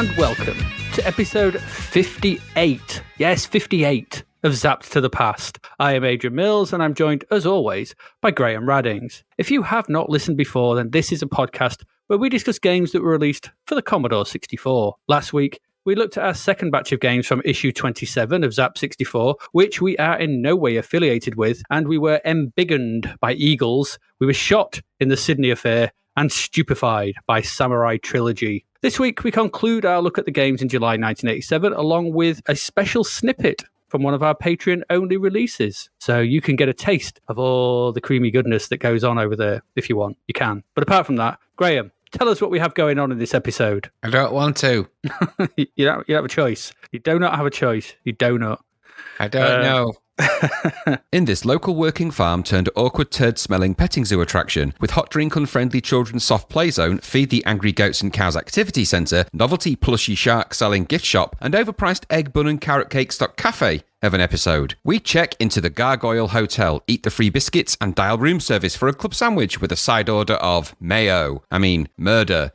and welcome to episode 58. Yes, 58 of Zapped to the Past. I am Adrian Mills, and I'm joined, as always, by Graham Raddings. If you have not listened before, then this is a podcast where we discuss games that were released for the Commodore 64. Last week, we looked at our second batch of games from issue 27 of Zap 64, which we are in no way affiliated with, and we were embiggened by eagles, we were shot in the Sydney affair, and stupefied by Samurai Trilogy. This week, we conclude our look at the games in July 1987, along with a special snippet from one of our Patreon-only releases. So you can get a taste of all the creamy goodness that goes on over there, if you want. You can. But apart from that, Graham, tell us what we have going on in this episode. I don't want to. You don't have a choice. You do not have a choice. You do not. I don't know. In this local working farm turned awkward turd-smelling petting zoo attraction, with hot drink-unfriendly children's soft play zone, feed the angry goats and cows activity centre, novelty plushy shark selling gift shop, and overpriced egg bun and carrot cake stock cafe of an episode, we check into the Gargoyle Hotel, eat the free biscuits, and dial room service for a club sandwich with a side order of murder,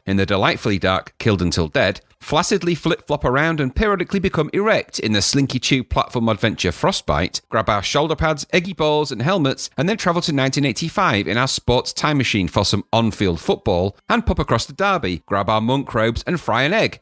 in the delightfully dark Killed Until Dead, flaccidly flip-flop around and periodically become erect in the Slinky Tube platform adventure Frost Byte, grab our shoulder pads, eggy balls and helmets, and then travel to 1985 in our sports time machine for some on-field football, and pop across the Derby, grab our monk robes and fry an egg.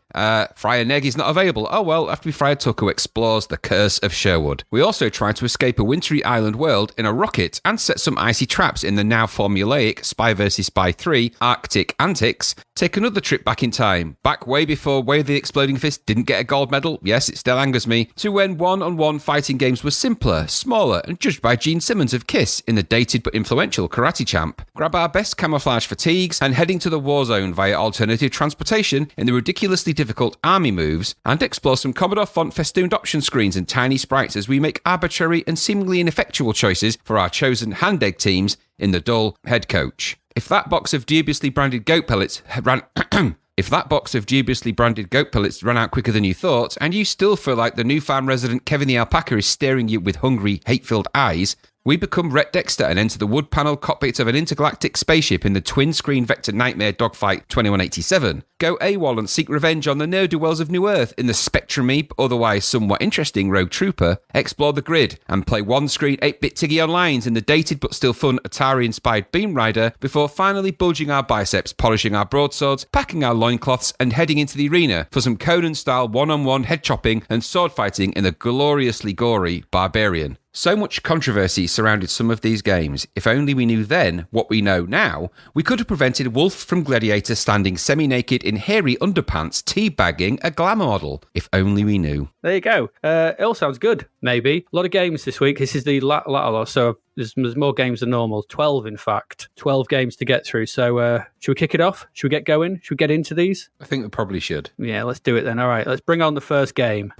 Fry an egg is not available. Oh well, after we fry a tucker explores the Curse of Sherwood. We also try to escape a wintry island world in a rocket and set some icy traps in the now formulaic Spy vs. Spy III Arctic Antics. Take another trip back in time, back way before Way of the Exploding Fist didn't get a gold medal, yes, it still angers me, to when one-on-one fighting games were simpler, smaller, and judged by Gene Simmons of Kiss in the dated but influential Karate Champ. Grab our best camouflage fatigues and heading to the war zone via alternative transportation in the ridiculously difficult army moves, and explore some Commodore font festooned option screens and tiny sprites as we make arbitrary and seemingly ineffectual choices for our chosen hand-egg teams in the dull Headcoach. If that box of dubiously branded goat pellets ran out quicker than you thought, and you still feel like the new farm resident Kevin the Alpaca is staring you with hungry, hate-filled eyes, we become Rhett Dexter and enter the wood panel cockpit of an intergalactic spaceship in the twin-screen vector nightmare Dogfight 2187. Go AWOL and seek revenge on the ne'er-do-wells of New Earth in the Spectrum-y, otherwise somewhat interesting Rogue Trooper. Explore the grid and play one-screen 8-bit Tiggy Onlines in the dated but still fun Atari-inspired Beamrider before finally bulging our biceps, polishing our broadswords, packing our loincloths and heading into the arena for some Conan-style one-on-one head-chopping and sword-fighting in the gloriously gory Barbarian. So much controversy surrounded some of these games. If only we knew then what we know now, we could have prevented Wolf from Gladiator standing semi-naked in hairy underpants teabagging a glamour model. If only we knew. There you go. It all sounds good, maybe. A lot of games this week. This is the latter, so there's more games than normal. 12, in fact. 12 games to get through. So should we kick it off? Should we get going? Should we get into these? I think we probably should. Yeah, let's do it then. All right, let's bring on the first game.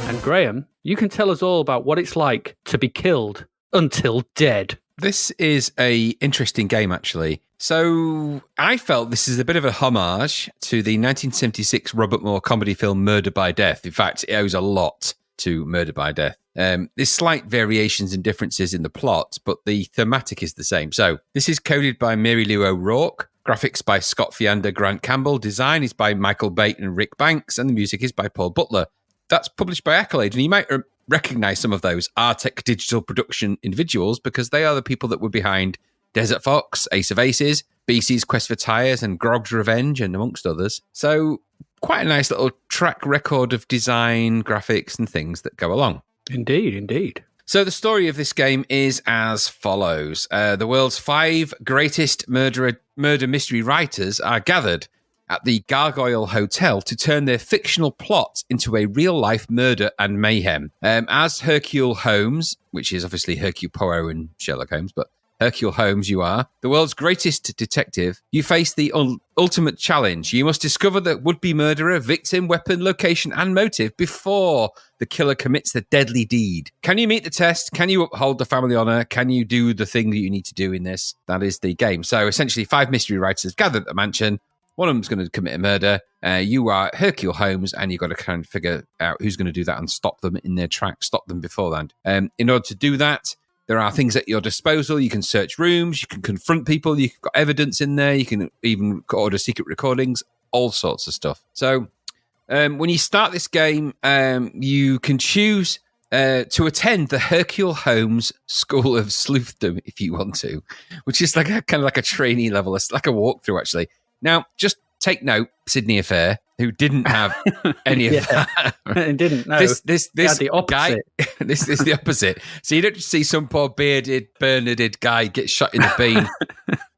And Graham, you can tell us all about what it's like to be killed until dead. This is a interesting game, actually. So I felt this is a bit of a homage to the 1976 Robert Moore comedy film Murder by Death. In fact, it owes a lot to Murder by Death. There's slight variations and differences in the plot, but the thematic is the same. So this is coded by Mary Lou O'Rourke. Graphics by Scott Fiander, Grant Campbell. Design is by Michael Bate and Rick Banks. And the music is by Paul Butler. That's published by Accolade, and you might recognize some of those Artec digital production individuals because they are the people that were behind Desert Fox, Ace of Aces, BC's Quest for Tires, and Grog's Revenge, and amongst others. So quite a nice little track record of design, graphics, and things that go along. Indeed, indeed. So the story of this game is as follows. The world's 5 greatest murder mystery writers are gathered at the Gargoyle Hotel to turn their fictional plot into a real-life murder and mayhem. As Hercule Holmes, which is obviously Hercule Poirot and Sherlock Holmes, but Hercule Holmes you are, the world's greatest detective, you face the ultimate challenge. You must discover the would-be murderer, victim, weapon, location, and motive before the killer commits the deadly deed. Can you meet the test? Can you uphold the family honor? Can you do the thing that you need to do in this? That is the game. So essentially 5 mystery writers gathered at the mansion. One of them's going to commit a murder. You are Hercule Holmes, and you've got to kind of figure out who's going to do that and stop them in their tracks, stop them beforehand. In order to do that, There are things at your disposal. You can search rooms, you can confront people, you've got evidence in there, you can even order secret recordings, all sorts of stuff. So when you start this game, you can choose to attend the Hercule Holmes School of Sleuthdom if you want to, which is like kind of like a trainee level. It's like a walkthrough, actually. Now, just take note, Sydney Affair, who didn't have any of that. It didn't, no. This the opposite. guy, this is the opposite. So you don't just see some poor bearded, bernarded guy get shot in the bean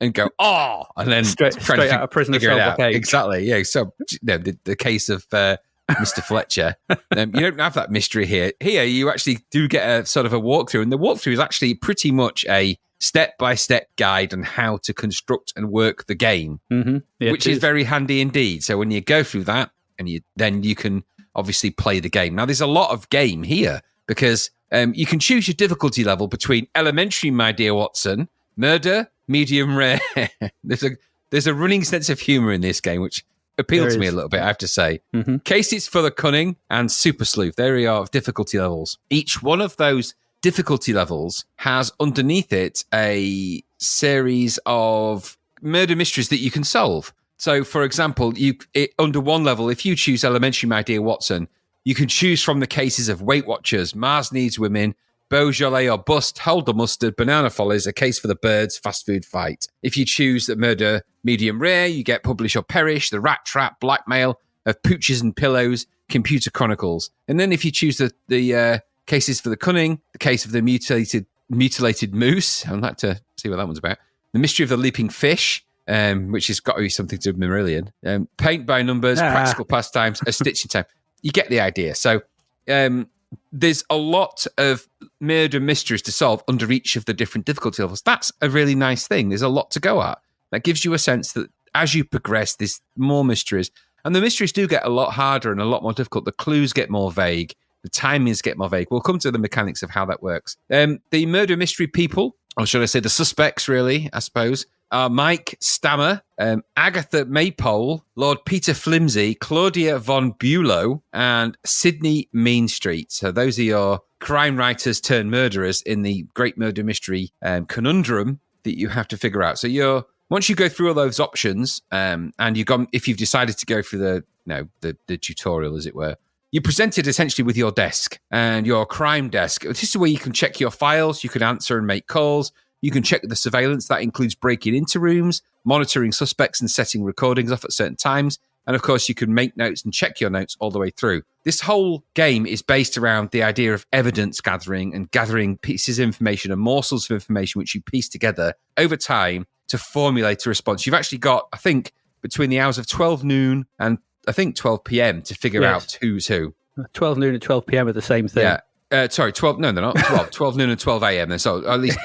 and go, oh, and then straight out of prison figure it cell out. cage. Exactly, yeah. So the case of Mr. Fletcher, you don't have that mystery here. Here, you actually do get a sort of a walkthrough, and the walkthrough is actually pretty much a step-by-step guide on how to construct and work the game, which is very handy indeed. So when you go through that, and then you can obviously play the game. Now, there's a lot of game here because you can choose your difficulty level between elementary, my dear Watson, murder, medium, rare. There's a running sense of humor in this game, which appealed to me a little bit, I have to say. Cases for the cunning and super sleuth. There we are, difficulty levels. Each one of those difficulty levels has underneath it a series of murder mysteries that you can solve. So, for example, under one level, if you choose elementary, my dear Watson, you can choose from the cases of Weight Watchers, Mars Needs Women, Beaujolais or Bust, Hold the Mustard, Banana Follies, A Case for the Birds, Fast Food Fight. If you choose the murder medium rare, you get Publish or Perish, The Rat Trap, Blackmail, of Pooches and Pillows, Computer Chronicles. And then if you choose the cases for the cunning, the case of the mutilated moose. I'd like to see what that one's about. The mystery of the leaping fish, which has got to be something to do with Marillion. Paint by numbers, practical pastimes, a stitch in time. You get the idea. So there's a lot of murder mysteries to solve under each of the different difficulty levels. That's a really nice thing. There's a lot to go at. That gives you a sense that as you progress, there's more mysteries. And the mysteries do get a lot harder and a lot more difficult. The clues get more vague. The timings get more vague. We'll come to the mechanics of how that works. The murder mystery people, or should I say the suspects, really, I suppose, are Mike Stammer, Agatha Maypole, Lord Peter Flimsy, Claudia von Bulow, and Sydney Meanstreet. So those are your crime writers turned murderers in the great murder mystery conundrum that you have to figure out. So once you go through all those options, and if you've decided to go through the tutorial, as it were, you're presented essentially with your desk and your crime desk. This is where you can check your files, you can answer and make calls, you can check the surveillance. That includes breaking into rooms, monitoring suspects and setting recordings off at certain times. And of course, you can make notes and check your notes all the way through. This whole game is based around the idea of evidence gathering and gathering pieces of information and morsels of information which you piece together over time to formulate a response. You've actually got, I think, between the hours of 12 noon and I think 12 p.m. to figure out who's who. 12 noon and 12 p.m. are the same thing. Yeah. Sorry, 12. No, they're not 12. 12 noon and 12 a.m. So at least.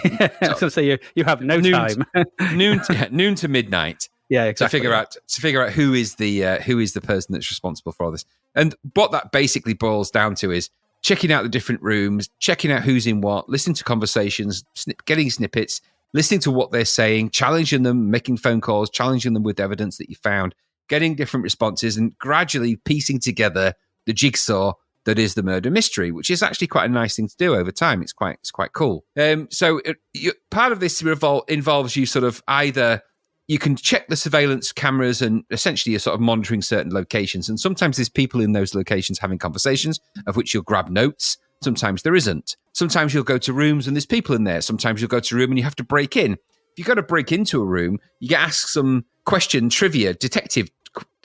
So you have no time. noon to midnight. Yeah, exactly. To figure out who is the person that's responsible for all this. And what that basically boils down to is checking out the different rooms, checking out who's in what, listening to conversations, getting snippets, listening to what they're saying, challenging them, making phone calls, challenging them with evidence that you found, getting different responses, and gradually piecing together the jigsaw that is the murder mystery, which is actually quite a nice thing to do over time. It's quite cool. Part of this involves you sort of either you can check the surveillance cameras and essentially you're sort of monitoring certain locations. And sometimes there's people in those locations having conversations of which you'll grab notes. Sometimes there isn't. Sometimes you'll go to rooms and there's people in there. Sometimes you'll go to a room and you have to break in. If you've got to break into a room, you get asked some question trivia,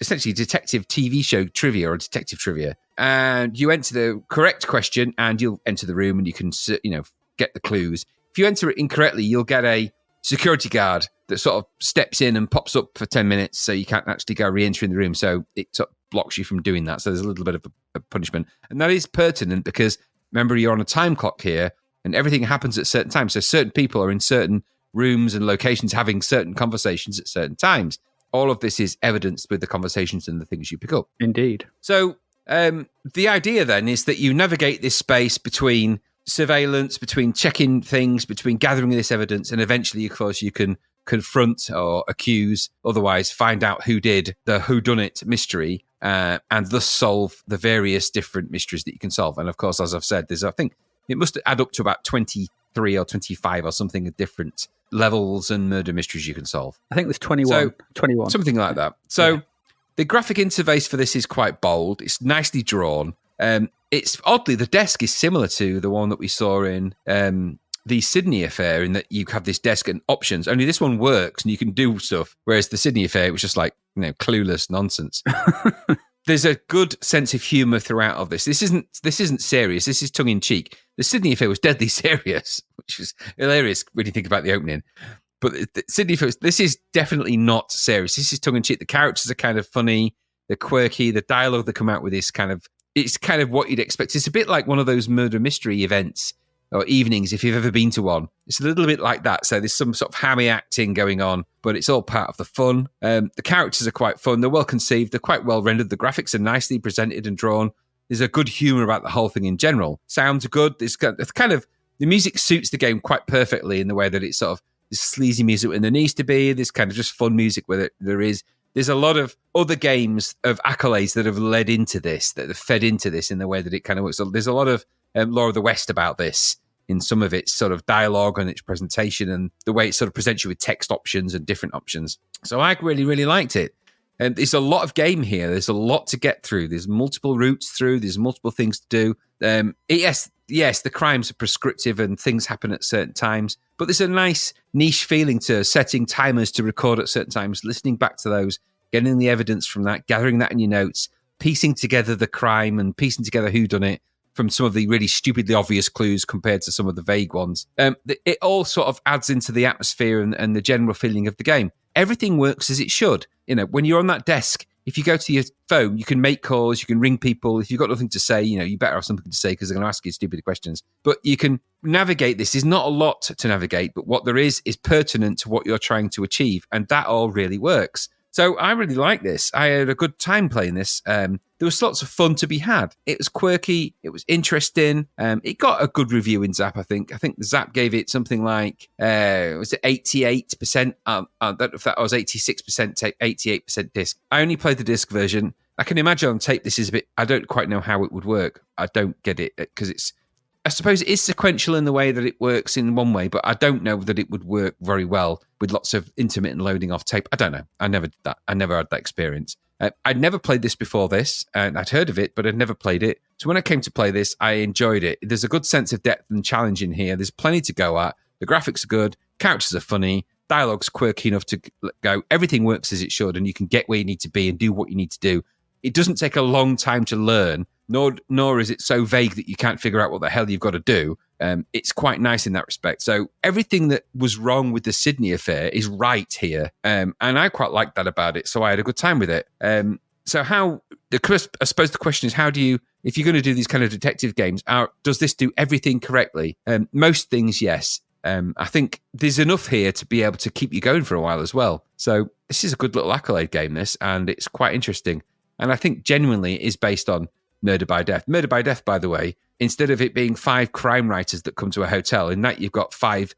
essentially detective TV show trivia or detective trivia. And you enter the correct question and you'll enter the room and you can, get the clues. If you enter it incorrectly, you'll get a security guard that sort of steps in and pops up for 10 minutes so you can't actually go re-enter in the room. So it sort of blocks you from doing that. So there's a little bit of a punishment. And that is pertinent because, remember, you're on a time clock here and everything happens at certain times. So certain people are in certain rooms and locations having certain conversations at certain times. All of this is evidenced with the conversations and the things you pick up. Indeed. So the idea then is that you navigate this space between surveillance, between checking things, between gathering this evidence, and eventually, of course, you can confront or accuse, otherwise find out who did the whodunit mystery, and thus solve the various different mysteries that you can solve. And of course, as I've said, I think it must add up to about 20 23 or 25 or something of different levels and murder mysteries you can solve. I think there's 21. 21. Something like that. So the graphic interface for this is quite bold. It's nicely drawn. It's oddly, the desk is similar to the one that we saw in the Sydney affair, in that you have this desk and options. Only this one works and you can do stuff, whereas the Sydney affair, it was just like, clueless nonsense. There's a good sense of humour throughout of this. This isn't serious. This is tongue in cheek. The Sydney affair was deadly serious, which was hilarious when you think about the opening. But the Sydney affair, this is definitely not serious. This is tongue in cheek. The characters are kind of funny. They're quirky. The dialogue they come out with is it's kind of what you'd expect. It's a bit like one of those murder mystery events or evenings, if you've ever been to one. It's a little bit like that. So there's some sort of hammy acting going on, but it's all part of the fun. The characters are quite fun. They're well conceived. They're quite well rendered. The graphics are nicely presented and drawn. There's a good humour about the whole thing in general. Sounds good. It's kind of the music suits the game quite perfectly in the way that it's sort of this sleazy music when there needs to be, this kind of just fun music where there is. There's a lot of other games of accolades that have led into this, that have fed into this in the way that it kind of works. So there's a lot of Lore of the West about this in some of its sort of dialogue and its presentation and the way it sort of presents you with text options and different options. So I really, really liked it. And there's a lot of game here. There's a lot to get through. There's multiple routes through. There's multiple things to do. Yes, the crimes are prescriptive and things happen at certain times, but there's a nice niche feeling to setting timers to record at certain times, listening back to those, getting the evidence from that, gathering that in your notes, piecing together the crime and piecing together who done it from some of the really stupidly obvious clues compared to some of the vague ones. It all sort of adds into the atmosphere and the general feeling of the game. Everything works as it should. When you're on that desk, if you go to your phone, you can make calls, you can ring people. If you've got nothing to say, you better have something to say because they're going to ask you stupid questions. But you can navigate this. There's not a lot to navigate, but what there is pertinent to what you're trying to achieve. And that all really works. So I really like this. I had a good time playing this. There was lots of fun to be had. It was quirky. It was interesting. It got a good review in Zap, I think. I think Zap gave it something like, was it 88%? I don't know if that was 86% tape, 88% disc. I only played the disc version. I can imagine on tape this is a bit, I don't quite know how it would work. I don't get it because I suppose it is sequential in the way that it works in one way, but I don't know that it would work very well with lots of intermittent loading off tape. I don't know. I never did that. I never had that experience. I'd never played this before this, and I'd heard of it, but I'd never played it. So when I came to play this, I enjoyed it. There's a good sense of depth and challenge in here. There's plenty to go at. The graphics are good. Characters are funny. Dialogue's quirky enough to go. Everything works as it should, and you can get where you need to be and do what you need to do. It doesn't take a long time to learn, nor is it so vague that you can't figure out what the hell you've got to do. It's quite nice in that respect. So everything that was wrong with the Sydney affair is right here. And I quite liked that about it. So I had a good time with it. I suppose the question is, how do you, if you're going to do these kind of detective games, does this do everything correctly? Most things, yes. I think there's enough here to be able to keep you going for a while as well. So this is a good little accolade game, this, and it's quite interesting. And I think genuinely it is based on Murder by Death. Murder by Death, by the way, instead of it being 5 crime writers that come to a hotel, in that you've got 5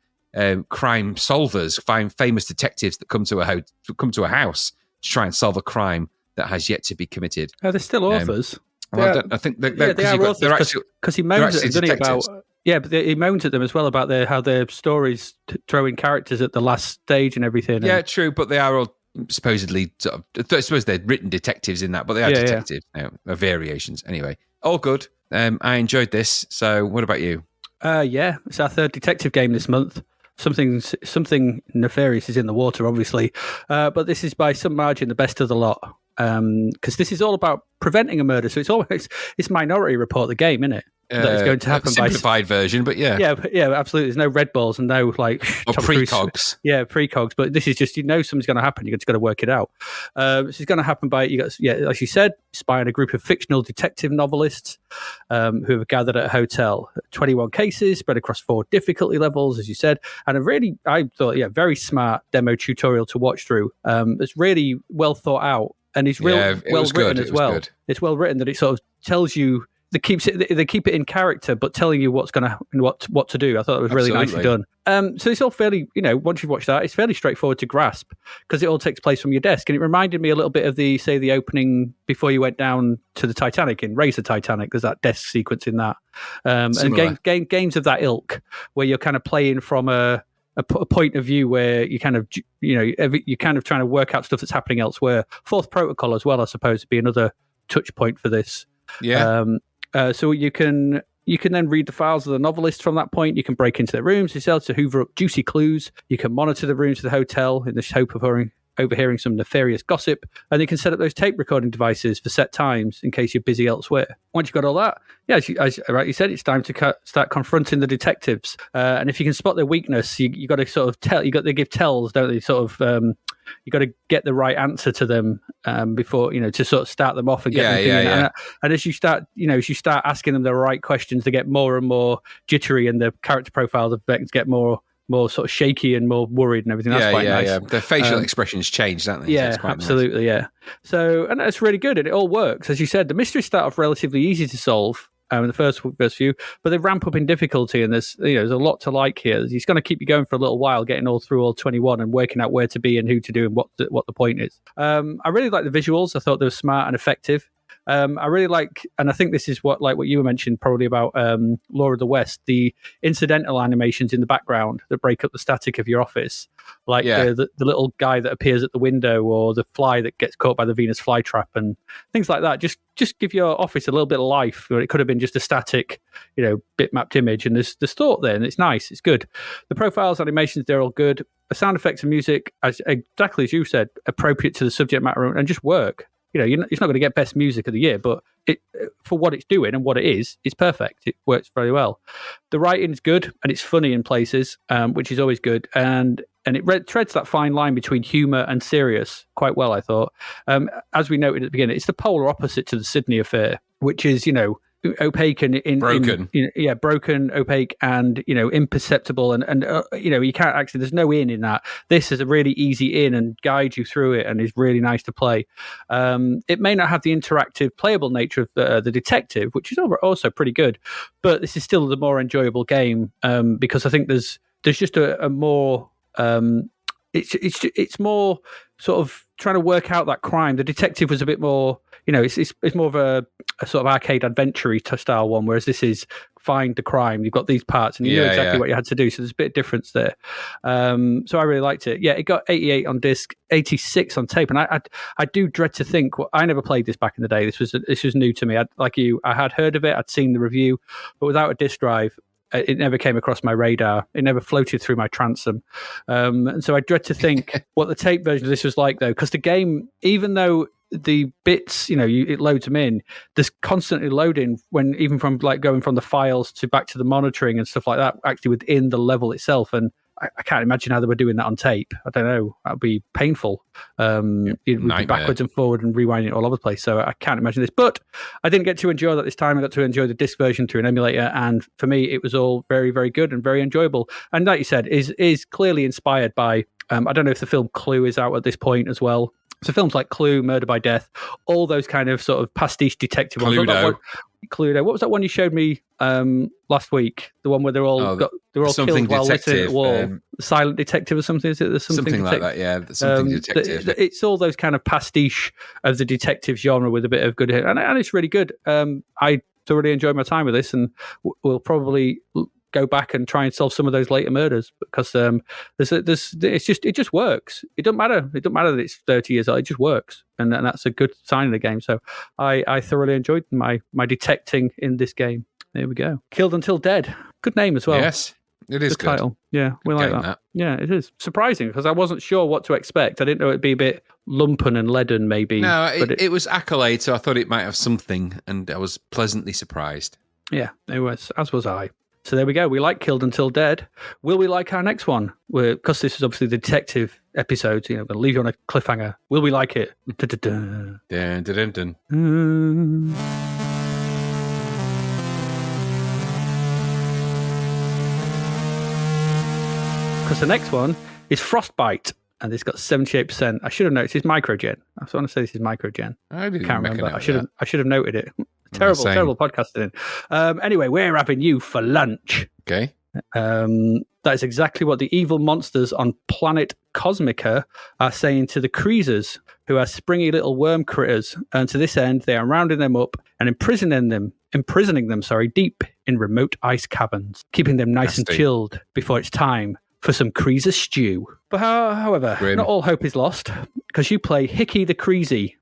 crime solvers, 5 famous detectives that come to a house to try and solve a crime that has yet to be committed. Oh, they're still authors. I think they are authors because he moans at them, doesn't he, about... Yeah, but he moans at them as well about how their stories throw in characters at the last stage and everything. Yeah, true, but they are all supposedly sort of, I suppose they're written detectives in that, but they are detectives, variations. Anyway, all good. I enjoyed this. So what about you? Yeah, it's our 3rd detective game this month. Something nefarious is in the water, obviously, but this is by some margin the best of the lot, because this is all about preventing a murder. So it's Minority Report, the game, isn't it? That is going to happen simplified version, but yeah, absolutely. There's no red balls and no like or precogs. Precogs. But this is just something's going to happen. You've just got to work it out. This is going to happen by as you said, spying a group of fictional detective novelists who have gathered at a hotel. 21 cases spread across 4 difficulty levels, as you said, and I thought very smart demo tutorial to watch through. It's really well thought out and it's well written as well. Good. It's well written that it sort of tells you they keep it in character, but telling you what's going to happen, what to do. I thought it was really nicely done. So it's all fairly, once you've watched that, it's fairly straightforward to grasp because it all takes place from your desk. And it reminded me a little bit of the opening before you went down to the Titanic in Race the Titanic. There's that desk sequence in that. And games of that ilk where you're kind of playing from a point of view where you kind of, you're kind of trying to work out stuff that's happening elsewhere. Fourth Protocol as well, I suppose, would be another touch point for this. Yeah. So you can then read the files of the novelists from that point. You can break into their rooms yourself to hoover up juicy clues. You can monitor the rooms of the hotel in the hope of overhearing some nefarious gossip. And you can set up those tape recording devices for set times in case you're busy elsewhere. Once you've got all that, as you said, it's time to start confronting the detectives. And if you can spot their weakness, you got to sort of tell. You got to give tells, don't they? Sort of. You got to get the right answer to them before to sort of start them off and get them thinking. And as you start asking them the right questions, they get more and more jittery, and the character profile of the get more sort of shaky and more worried and everything. That's quite nice. Yeah. The facial expressions change, don't they? Yeah, so absolutely. Nice. Yeah. So, and that's really good, and it all works. As you said, the mysteries start off relatively easy to solve. In the first few, but they ramp up in difficulty, and there's a lot to like here. He's going to keep you going for a little while, getting all 21 and working out where to be and who to do and what the point is. I really like the visuals. I thought they were smart and effective. I really like, and I think this is what you mentioned probably about Law of the West, the incidental animations in the background that break up the static of your office, the little guy that appears at the window or the fly that gets caught by the Venus flytrap and things like that. Just give your office a little bit of life. It could have been just a static, bitmapped image, and there's thought there, and it's nice. It's good. The profiles, animations, they're all good. The sound effects and music, exactly as you said, appropriate to the subject matter and just work. It's not going to get best music of the year, but for what it's doing and what it is, it's perfect. It works very well. The writing is good and it's funny in places, which is always good. And it treads that fine line between humour and serious quite well, I thought. As we noted at the beginning, it's the polar opposite to the Sydney affair, which is, opaque and broken. Broken, opaque, and imperceptible, and you can't actually. There's no in that. This is a really easy in and guide you through it, and is really nice to play. It may not have the interactive, playable nature of the detective, which is also pretty good, but this is still the more enjoyable game because I think there's just a more. It's more sort of trying to work out that crime. The detective was a bit more, it's more of a sort of arcade adventure-y style one, whereas this is find the crime. You've got these parts and you know exactly what you had to do. So there's a bit of difference there. So I really liked it. Yeah, it got 88 on disc, 86 on tape. And I do dread to think, I never played this back in the day. This was new to me. I had heard of it. I'd seen the review, but without a disc drive, it never came across my radar. It never floated through my transom. And so I dread to think what the tape version of this was like, though, because the game, even though the bits, it loads them in, there's constantly loading even from going from the files to back to the monitoring and stuff like that, actually within the level itself. And I can't imagine how they were doing that on tape. I don't know. That would be painful. You'd be backwards and forward and rewinding it all over the place. So I can't imagine this. But I didn't get to enjoy that this time. I got to enjoy the disc version through an emulator. And for me, it was all very, very good and very enjoyable. And like you said, is clearly inspired by, I don't know if the film Clue is out at this point as well. So films like Clue, Murder by Death, all those kind of sort of pastiche detective ones. Cluedo. What was that one you showed me last week? The one where they're all killed while listening at the wall. Silent Detective or something? Is it? There's something like that. Yeah, something detective. It's all those kind of pastiche of the detective genre with a bit of good, and it's really good. I thoroughly enjoyed my time with this, and we'll probably go back and try and solve some of those later murders because it just works. It doesn't matter that it's 30 years old. It just works, and that's a good sign of the game. So I thoroughly enjoyed my detecting in this game. There we go. Killed Until Dead. Good name as well. Yes, it is good title. Yeah, we like that. Yeah, it is surprising because I wasn't sure what to expect. I didn't know it'd be a bit lumpen and leaden, maybe. No, it was Accolade, so I thought it might have something, and I was pleasantly surprised. Yeah, it was. As was I. So there we go. We like Killed Until Dead. Will we like our next one? Because this is obviously the detective episode, I'm going to leave you on a cliffhanger. Will we like it? Dun, dun, dun, dun. Because the next one is Frost Byte, and it's got 78%. I should have noticed it's microgen. I want to say this is microgen. I didn't can't remember. I should have noted it. Terrible podcasting. Anyway, we're having you for lunch. Okay. That is exactly what the evil monsters on planet Cosmica are saying to the Creasers, who are springy little worm critters. And to this end, they are rounding them up and imprisoning them deep in remote ice caverns, keeping them nice and chilled before it's time for some Creaser stew. But however, not all hope is lost, because you play Hickey the Creasy.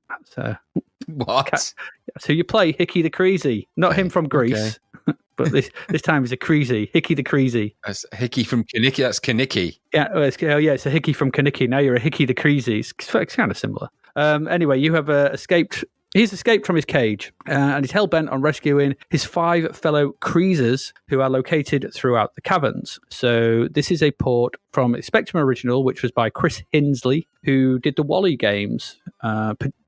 What? So you play Hickey the Creasy, not him from Greece. Okay. But this time he's a Creasy, Hickey the Creasy. That's Hickey from Kaniki. That's Kaniki. Yeah, it's a Hickey from Kaniki. Now you're a Hickey the Creasy. It's kind of similar. Anyway, you have escaped. He's escaped from his cage and he's hell-bent on rescuing his 5 fellow Creasers who are located throughout the caverns. So this is a port from a Spectrum original, which was by Chris Hinsley, who did the Wally games,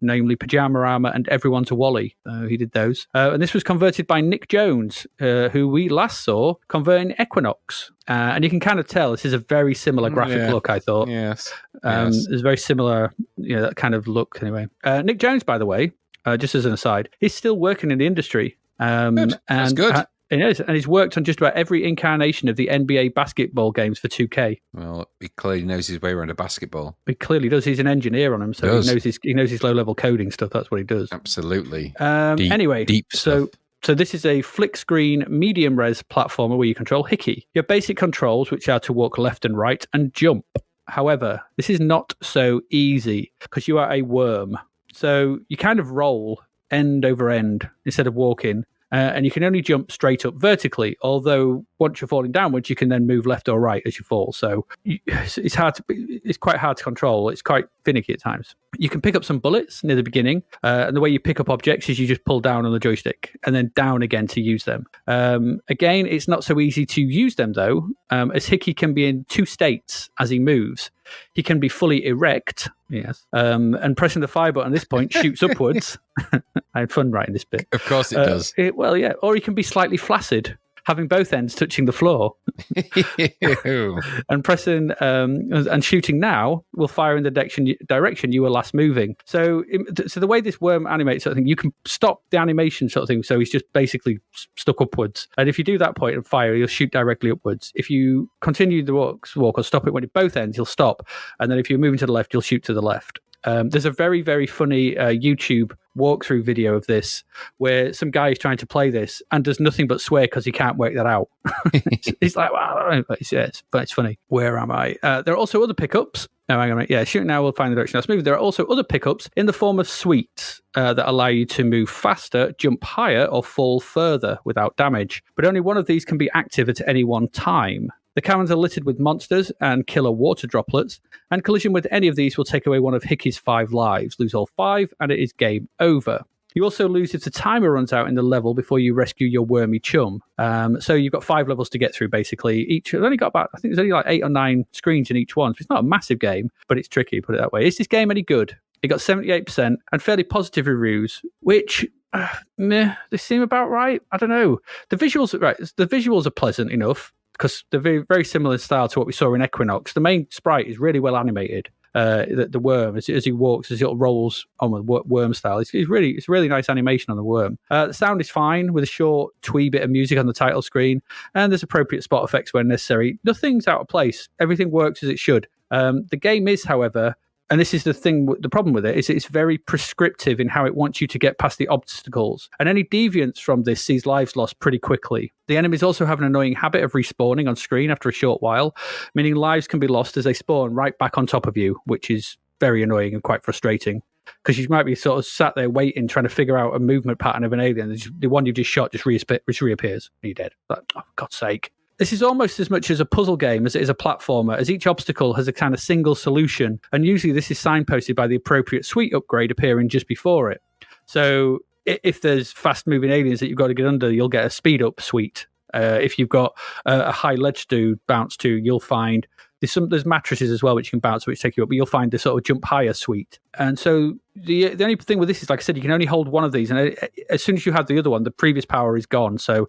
namely Pajama Armor and Everyone's a Wally. He did those. And this was converted by Nick Jones, who we last saw converting Equinox. And you can kind of tell this is a very similar graphic look, I thought. Yes. It's very similar, that kind of look anyway. Nick Jones, by the way, just as an aside, he's still working in the industry. Good. That's good. And he's worked on just about every incarnation of the NBA basketball games for 2K. Well, he clearly knows his way around a basketball. He clearly does. He's an engineer on them, so he knows his low-level coding stuff. That's what he does. Absolutely. Deep stuff. So this is a flick screen medium res platformer where you control Hickey. Your basic controls, which are to walk left and right and jump. However, this is not so easy because you are a worm. So you kind of roll end over end instead of walking. And you can only jump straight up vertically, although once you're falling downwards, you can then move left or right as you fall. So it's quite hard to control. It's quite finicky at times. You can pick up some bullets near the beginning, and the way you pick up objects is you just pull down on the joystick and then down again to use them. Again, it's not so easy to use them, though, as Hickey can be in 2 states as he moves. He can be fully erect, yes, and pressing the fire button at this point shoots upwards. I had fun writing this bit. Of course it does. Or he can be slightly flaccid, having both ends touching the floor. And pressing and shooting now will fire in the direction you were last moving. So the way this worm animates sort of thing, you can stop the animation sort of thing. So he's just basically stuck upwards. And if you do that point and fire, he'll shoot directly upwards. If you continue the walk or stop it when at both ends, he'll stop. And then if you're moving to the left, you'll shoot to the left. There's a very, very funny YouTube walkthrough video of this where some guy is trying to play this and does nothing but swear because he can't work that out. He's like, wow, it's funny. Where am I? There are also other pickups. No, hang on a minute. Yeah, shooting now will find the direction that's moving. There are also other pickups in the form of suites that allow you to move faster, jump higher, or fall further without damage. But only one of these can be active at any one time. The caverns are littered with monsters and killer water droplets, and collision with any of these will take away one of Hickey's 5 lives. Lose all 5, and it is game over. You also lose if the timer runs out in the level before you rescue your wormy chum. So you've got 5 levels to get through, basically. Each has only got about, I think there's only like 8 or 9 screens in each one. So it's not a massive game, but it's tricky, put it that way. Is this game any good? It got 78% and fairly positive reviews, which they seem about right. I don't know. The visuals are pleasant enough, because they're very, very similar in style to what we saw in Equinox. The main sprite is really well animated. The worm, as he walks, as it rolls on with worm style, it's really nice animation on the worm. The sound is fine with a short twee bit of music on the title screen, and there's appropriate spot effects when necessary. Nothing's out of place. Everything works as it should. The game is, however, and this is the problem with it, is it's very prescriptive in how it wants you to get past the obstacles. And any deviance from this sees lives lost pretty quickly. The enemies also have an annoying habit of respawning on screen after a short while, meaning lives can be lost as they spawn right back on top of you, which is very annoying and quite frustrating. Because you might be sort of sat there waiting, trying to figure out a movement pattern of an alien. The one you just shot just reappears and you're dead. Like, oh, for God's sake. This is almost as much as a puzzle game as it is a platformer, as each obstacle has a kind of single solution, and usually this is signposted by the appropriate suite upgrade appearing just before it. So if there's fast-moving aliens that you've got to get under, you'll get a speed-up suite. If you've got a high ledge to bounce to, you'll find there's mattresses as well which you can bounce, which take you up, but you'll find the sort of jump higher suite. And so the only thing with this is, like I said, you can only hold one of these, and as soon as you have the other one, the previous power is gone. So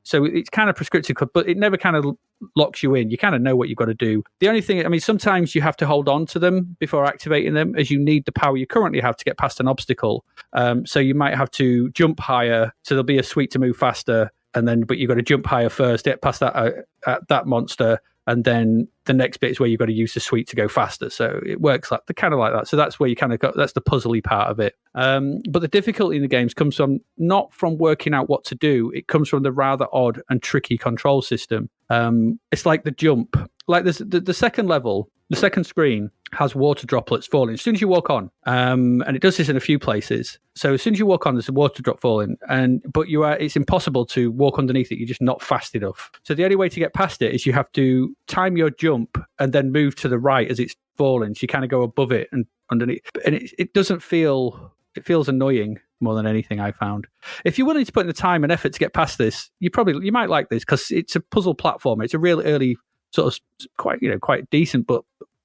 So it's kind of prescriptive, but it never kind of locks you in. You kind of know what you've got to do. The only thing, I mean, sometimes you have to hold on to them before activating them, as you need the power you currently have to get past an obstacle. So you might have to jump higher, so there'll be a suite to move faster, but you've got to jump higher first, get past that monster, and then the next bit is where you've got to use the suite to go faster. So it works like that. So that's where you kind of got, that's the puzzly part of it. But the difficulty in the games comes from not from working out what to do. It comes from the rather odd and tricky control system. It's like the jump. Like the second level, the second screen has water droplets falling as soon as you walk on, and it does this in a few places. So as soon as you walk on, there's a water drop falling, but it's impossible to walk underneath it. You're just not fast enough. So the only way to get past it is you have to time your jump and then move to the right as it's falling. So you kind of go above it and underneath, and it doesn't feel. It feels annoying more than anything I found. If you're willing to put in the time and effort to get past this, you might like this because it's a puzzle platformer. It's a real early sort of quite decent but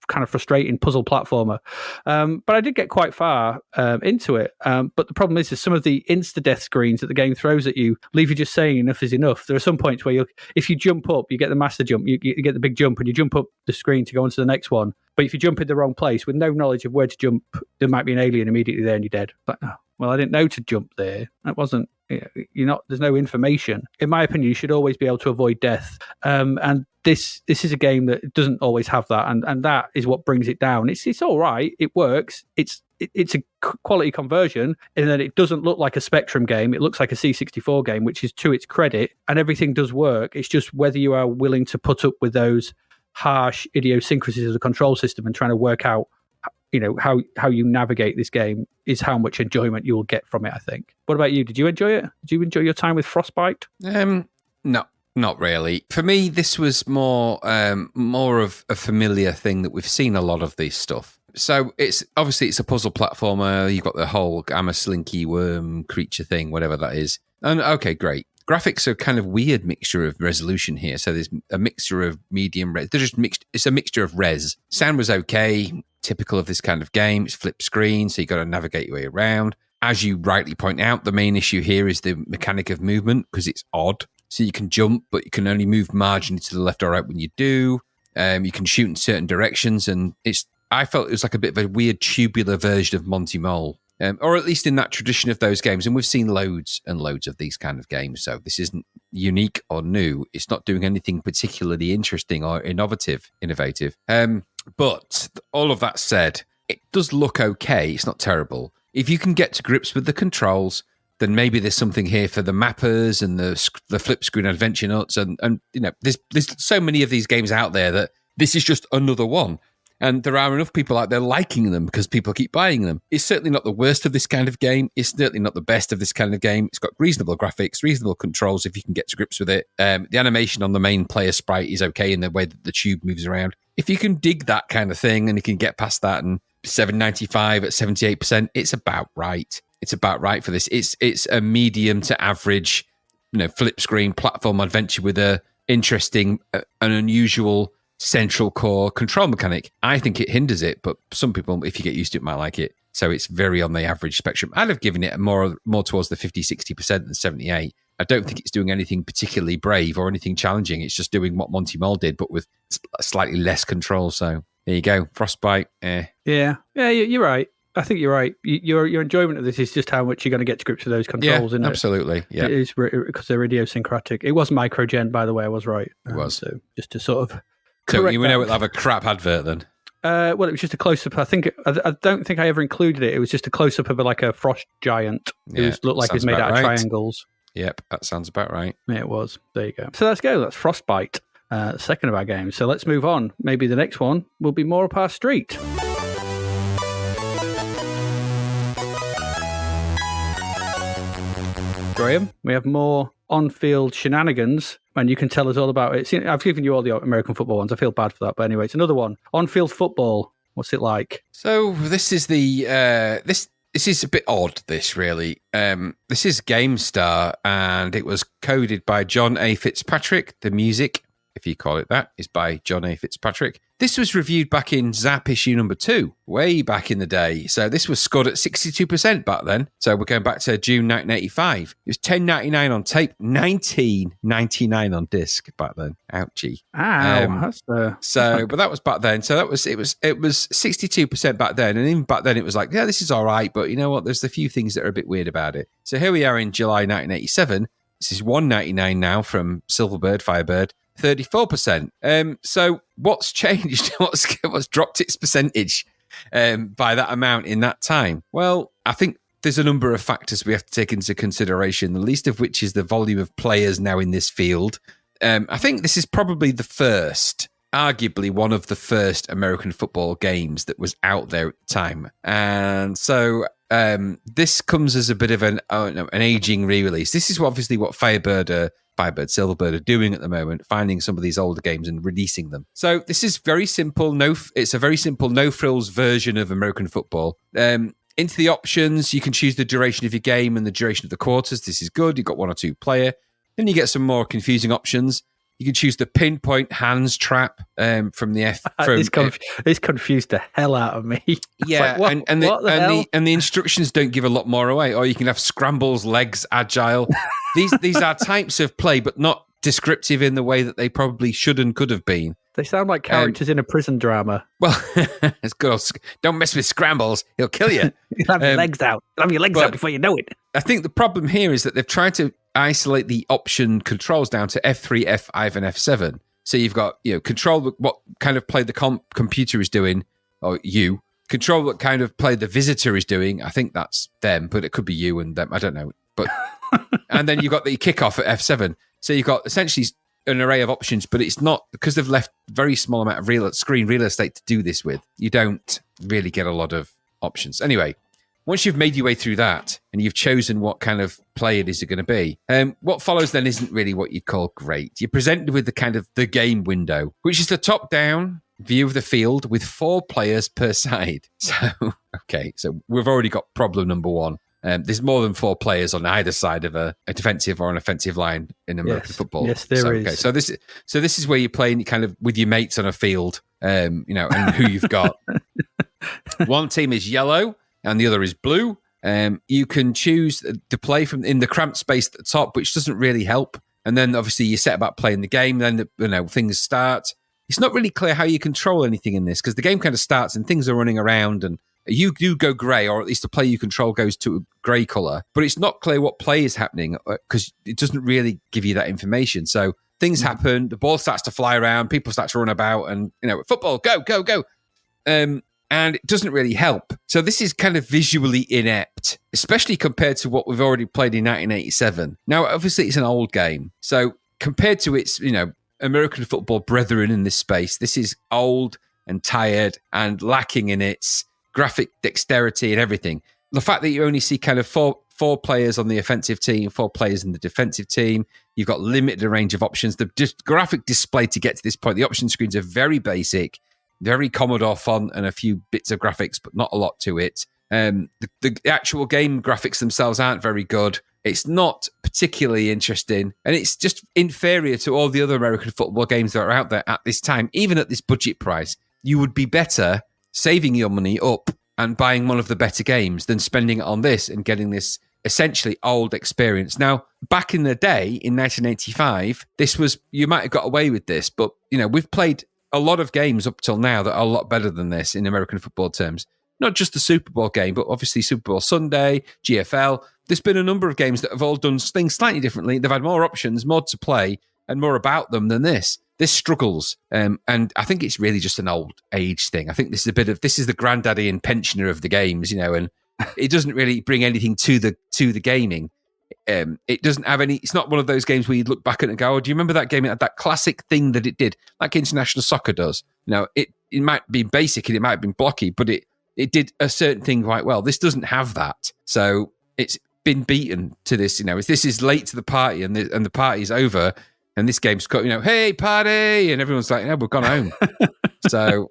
kind of frustrating puzzle platformer. But I did get quite far into it. But the problem is some of the insta-death screens that the game throws at you leave you just saying enough is enough. There are some points where if you jump up, you get the master jump, you get the big jump, and you jump up the screen to go on to the next one. But if you jump in the wrong place with no knowledge of where to jump, there might be an alien immediately there and you're dead. But, oh, well, I didn't know to jump there. That wasn't... there's no information. In my opinion, you should always be able to avoid death. And this is a game that doesn't always have that, and that is what brings it down. It's all right. It works. It's a quality conversion in that it doesn't look like a Spectrum game. It looks like a C64 game, which is to its credit, and everything does work. It's just whether you are willing to put up with those harsh idiosyncrasies of the control system and trying to work out how you navigate this game is how much enjoyment you will get from it, I think. What about you? Did you enjoy it? Did you enjoy your time with Frost Byte? No, not really. For me, this was more of a familiar thing that we've seen a lot of this stuff. So it's a puzzle platformer. You've got the whole I'm a slinky worm creature thing, whatever that is. And okay, great. Graphics are kind of weird mixture of resolution here. So there's a mixture of medium res. They're just mixed. It's a mixture of res. Sound was okay. Typical of this kind of game. It's flip screen, so you got to navigate your way around. As you rightly point out, the main issue here is the mechanic of movement because it's odd. So you can jump, but you can only move marginally to the left or right when you do. You can shoot in certain directions, and I felt it was like a bit of a weird tubular version of Monty Mole. Or at least in that tradition of those games. And we've seen loads and loads of these kind of games. So this isn't unique or new. It's not doing anything particularly interesting or innovative. But all of that said, it does look okay. It's not terrible. If you can get to grips with the controls, then maybe there's something here for the mappers and the flip screen adventure nuts. And there's so many of these games out there that this is just another one. And there are enough people out there liking them because people keep buying them. It's certainly not the worst of this kind of game. It's certainly not the best of this kind of game. It's got reasonable graphics, reasonable controls if you can get to grips with it. The animation on the main player sprite is okay in the way that the tube moves around. If you can dig that kind of thing and you can get past that and 795 at 78%, it's about right. It's about right for this. It's a medium to average, flip screen platform adventure with a interesting, an unusual central core control mechanic. I think it hinders it, but some people, if you get used to it, might like it. So it's very on the average spectrum. I'd have given it more towards the 50-60% than 78. I don't think it's doing anything particularly brave or anything challenging. It's just doing what Monty Mole did, but with slightly less control. So there you go. Frostbite. Yeah, you're right. I think you're right. Your enjoyment of this is just how much you're going to get to grips with those controls, isn't it? Absolutely. Yeah, it is because they're idiosyncratic. It was microgen, by the way. I was right. It was. So just to sort of. So you know it'll have a crap advert then? Well, it was just a close-up. I don't think I ever included it. It was just a close-up of like a frost giant who looked like he's made out of triangles. Yep, that sounds about right. Yeah, it was. There you go. So let's go. That's Frostbite, the second of our games. So let's move on. Maybe the next one will be more up our street. Graham, we have more on-field shenanigans, and you can tell us all about it. See, I've given you all the American football ones. I feel bad for that, but anyway, it's another one. On-field football. What's it like? So this is this is a bit odd. This really. This is GameStar, and it was coded by John A. Fitzpatrick. The music, if you call it that, is by John A. Fitzpatrick. This was reviewed back in Zap issue number 2, way back in the day. So this was scored at 62% back then. So we're going back to June 1985. It was $10.99 on tape, $19.99 on disc back then. Ouchie. But that was back then. So it was 62% back then, and even back then it was like, yeah, this is all right, but you know what? There's a few things that are a bit weird about it. So here we are in July 1987. This is $1.99 now from Silverbird, Firebird. 34%. So what's changed? What's dropped its percentage by that amount in that time? Well, I think there's a number of factors we have to take into consideration, the least of which is the volume of players now in this field. I think this is probably arguably one of the first American football games that was out there at the time. And so this comes as a bit of an aging re-release. This is obviously what Firebird, Silverbird are doing at the moment, finding some of these older games and releasing them. So this is very simple. It's a very simple, no-frills version of American football. Into the options, you can choose the duration of your game and the duration of the quarters. This is good. You've got 1 or 2 player. Then you get some more confusing options. You can choose the pinpoint hands trap from the F. This confused the hell out of me. Yeah, like, and the instructions don't give a lot more away. Or you can have scrambles, legs, agile. These are types of play, but not descriptive in the way that they probably should and could have been. They sound like characters in a prison drama. Well, it's good. Don't mess with scrambles; he'll kill you. You'll have your legs out. You'll have your legs out before you know it. I think the problem here is that they've tried to isolate the option controls down to F3, F5, and F7. So you've got, control what kind of play the computer is doing, or you. Control what kind of play the visitor is doing. I think that's them, but it could be you and them. I don't know. But and then you've got the kickoff at F7. So you've got essentially an array of options, but it's not, because they've left very small amount of screen real estate to do this with. You don't really get a lot of options. Anyway, once you've made your way through that and you've chosen what kind of play it is going to be, what follows then isn't really what you'd call great. You're presented with the kind of the game window, which is the top-down view of the field with 4 players per side. So we've already got problem number 1. There's more than 4 players on either side of a defensive or an offensive line in American football. Yes, there is. Okay, so this is where you're playing kind of with your mates on a field, and who you've got. One team is yellow and the other is blue. You can choose to play from in the cramped space at the top, which doesn't really help. And then obviously you set about playing the game. Then things start. It's not really clear how you control anything in this, because the game kind of starts and things are running around and you do go grey, or at least the player you control goes to a grey colour. But it's not clear what play is happening because it doesn't really give you that information. So things happen, the ball starts to fly around, people start to run about, and football, go. And it doesn't really help. So this is kind of visually inept, especially compared to what we've already played in 1987. Now, obviously, it's an old game. So compared to its, American football brethren in this space, this is old and tired and lacking in its graphic dexterity and everything. The fact that you only see kind of four players on the offensive team, 4 players in the defensive team, you've got limited range of options. The graphic display to get to this point, the option screens are very basic, very Commodore font and a few bits of graphics, but not a lot to it. The actual game graphics themselves aren't very good. It's not particularly interesting, and it's just inferior to all the other American football games that are out there at this time, even at this budget price. You would be better saving your money up and buying one of the better games than spending it on this and getting this essentially old experience. Now, back in the day, in 1985, you might have got away with this, but we've played a lot of games up till now that are a lot better than this in American football terms. Not just the Super Bowl game, but obviously Super Bowl Sunday, GFL. There's been a number of games that have all done things slightly differently. They've had more options, more to play, and more about them than this. This struggles, and I think it's really just an old age thing. I think this is the granddaddy and pensioner of the games, and it doesn't really bring anything to the gaming. It doesn't have any. It's not one of those games where you look back at it and go, "Oh, do you remember that game? It had that classic thing that it did, like international soccer does." It might be basic and it might have been blocky, but it did a certain thing quite well. This doesn't have that, so it's been beaten to this. If this is late to the party and the party's over. And this game's got, hey, party! And everyone's like, we've gone home. So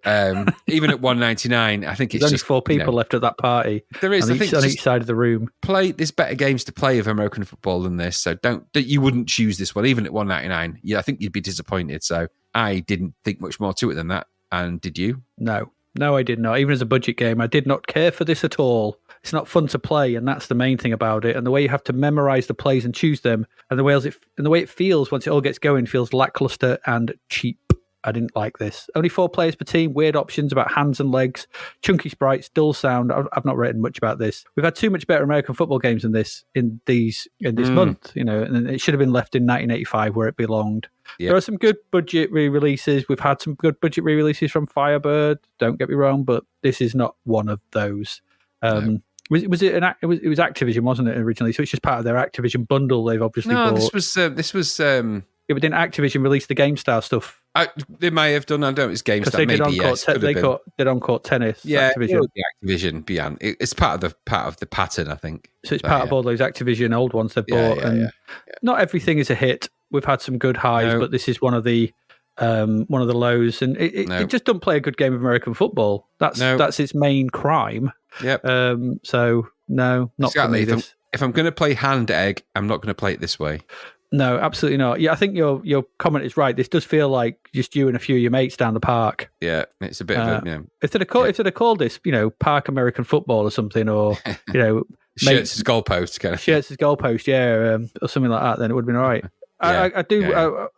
even at $1.99, I think it's There's only just 4 people left at that party. There is. On I think on each side of the room. There's better games to play of American football than this. So you wouldn't choose this one, even at $1.99. Yeah, I think you'd be disappointed. So I didn't think much more to it than that. And did you? No, I did not. Even as a budget game, I did not care for this at all. It's not fun to play, and that's the main thing about it. And the way you have to memorize the plays and choose them, and the way it feels once it all gets going feels lackluster and cheap. I didn't like this. Only 4 players per team, weird options about hands and legs, chunky sprites, dull sound. I've not written much about this. We've had too much better American football games than this in this month, and it should have been left in 1985 where it belonged. Yep. There are some good budget re-releases. We've had some good budget re-releases from Firebird. Don't get me wrong, but this is not one of those. No. It was Activision, wasn't it, originally? So it's just part of their Activision bundle. They've obviously bought. This was. Yeah, but didn't Activision release the GameStar stuff? They may have done. I don't know. It's GameStar. They maybe yes. Did On-Court Tennis. Yeah, Activision. The Activision beyond. It's part of the pattern, I think. So it's part of all those Activision old ones they've bought. Not everything is a hit. We've had some good highs, but this is one of the lows, and it just doesn't play a good game of American football. That's its main crime. Yep. So no, not exactly. for me. If I'm going to play Hand Egg, I'm not going to play it this way. No, absolutely not. Yeah, I think your comment is right. This does feel like just you and a few of your mates down the park. Yeah, it's a bit of a, If they'd have called this, Park American Football or something, or Shirts as goalpost, kind of. Shirts as goalpost, yeah, or something like that, then it would have been all right. Yeah,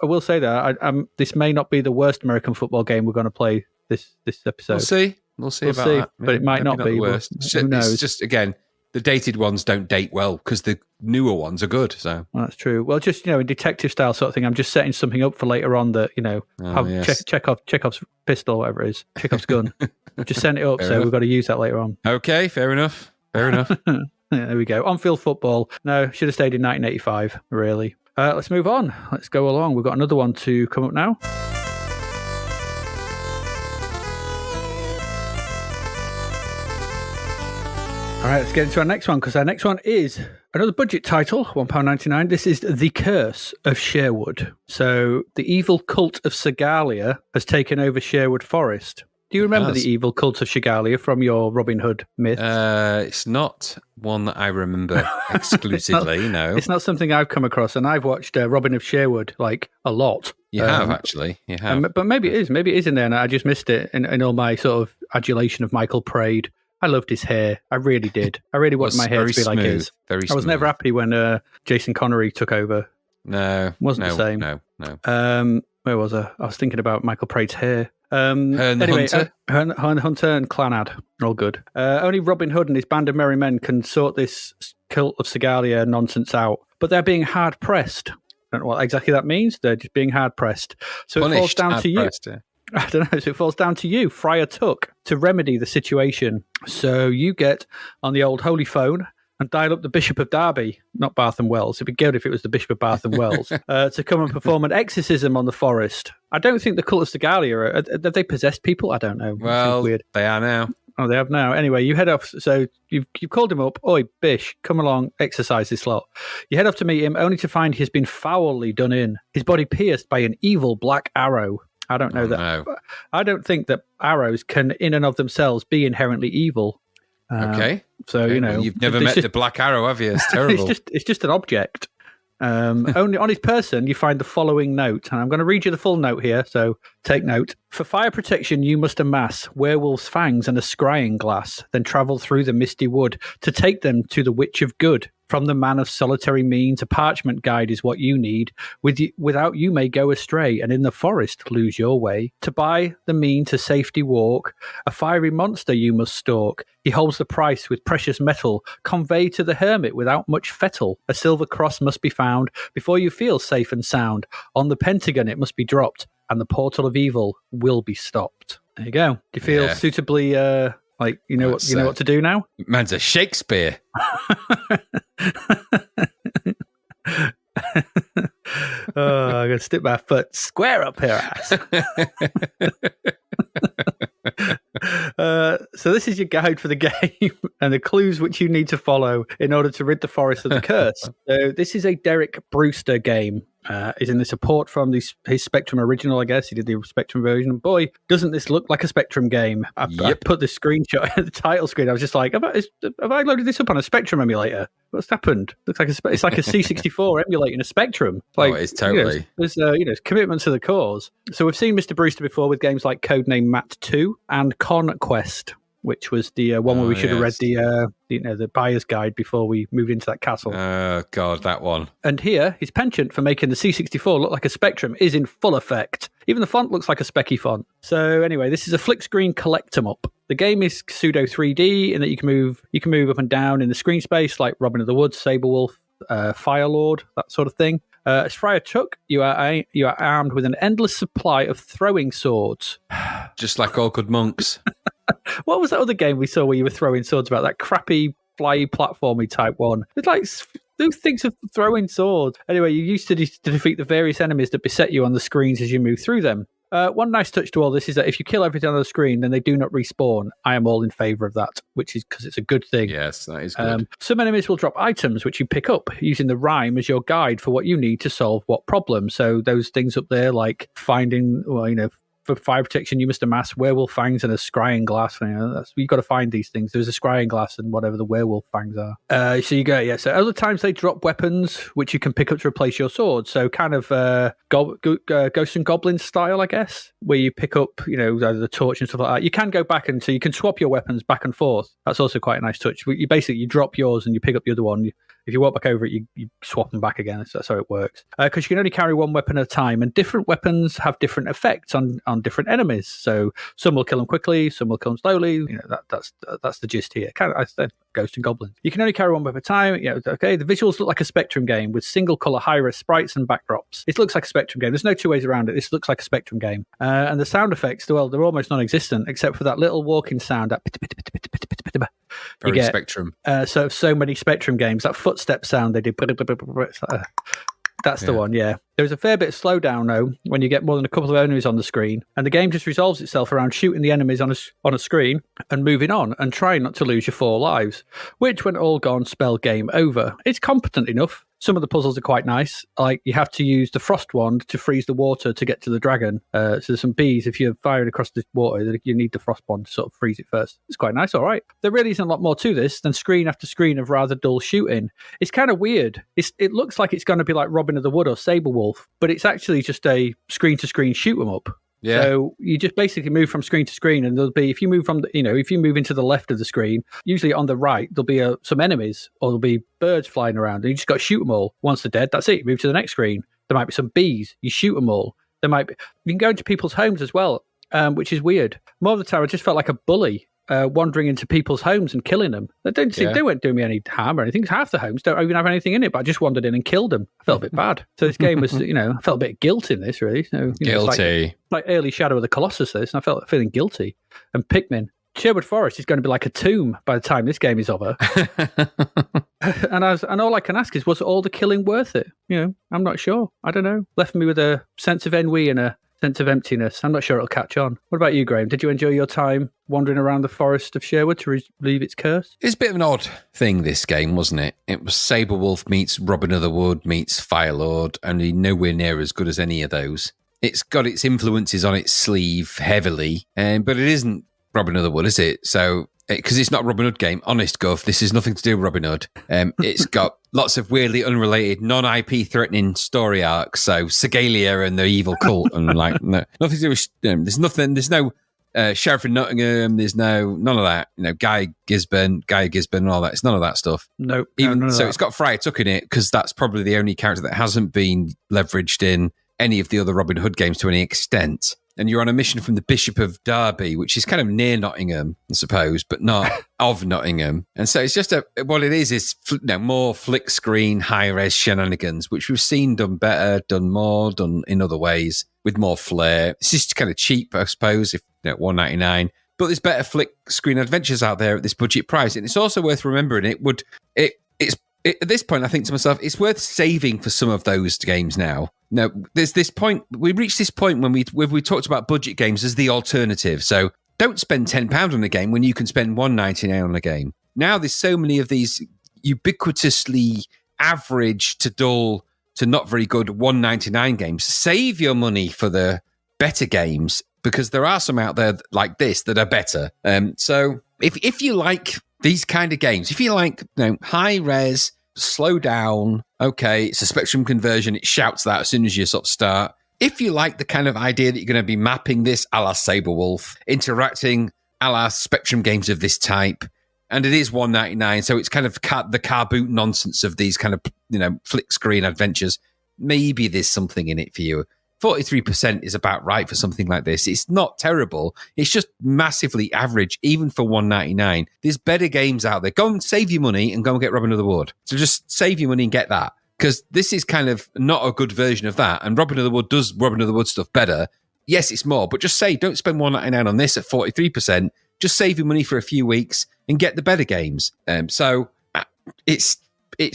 I will say that this may not be the worst American football game we're going to play this episode. We'll see about that. But it might not be the worst. Who knows? It's just, again, the dated ones don't date well because the newer ones are good. So that's true. Well, just in detective style sort of thing, I'm just setting something up for later on that Chekhov's pistol, whatever it is, Chekhov's gun. I've just sent it up, so we've got to use that later on. Okay, fair enough. Yeah, there we go. On-field football. No, should have stayed in 1985. Really. Let's move on. Let's go along. We've got another one to come up now. All right, let's get into our next one, because our next one is another budget title, £1.99. This is The Curse of Sherwood. So the evil cult of Segalia has taken over Sherwood Forest. Do you remember the evil cult of Segalia from your Robin Hood myth? It's not one that I remember exclusively, no. It's not something I've come across, and I've watched Robin of Sherwood a lot. You have, actually. You have. But maybe it is. Maybe it is in there, and I just missed it in all my sort of adulation of Michael Praed. I loved his hair. I really did. I really wanted my hair to be like his. I was never happy when Jason Connery took over. No. Wasn't the same. No. Where was I? I was thinking about Michael Praed's hair. Hunter. Hunter and Clannad. All good. Only Robin Hood and his band of merry men can sort this cult of Segalia nonsense out. But they're being hard-pressed. I don't know what exactly that means. They're just being hard-pressed. So it falls down to you. I don't know. So it falls down to you, Friar Tuck, to remedy the situation. So you get on the old holy phone and dial up the Bishop of Derby, not Bath and Wells. It'd be good if it was the Bishop of Bath and Wells, to come and perform an exorcism on the forest. I don't think the cult of Segalia, have they possessed people? I don't know. Well, weird. They are now. Oh, they have now. Anyway, you head off. So you've called him up. Oi, Bish, come along, exercise this lot. You head off to meet him, only to find he's been foully done in. His body pierced by an evil black arrow. I don't know that. No. I don't think that arrows can, in and of themselves, be inherently evil. Okay. So, you've never met the Black Arrow, have you? It's terrible. it's just an object. Only on his person, you find the following note. And I'm going to read you the full note here, so take note. For fire protection, you must amass werewolf's fangs and a scrying glass, then travel through the misty wood to take them to the Witch of Good. From the man of solitary means, a parchment guide is what you need. Without you may go astray, and in the forest lose your way. To buy the mean to safety walk, a fiery monster you must stalk. He holds the price with precious metal, conveyed to the hermit without much fettle. A silver cross must be found before you feel safe and sound. On the pentagon it must be dropped, and the portal of evil will be stopped. There you go. Do you feel suitably... you know what to do now? Man's a Shakespeare. I'm going to stick my foot square up here, ass. So this is your guide for the game and the clues which you need to follow in order to rid the forest of the curse. So this is a Derek Brewster game. Is in the support from his Spectrum original, I guess. He did the Spectrum version. Boy, doesn't this look like a Spectrum game? I put this screenshot at the title screen. I was just like, have I loaded this up on a Spectrum emulator? What's happened? Looks like it's like a C64 emulating a Spectrum. Like, it's totally. There's commitment to the cause. So we've seen Mr. Brewster before with games like Codename Matt 2 and Conquest, which was the one where we should have read the buyer's guide before we moved into that castle. Oh, God, that one. And here, his penchant for making the C64 look like a Spectrum is in full effect. Even the font looks like a specky font. So anyway, this is a flick screen collect 'em up. The game is pseudo 3D in that you can move up and down in the screen space like Robin of the Woods, Saberwolf, Firelord, that sort of thing. As Friar Tuck, you are armed with an endless supply of throwing swords. Just like all good monks. What was that other game we saw where you were throwing swords about? That crappy, fly platformy type one. It's like, who thinks of throwing swords? Anyway, you used to defeat the various enemies that beset you on the screens as you move through them. One nice touch to all this is that if you kill everything on the screen, then they do not respawn. I am all in favour of that, which is because it's a good thing. Yes, that is good. Some enemies will drop items which you pick up using the rhyme as your guide for what you need to solve what problem. So those things up there like finding, for fire protection, you must amass werewolf fangs and a scrying glass. You've got to find these things. There's a scrying glass and whatever the werewolf fangs are. So you go, So other times they drop weapons which you can pick up to replace your sword. So kind of Ghosts and Goblins style, I guess, where you pick up, the torch and stuff like that. You can go back so you can swap your weapons back and forth. That's also quite a nice touch. You drop yours and you pick up the other one. If you walk back over it, you swap them back again. So that's how it works. Because you can only carry one weapon at a time, and different weapons have different effects on different enemies. So some will kill them quickly, some will kill them slowly. That's the gist here. Kind of, I said Ghost and Goblins. You can only carry one weapon at a time. Okay. The visuals look like a Spectrum game with single color high-res sprites and backdrops. It looks like a Spectrum game. There's no two ways around it. This looks like a Spectrum game. And the sound effects, well, they're almost non-existent except for that little walking sound. That Very Spectrum. So many Spectrum games. That footstep sound they do. That's the one, yeah. There's a fair bit of slowdown, though, when you get more than a couple of enemies on the screen, and the game just resolves itself around shooting the enemies on a screen and moving on and trying not to lose your 4 lives, which, when all gone, spell game over. It's competent enough. Some of the puzzles are quite nice. Like, you have to use the frost wand to freeze the water to get to the dragon. So there's some bees. If you're firing across the water, you need the frost wand to sort of freeze it first. It's quite nice, all right. There really isn't a lot more to this than screen after screen of rather dull shooting. It's kind of weird. It looks like it's going to be like Robin of the Wood or Saberwolf, but it's actually just a screen-to-screen shoot-'em-up. Yeah. So you just basically move from screen to screen, and there'll be, if you move into the left of the screen, usually on the right, there'll be some enemies, or there'll be birds flying around, and you just got to shoot them all. Once they're dead, that's it. You move to the next screen. There might be some bees. You shoot them all. You can go into people's homes as well, which is weird. More of the time, I just felt like a bully wandering into people's homes and killing them. They weren't doing me any harm or anything. Half the homes don't even have anything in it, but I just wandered in and killed them. I felt a bit bad. So this game was, I felt a bit of guilt in this, really. So, guilty. It's like early Shadow of the Colossus, this, and I felt feeling guilty. And Pikmin. Sherwood Forest is going to be like a tomb by the time this game is over. and all I can ask is, was all the killing worth it? I'm not sure. I don't know. Left me with a sense of ennui and a sense of emptiness. I'm not sure it'll catch on. What about you, Graham? Did you enjoy your time wandering around the forest of Sherwood to relieve its curse? It's a bit of an odd thing, this game, wasn't it? It was Saberwolf meets Robin of the Wood meets Firelord, only nowhere near as good as any of those. It's got its influences on its sleeve heavily, but it isn't Robin of the Wood, is it? So, because it's not a Robin Hood game, honest Gov, this is nothing to do with Robin Hood. It's got lots of weirdly unrelated, non-IP threatening story arcs. So, Segalia and the evil cult, and nothing to do with. There's no Sheriff of Nottingham. There's none of that. Guy Gisborne, and all that. It's none of that stuff. Nope. It's got Friar Tuck in it because that's probably the only character that hasn't been leveraged in any of the other Robin Hood games to any extent. And you're on a mission from the Bishop of Derby, which is kind of near Nottingham, I suppose, but not of Nottingham. And so it's just what it is more flick screen, high-res shenanigans, which we've seen done better, done more, done in other ways with more flair. It's just kind of cheap, I suppose, if $1.99. But there's better flick screen adventures out there at this budget price. And it's also worth remembering at this point, I think to myself, it's worth saving for some of those games now. Now, there's this point, we reached this point when we talked about budget games as the alternative. So don't spend £10 on a game when you can spend $1.99 on a game. Now there's so many of these ubiquitously average to dull to not very good $1.99 games. Save your money for the better games, because there are some out there like this that are better. So if you like these kind of games, if you like high res, slow down, okay, it's a spectrum conversion, it shouts that as soon as you sort of start. If you like the kind of idea that you're going to be mapping this a la Saberwolf, interacting a la spectrum games of this type, and it is $1.99, so it's kind of the car boot nonsense of these kind of flick screen adventures, maybe there's something in it for you. 43% is about right for something like this. It's not terrible. It's just massively average, even for $1.99. There's better games out there. Go and save your money and go and get Robin of the Wood. So just save your money and get that. Because this is kind of not a good version of that. And Robin of the Wood does Robin of the Wood stuff better. Yes, it's more, but just say, don't spend $1.99 on this at 43%. Just save your money for a few weeks and get the better games. So it's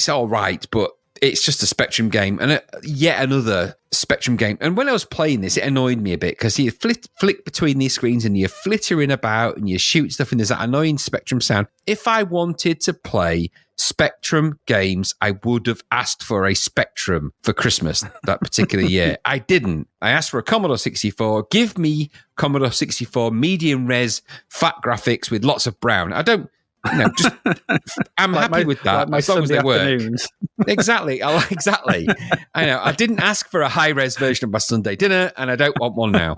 all right, but it's just a Spectrum game, and yet another Spectrum game. And when I was playing this, it annoyed me a bit because you flick between these screens and you're flittering about and you shoot stuff, and there's that annoying Spectrum sound. If I wanted to play Spectrum games, I would have asked for a Spectrum for Christmas that particular year. I didn't. I asked for a Commodore 64. Give me Commodore 64 medium res, fat graphics with lots of brown. I don't. Just I'm like happy with that as long as they work. Exactly. Exactly. I know. I didn't ask for a high-res version of my Sunday dinner, and I don't want one now.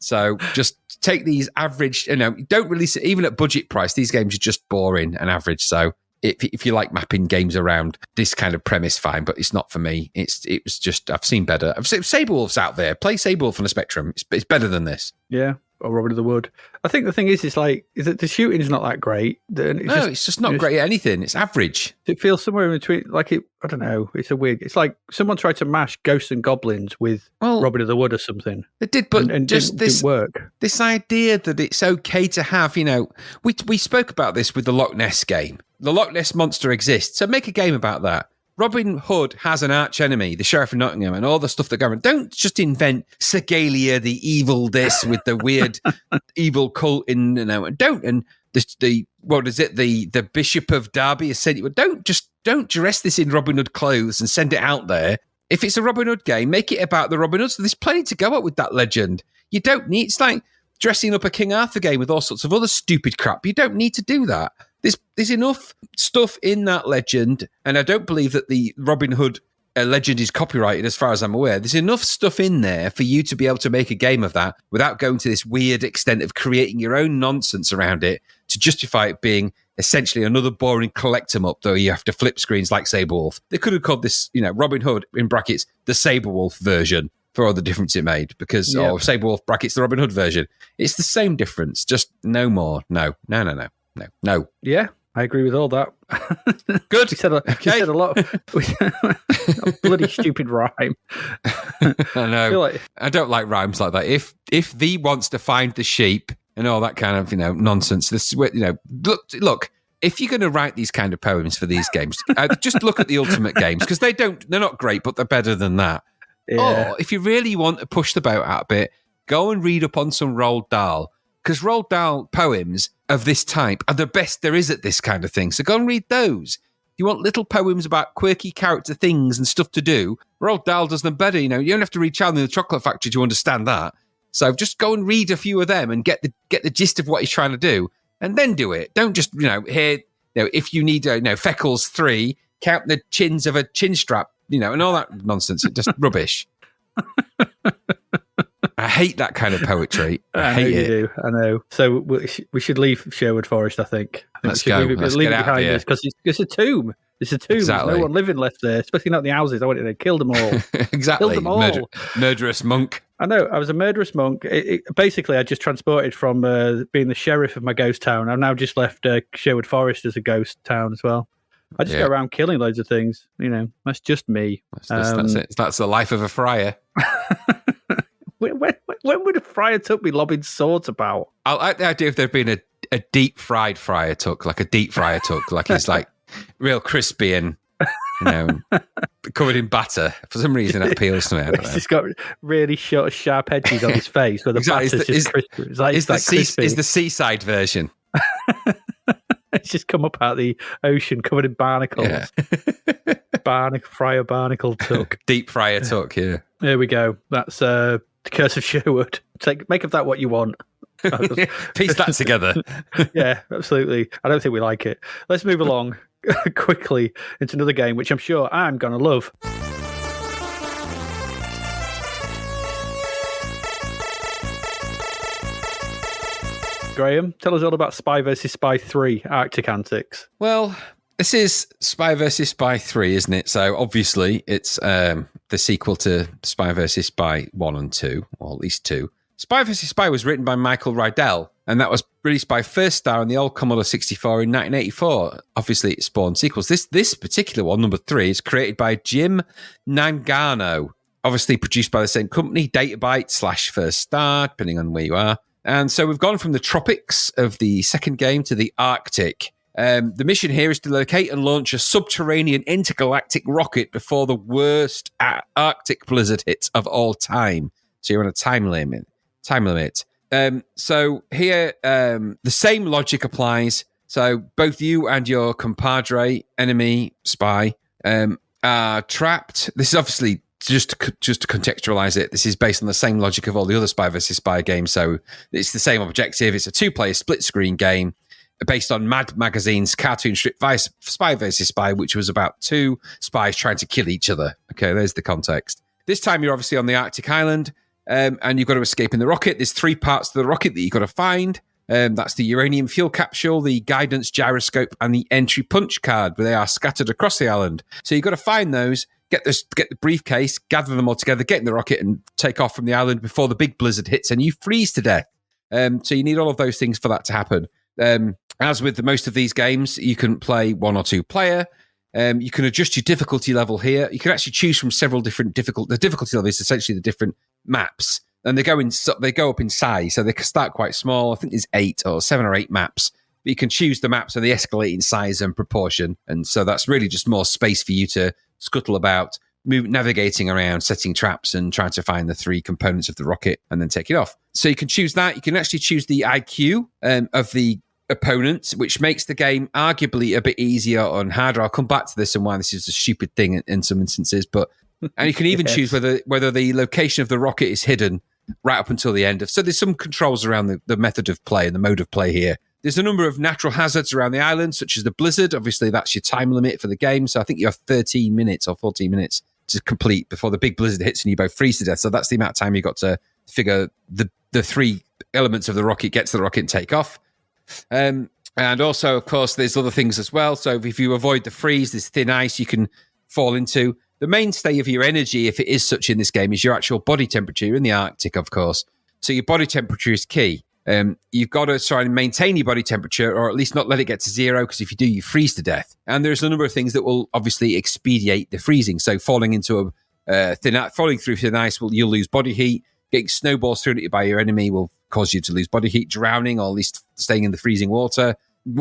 So just take these average, don't release it even at budget price. These games are just boring and average. So if you like mapping games around this kind of premise, fine, but it's not for me. It was just, I've seen better. Saberwolf's out there. Play Saberwolf on a Spectrum. It's better than this. Yeah. Or Robin of the Wood. I think the thing is that the shooting is not that great. It's just not great at anything. It's average. It feels somewhere in between. I don't know. It's like someone tried to mash Ghosts and Goblins with Robin of the Wood or something. It did, but and just didn't work. This idea that it's okay to have, we spoke about this with the Loch Ness game. The Loch Ness monster exists, so make a game about that. Robin Hood has an arch enemy, the Sheriff of Nottingham, and all the stuff that goes on. Don't just invent Segalia, the evil this with the weird evil cult in, don't. And the Bishop of Derby has said, don't dress this in Robin Hood clothes and send it out there. If it's a Robin Hood game, make it about the Robin Hoods. So there's plenty to go up with that legend. You don't need, it's like dressing up a King Arthur game with all sorts of other stupid crap. You don't need to do that. There's enough stuff in that legend, and I don't believe that the Robin Hood legend is copyrighted as far as I'm aware. There's enough stuff in there for you to be able to make a game of that without going to this weird extent of creating your own nonsense around it to justify it being essentially another boring collect 'em up, though you have to flip screens like Saberwolf. They could have called this, Robin Hood, in brackets, the Saberwolf version for all the difference it made, because, Saberwolf, brackets, the Robin Hood version. It's the same difference, just no more. No. Yeah, I agree with all that. Good. We said a lot of a bloody stupid rhyme. I know. I don't like rhymes like that. If thee wants to find the sheep and all that kind of nonsense, this look. If you're going to write these kind of poems for these games, just look at the Ultimate games, because they're not great, but they're better than that. Yeah. Or if you really want to push the boat out a bit, go and read up on some Roald Dahl. Because Roald Dahl poems of this type are the best there is at this kind of thing. So go and read those. You want little poems about quirky character things and stuff to do, Roald Dahl does them better. You don't have to read Charlie and the Chocolate Factory to understand that. So just go and read a few of them and get the gist of what he's trying to do, and then do it. Don't just, if you need, Feckles 3, count the chins of a chin strap, and all that nonsense. It's just rubbish. I hate that kind of poetry. I hate it. You do. I know. So we should leave Sherwood Forest, I think. Let's go. Let's get out of here. Because it's a tomb. It's a tomb. Exactly. There's no one living left there, especially not the houses. I wanted to kill them all. Exactly. Kill them all. Murderous monk. I know. I was a murderous monk. Basically, I just transported from being the sheriff of my ghost town. I've now just left Sherwood Forest as a ghost town as well. I just go around killing loads of things. That's just me. That's it. That's the life of a friar. When would a friar tuck be lobbing swords about? I like the idea if there'd been a deep fried friar tuck, like a deep fryer tuck, like he's like real crispy and covered in batter. For some reason, that appeals to me. I don't know. He's just got really short, sharp edges on his face where the batter's just crispy. Is the seaside version. It's just come up out of the ocean covered in barnacles. Yeah. Friar Barnacle Tuck. Deep fryer tuck, yeah. There we go. That's the Curse of Sherwood. Make of that what you want. Piece that together. Yeah, absolutely. I don't think we like it. Let's move along quickly into another game, which I'm sure I'm going to love. Graham, tell us all about Spy vs. Spy 3 Arctic Antics. Well, this is Spy vs. Spy 3, isn't it? So obviously it's the sequel to Spy vs. Spy 1 and 2, or at least 2. Spy vs. Spy was written by Michael Rydell, and that was released by First Star on the old Commodore 64 in 1984. Obviously, it spawned sequels. This particular one, number 3, is created by Jim Nangano. Obviously produced by the same company, Databyte / First Star, depending on where you are. And so we've gone from the tropics of the second game to the Arctic. The mission here is to locate and launch a subterranean intergalactic rocket before the worst Arctic blizzard hits of all time. So you're on a time limit. So here, the same logic applies. So both you and your compadre, enemy, spy, are trapped. This is obviously just to contextualize it. This is based on the same logic of all the other Spy vs. Spy games. So it's the same objective. It's a 2-player split screen game based on Mad Magazine's cartoon strip Spy vs. Spy, which was about 2 spies trying to kill each other. Okay, there's the context. This time you're obviously on the Arctic island. And you've got to escape in the rocket. There's 3 parts to the rocket that you've got to find. That's the uranium fuel capsule, the guidance gyroscope, and the entry punch card, where they are scattered across the island. So you've got to find those, get the briefcase, gather them all together, get in the rocket, and take off from the island before the big blizzard hits and you freeze to death. So you need all of those things for that to happen. As with most of these games, you can play 1 or 2 player. You can adjust your difficulty level here. You can actually choose from several different the difficulty level is essentially the different maps, and they go up in size. So they can start quite small. I think there's 8 or 7 or 8 maps. But you can choose the maps, and they escalate in size and proportion. And so that's really just more space for you to scuttle about, navigating around, setting traps, and trying to find the 3 components of the rocket, and then take it off. So you can choose that. You can actually choose the IQ of the opponent, which makes the game arguably a bit easier and harder. I'll come back to this and why this is a stupid thing in some instances, and you can even choose whether the location of the rocket is hidden right up until the end. So there's some controls around the method of play and the mode of play here. There's a number of natural hazards around the island, such as the blizzard. Obviously, that's your time limit for the game. So I think you have 13 minutes or 14 minutes to complete before the big blizzard hits and you both freeze to death. So that's the amount of time you've got to figure the 3 elements of the rocket, get to the rocket and take off. And also, of course, there's other things as well. So if you avoid the freeze, there's thin ice you can fall into. The mainstay of your energy, if it is such in this game, is your actual body temperature in the Arctic, of course. So your body temperature is key. You've got to try and maintain your body temperature, or at least not let it get to 0, because if you do, you freeze to death. And there's a number of things that will obviously expedite the freezing. So falling through thin ice, you'll lose body heat. Getting snowballs thrown at you by your enemy will cause you to lose body heat. Drowning, or at least staying in the freezing water.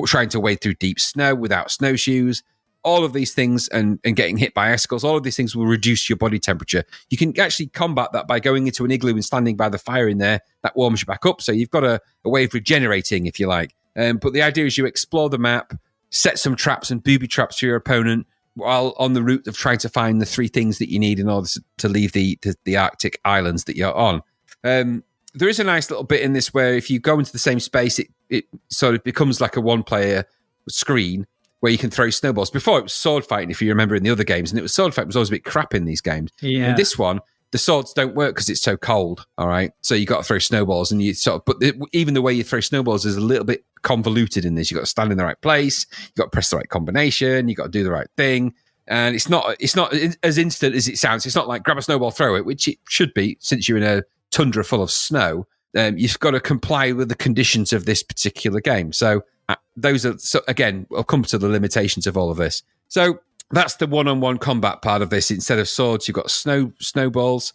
Trying to wade through deep snow without snowshoes. All of these things, and getting hit by icicles, all of these things will reduce your body temperature. You can actually combat that by going into an igloo and standing by the fire in there. That warms you back up. So you've got a way of regenerating, if you like. But the idea is you explore the map, set some traps and booby traps for your opponent, while on the route of trying to find the 3 things that you need in order to leave the Arctic islands that you're on. There is a nice little bit in this where if you go into the same space, it sort of becomes like a 1-player screen where you can throw snowballs. Before it was sword fighting, if you remember in the other games, and it was sword fighting was always a bit crap in these games. Yeah. In this one, the swords don't work because it's so cold. All right, so you got to throw snowballs, and even the way you throw snowballs is a little bit convoluted in this. You got to stand in the right place, you got to press the right combination, you got to do the right thing, and it's not as instant as it sounds. It's not like grab a snowball, throw it, which it should be since you're in a tundra full of snow. You've got to comply with the conditions of this particular game. So those are, again, I'll come to the limitations of all of this. So that's the one-on-one combat part of this. Instead of swords, you've got snowballs,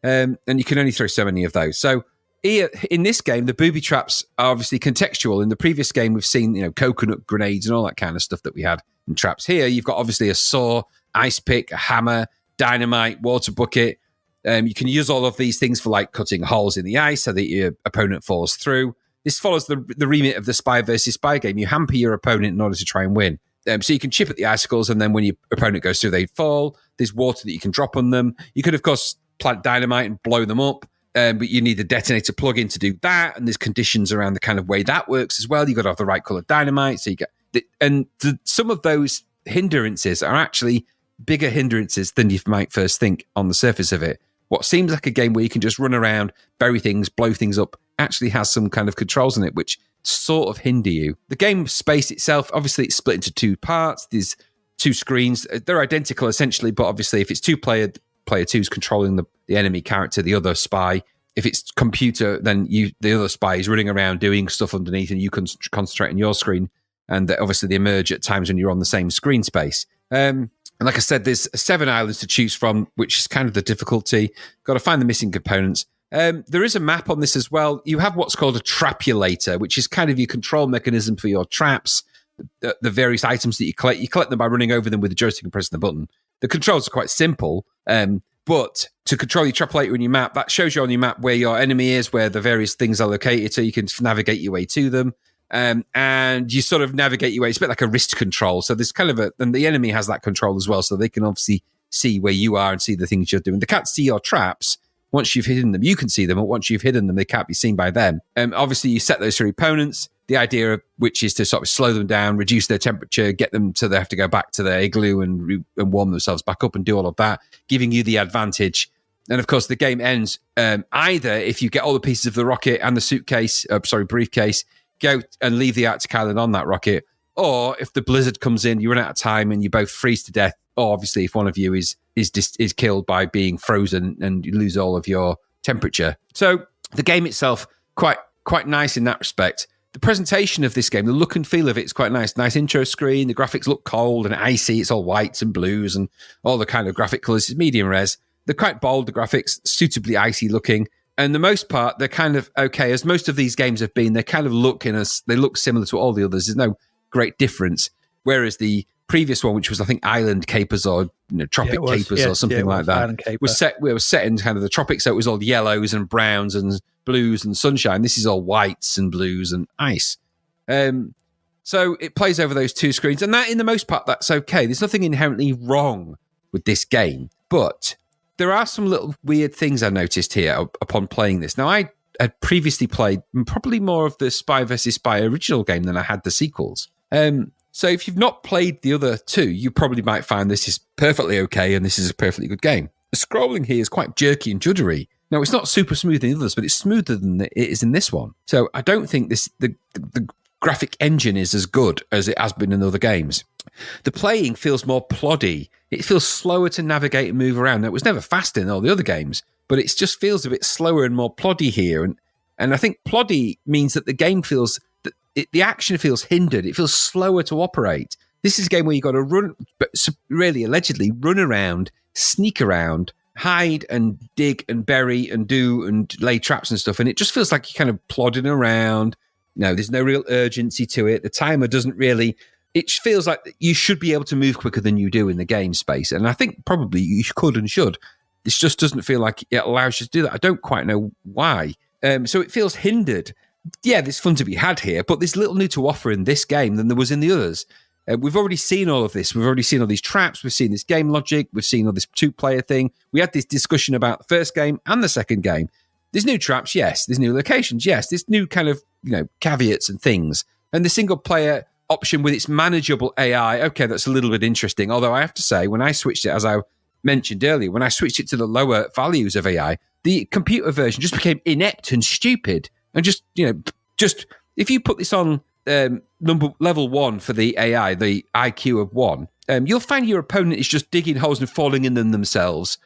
and you can only throw so many of those. So here, in this game, the booby traps are obviously contextual. In the previous game, we've seen coconut grenades and all that kind of stuff that we had in traps. Here, you've got obviously a saw, ice pick, a hammer, dynamite, water bucket. You can use all of these things for like cutting holes in the ice so that your opponent falls through. This follows the remit of the Spy versus Spy game. You hamper your opponent in order to try and win. So you can chip at the icicles, and then when your opponent goes through, they fall. There's water that you can drop on them. You could, of course, plant dynamite and blow them up, but you need the detonator plug-in to do that, and there's conditions around the kind of way that works as well. You've got to have the right colored dynamite. So you get some of those hindrances are actually bigger hindrances than you might first think on the surface of it. What seems like a game where you can just run around, bury things, blow things up, actually has some kind of controls in it which sort of hinder you. The game space itself, obviously it's split into two parts. There's two screens. They're identical essentially, but obviously if it's two-player, player two is controlling the enemy character, the other spy. If it's computer, then the other spy is running around doing stuff underneath, and you can concentrate on your screen. And obviously they emerge at times when you're on the same screen space. And like I said, there's 7 islands to choose from, which is kind of the difficulty. Got to find the missing components. There is a map on this as well. You have what's called a trapulator, which is kind of your control mechanism for your traps, the various items that you collect. You collect them by running over them with the joystick and pressing the button. The controls are quite simple, but to control your trapulator in your map, that shows you on your map where your enemy is, where the various things are located, so you can navigate your way to them. And you sort of navigate your way. It's a bit like a wrist control. So there's kind of and the enemy has that control as well. So they can obviously see where you are and see the things you're doing. They can't see your traps. Once you've hidden them, you can see them. But once you've hidden them, they can't be seen by them. Obviously, you set those for opponents. The idea of which is to sort of slow them down, reduce their temperature, get them so they have to go back to their igloo and warm themselves back up and do all of that, giving you the advantage. And of course, the game ends either if you get all the pieces of the rocket and the briefcase, go and leave the Arctic island on that rocket, or if the blizzard comes in, you run out of time and you both freeze to death, or obviously if one of you is killed by being frozen and you lose all of your temperature. So the game itself, quite nice in that respect. The presentation of this game, the look and feel of it is quite nice. Nice intro screen. The graphics look cold and icy. It's all whites and blues and all the kind of graphic colors. It's medium res. They're quite bold, the graphics, suitably icy looking. And the most part, they're kind of okay, as most of these games have been. They kind of they look similar to all the others. There's no great difference. Whereas the previous one, which was I think Island Capers or Tropic Capers or something like that, was set in kind of the tropics. So it was all yellows and browns and blues and sunshine. This is all whites and blues and ice. So it plays over those two screens, and that in the most part that's okay. There's nothing inherently wrong with this game, but there are some little weird things I noticed here upon playing this. Now, I had previously played probably more of the Spy vs. Spy original game than I had the sequels. So if you've not played the other two, you probably might find this is perfectly okay and this is a perfectly good game. The scrolling here is quite jerky and juddery. Now, it's not super smooth in the others, but it's smoother than it is in this one. So I don't think the graphic engine is as good as it has been in other games. The playing feels more ploddy. It feels slower to navigate and move around. Now, it was never fast in all the other games, but it just feels a bit slower and more ploddy here. And I think ploddy means that the game feels, the action feels hindered. It feels slower to operate. This is a game where you've got to run, but really allegedly run around, sneak around, hide and dig and bury and do and lay traps and stuff. And it just feels like you're kind of plodding around. No, there's no real urgency to it. The timer doesn't really... It feels like you should be able to move quicker than you do in the game space. And I think probably you could and should. It just doesn't feel like it allows you to do that. I don't quite know why. So it feels hindered. Yeah, there's fun to be had here, but there's little new to offer in this game than there was in the others. We've already seen all of this. We've already seen all these traps. We've seen this game logic. We've seen all this two-player thing. We had this discussion about the first game and the second game. There's new traps, yes. There's new locations, yes. There's new kind of, caveats and things. And the single-player option with its manageable AI, okay, that's a little bit interesting. Although I have to say, when I switched it, as I mentioned earlier, when I switched it to the lower values of AI, the computer version just became inept and stupid. And just if you put this on level 1 for the AI, the IQ of 1, you'll find your opponent is just digging holes and falling in them themselves,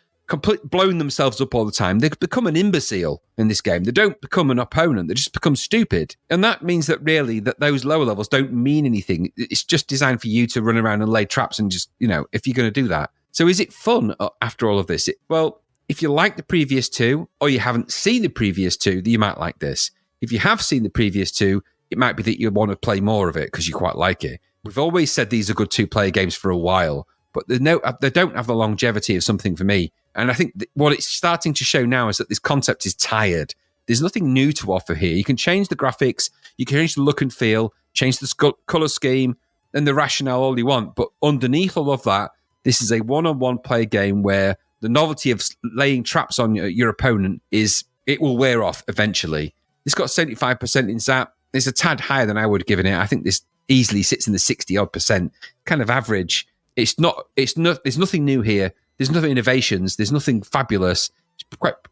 blowing themselves up all the time. They become an imbecile in this game. They don't become an opponent. They just become stupid. And that means that really that those lower levels don't mean anything. It's just designed for you to run around and lay traps and just, if you're going to do that. So is it fun after all of this? Well, if you like the previous two or you haven't seen the previous two, you might like this. If you have seen the previous two, it might be that you want to play more of it because you quite like it. We've always said these are good two-player games for a while, but they don't have the longevity of something for me. And I think what it's starting to show now is that this concept is tired. There's nothing new to offer here. You can change the graphics, you can change the look and feel, change the color scheme, and the rationale all you want. But underneath all of that, this is a one-on-one play game where the novelty of laying traps on your opponent it will wear off eventually. It's got 75% in Zap. It's a tad higher than I would have given it. I think this easily sits in the 60-odd%, kind of average. There's nothing new here. There's nothing innovations. There's nothing fabulous.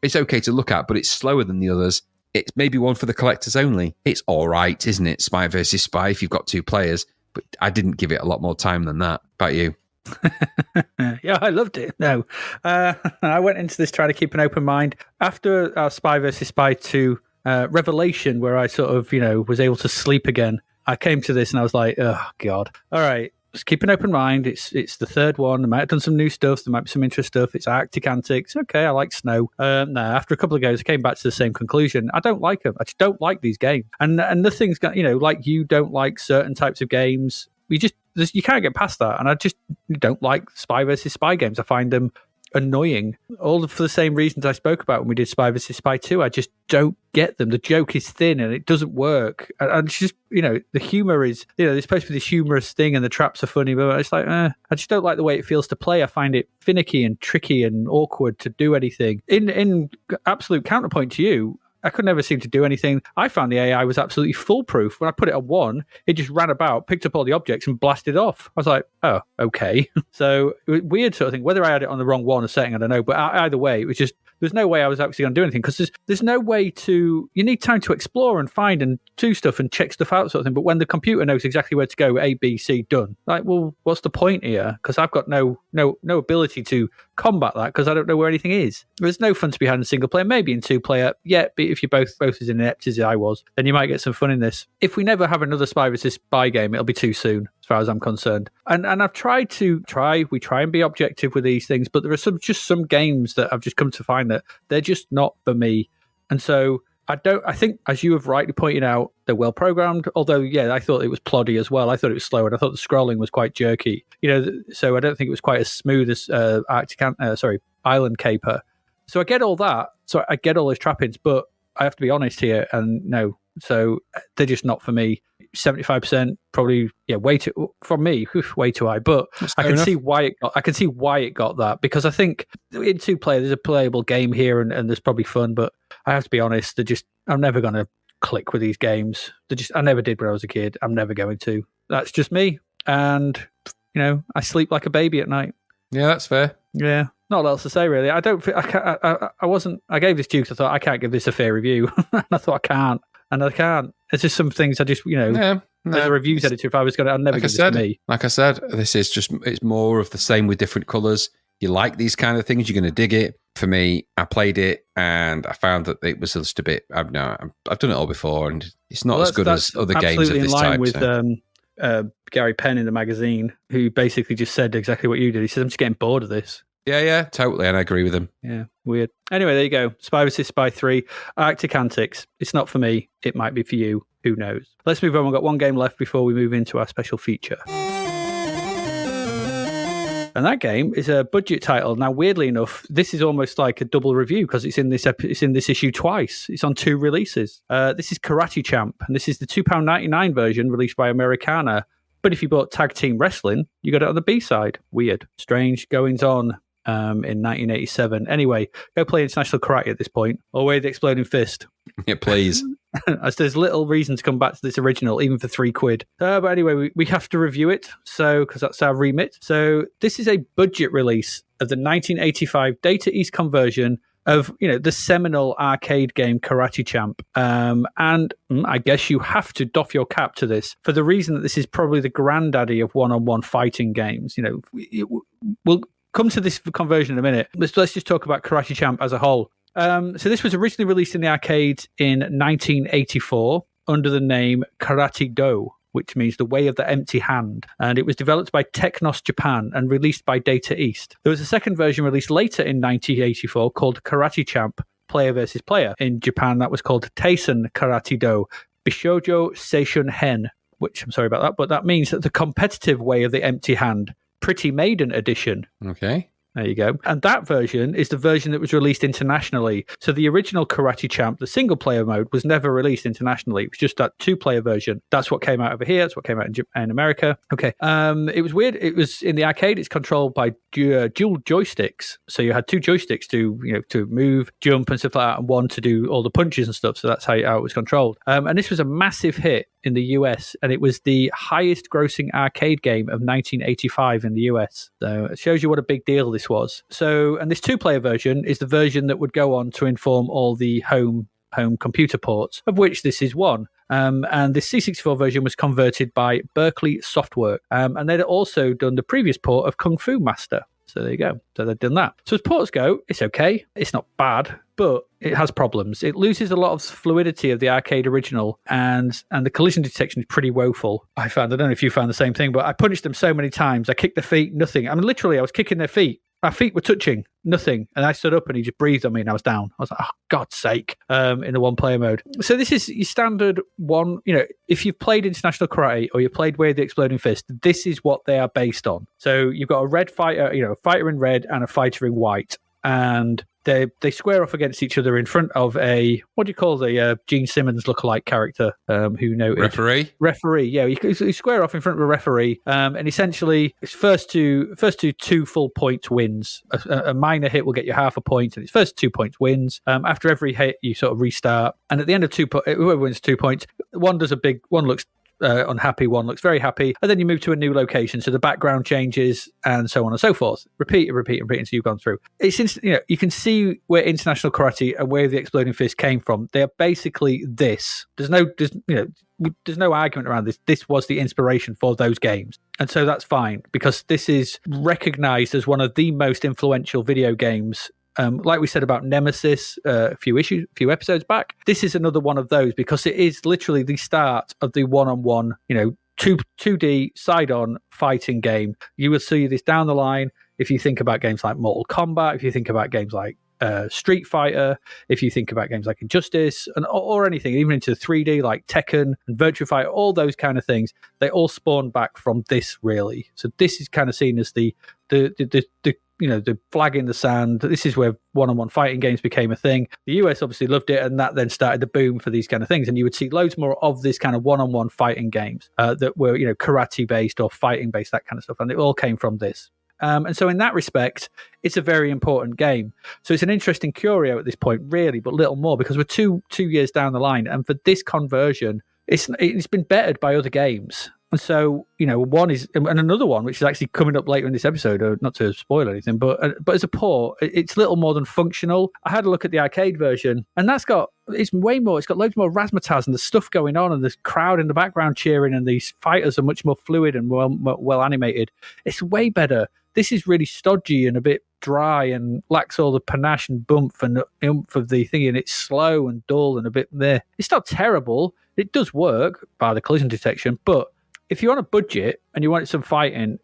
It's okay to look at, but it's slower than the others. It's maybe one for the collectors only. It's all right, isn't it? Spy versus Spy if you've got 2 players. But I didn't give it a lot more time than that. About you? Yeah, I loved it. No, I went into this trying to keep an open mind. After our Spy versus Spy 2 revelation, where I sort of, was able to sleep again, I came to this and I was like, oh, God. All right. Just keep an open mind. It's the third one. They might have done some new stuff. There might be some interesting stuff. It's Arctic Antics. Okay, I like snow. No, after a couple of goes, I came back to the same conclusion. I don't like them. I just don't like these games. And nothing's got, like you don't like certain types of games. You can't get past that. And I just don't like Spy versus Spy games. I find them annoying, all for the same reasons I spoke about when we did Spy vs. Spy 2. I just don't get them. The joke is thin and it doesn't work. And it's just, the humor is, there's supposed to be this humorous thing and the traps are funny, but it's like, I just don't like the way it feels to play. I find it finicky and tricky and awkward to do anything. In absolute counterpoint to you, I could never seem to do anything. I found the AI was absolutely foolproof. When I put it on 1, it just ran about, picked up all the objects and blasted off. I was like, oh, okay. So weird sort of thing. Whether I had it on the wrong one or setting, I don't know. But either way, it was just, there's no way I was actually going to do anything because there's no way you need time to explore and find and do stuff and check stuff out sort of thing. But when the computer knows exactly where to go, A, B, C, done. Like, well, what's the point here? Because I've got no ability to combat that because I don't know where anything is. There's no fun to be had in single player, maybe in 2-player. Yeah, but if you're both as inept as I was, then you might get some fun in this. If we never have another Spy vs. Spy game, it'll be too soon as far as I'm concerned. And I've tried we try and be objective with these things, but there are some games that I've just come to find that they're just not for me. And so I think, as you have rightly pointed out, they're well programmed. Although, yeah, I thought it was ploddy as well. I thought it was slow, and I thought the scrolling was quite jerky. So I don't think it was quite as smooth as Island Caper. So I get all that. So I get all those trappings, but I have to be honest here, and no. So they're just not for me. 75% probably, way too from me, way too high. But I can see why it got that, because I think in 2-player there's a playable game here, and there's probably fun. But I have to be honest, I'm never going to click with these games. I never did when I was a kid. I'm never going to. That's just me, and I sleep like a baby at night. Yeah, that's fair. Yeah. Not a lot else to say, really. I don't. I gave this due because I thought I can't give this a fair review, and I thought I can't, and I can't. It's just some things I just, as a reviews editor, if I was going to, I'd never give this to me. Like I said, this is just, it's more of the same with different colours. You like these kind of things, you're going to dig it. For me, I played it and I found that it was just a bit. I've done it all before, and it's not as good as other games of this type. Absolutely in line with Gary Penn in the magazine, who basically just said exactly what you did. He said, "I'm just getting bored of this." Yeah, totally, and I agree with him. Yeah, weird. Anyway, there you go. Spy vs. Spy 3, Arctic Antics. It's not for me. It might be for you. Who knows? Let's move on. We've got one game left before we move into our special feature. And that game is a budget title. Now, weirdly enough, this is almost like a double review because it's in this issue twice. It's on 2 releases. This is Karate Champ, and this is the £2.99 version released by Americana. But if you bought Tag Team Wrestling, you got it on the B-side. Weird. Strange goings on in 1987. Anyway, go play International Karate at this point, or Way the Exploding Fist. Yeah, please. As there's little reason to come back to this original, even for £3. But anyway, we have to review it, so because that's our remit. So this is a budget release of the 1985 Data East conversion of the seminal arcade game Karate Champ. And I guess you have to doff your cap to this for the reason that this is probably the granddaddy of one-on-one fighting games. We'll come to this conversion in a minute. Let's just talk about Karate Champ as a whole. So this was originally released in the arcades in 1984 under the name Karate Do, which means the way of the empty hand. And it was developed by Technos Japan and released by Data East. There was a second version released later in 1984 called Karate Champ, Player versus Player. In Japan, that was called Taisen Karate Do, Bishoujo Seishun Hen, which I'm sorry about that, but that means that the competitive way of the empty hand, Pretty Maiden Edition. Okay. There you go. And that version is the version that was released internationally. So the original Karate Champ, the single player mode, was never released internationally. It was just that 2-player version. That's what came out over here. That's what came out in America. Okay. It was weird. It was in the arcade. It's controlled by dual joysticks. So you had 2 joysticks to move, jump, and stuff like that, and one to do all the punches and stuff. So that's how it was controlled. And this was a massive hit in the US, and it was the highest grossing arcade game of 1985 in the US. So it shows you what a big deal this was. So, and this 2-player version is the version that would go on to inform all the home computer ports, of which this is one. And the C64 version was converted by Berkeley Softwork. And they'd also done the previous port of Kung Fu Master. So there you go. So they've done that. So as ports go, it's okay. It's not bad, but it has problems. It loses a lot of fluidity of the arcade original, and the collision detection is pretty woeful. I don't know if you found the same thing, but I punished them so many times. I kicked their feet, nothing. I mean, literally, I was kicking their feet. Our feet were touching, nothing. And I stood up and he just breathed on me and I was down. I was like, oh, God's sake, in the 1-player mode. So this is your standard one. If you've played International Karate or you played Way of the Exploding Fist, this is what they are based on. So you've got a red fighter, a fighter in red and a fighter in white. And they square off against each other in front of a, what do you call the Gene Simmons lookalike character who noted? Referee, yeah. You square off in front of a referee, and essentially it's first to 2 full points wins. A minor hit will get you half a point, and it's first 2 points wins. After every hit, you sort of restart, and at the end of whoever wins 2 points, one looks unhappy, one looks very happy, and then you move to a new location, so the background changes and so on and so forth. Repeat until you've gone through. It's you can see where International Karate and Where the Exploding Fist came from. They're basically this. There's no argument around this. This was the inspiration for those games, and so that's fine because this is recognized as one of the most influential video games. Like we said about Nemesis a few episodes back, this is another one of those because it is literally the start of the one-on-one, 2D side-on fighting game. You will see this down the line if you think about games like Mortal Kombat, if you think about games like Street Fighter, if you think about games like Injustice, or anything, even into 3D like Tekken and Virtua Fighter, all those kind of things, they all spawn back from this, really. So this is kind of seen as the flag in the sand. This is where one-on-one fighting games became a thing. The US obviously loved it, and that then started the boom for these kind of things. And you would see loads more of this kind of one-on-one fighting games that were, karate-based or fighting-based, that kind of stuff. And it all came from this. And so in that respect, it's a very important game. So it's an interesting curio at this point, really, but little more, because we're two years down the line. And for this conversion, it's been bettered by other games. And so, one is, and another one, which is actually coming up later in this episode, not to spoil anything, but as a port, it's little more than functional. I had a look at the arcade version, and it's way more, it's got loads more razzmatazz and there's stuff going on, and there's crowd in the background cheering, and these fighters are much more fluid and well animated. It's way better. This is really stodgy and a bit dry and lacks all the panache and bump and oomph of the thing, and it's slow and dull and a bit there. It's not terrible. It does work by the collision detection, but if you're on a budget and you wanted some fighting,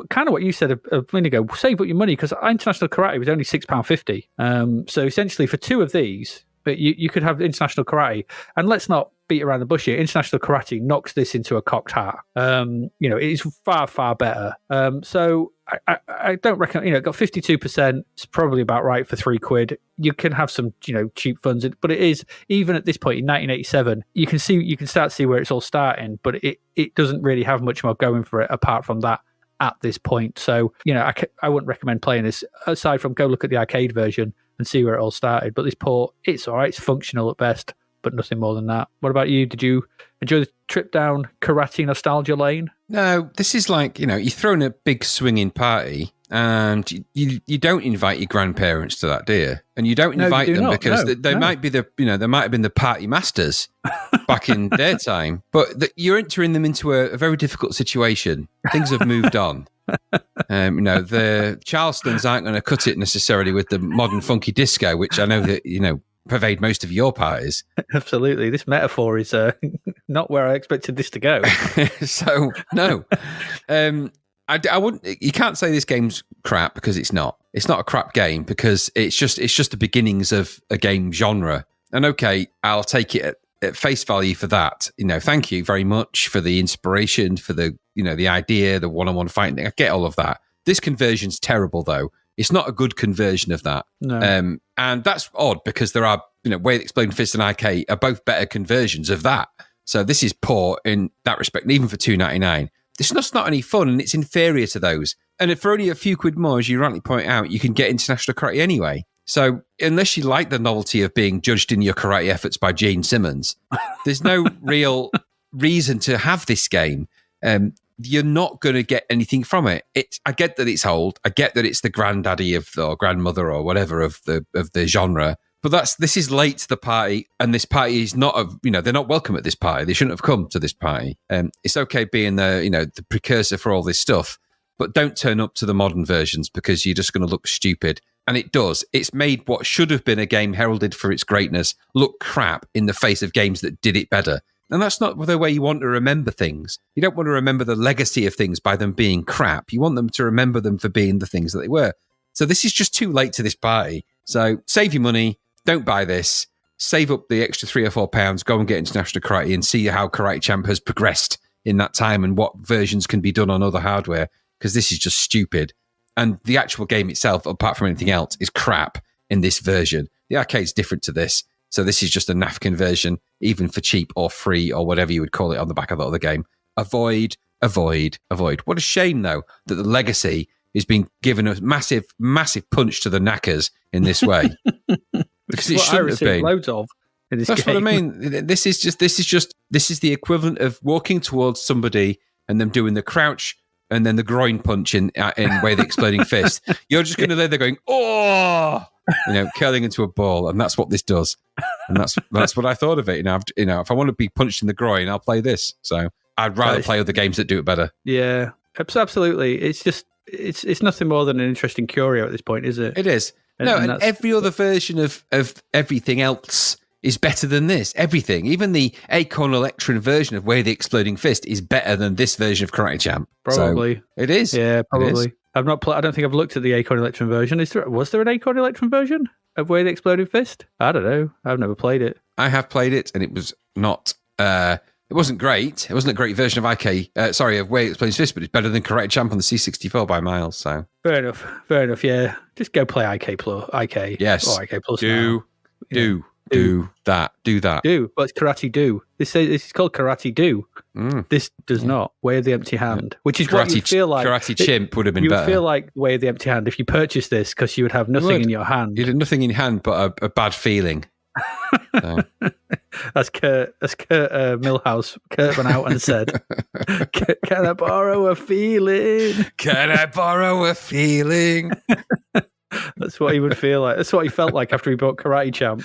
kind of what you said a minute ago, save up your money, because International Karate was only £6.50. So essentially for 2 of these, but you could have International Karate. And let's not beat around the bush here. International Karate knocks this into a cocked hat. It is far, far better. So I don't reckon, it got 52%. It's probably about right for £3. You can have some, cheap funds, but it is, even at this point in 1987, you can start to see where it's all starting, but it doesn't really have much more going for it apart from that at this point. So, I wouldn't recommend playing this aside from go look at the arcade version and see where it all started. But this port, it's all right. It's functional at best, but nothing more than that. What about you? Did you enjoy the trip down karate nostalgia lane? No, this is like, you're throwing a big swinging party and you don't invite your grandparents to that, do you? And you don't invite them because they might be they might have been the party masters back in their time, but you're entering them into a very difficult situation. Things have moved on. The Charlestons aren't going to cut it necessarily with the modern funky disco, which I know that, pervade most of your parties. Absolutely. This metaphor is not where I expected this to go. So, no. I wouldn't. You can't say this game's crap, because it's not. It's not a crap game, because it's just the beginnings of a game genre. And okay, I'll take it at face value for that. Thank you very much for the inspiration, for the the idea, the one-on-one fighting. I get all of that. This conversion's terrible, though. It's not a good conversion of that. No. And that's odd because there are, Way the Exploding Fist and IK are both better conversions of that. So this is poor in that respect, and even for $2.99. It's just not any fun, and it's inferior to those. And for only a few quid more, as you rightly point out, you can get international karate anyway. So unless you like the novelty of being judged in your karate efforts by Gene Simmons, there's no real reason to have this game. You're not going to get anything from it. I get that it's old. I get that it's the granddaddy or grandmother or whatever of the genre. But this is late to the party, and this party is not they're not welcome at this party. They shouldn't have come to this party. It's okay being the precursor for all this stuff, but don't turn up to the modern versions because you're just going to look stupid. And it does. It's made what should have been a game heralded for its greatness look crap in the face of games that did it better. And that's not the way you want to remember things. You don't want to remember the legacy of things by them being crap. You want them to remember them for being the things that they were. So this is just too late to this party. So save your money. Don't buy this. Save up the extra £3 or £4. Go and get International Karate and see how Karate Champ has progressed in that time and what versions can be done on other hardware, because this is just stupid. And the actual game itself, apart from anything else, is crap in this version. The arcade's different to this. So this is just a naff conversion, even for cheap or free or whatever you would call it on the back of the other game. Avoid. What a shame, though, that the legacy is being given a massive, massive punch to the knackers in this way. Because it shouldn't have been. Loads of in this That's game. what I mean. This is the equivalent of walking towards somebody and them doing the crouch and then the groin punch in Way the Exploding Fist. You're just going to lay there going, oh, curling into a ball, and that's what this does. And that's what I thought of it. If I want to be punched in the groin, I'll play this. So I'd rather play other games that do it better. Yeah, absolutely. It's just it's nothing more than an interesting curio at this point, is it? It is. And every other version of everything else is better than this. Everything. Even the Acorn Electron version of Way the Exploding Fist is better than this version of Karate Champ. Probably. So it is. Yeah, probably. I've not. I don't think I've looked at the Acorn Electron version. Was there an Acorn Electron version of Way the Exploding Fist? I don't know. I've never played it. I have played it, and it was not. It wasn't great. It wasn't a great version of of Way the Exploding Fist, but it's better than Karate Champ on the C64 by miles. So fair enough. Yeah, just go play IK Plus. IK. Yes. Or IK Plus. Do that. But it's Karate Do. This is called Karate Do. This does not. Way of the Empty Hand, which is what you feel like. Karate Chimp would have been better. You would feel like Way of the Empty Hand if you purchased this, because you would have nothing in your hand. You'd have nothing in your hand but a bad feeling. So. That's Kurt Milhouse. Kurt went out and said, "Can I borrow a feeling? Can I borrow a feeling?" That's what he would feel like. That's what he felt like after he bought Karate Champ.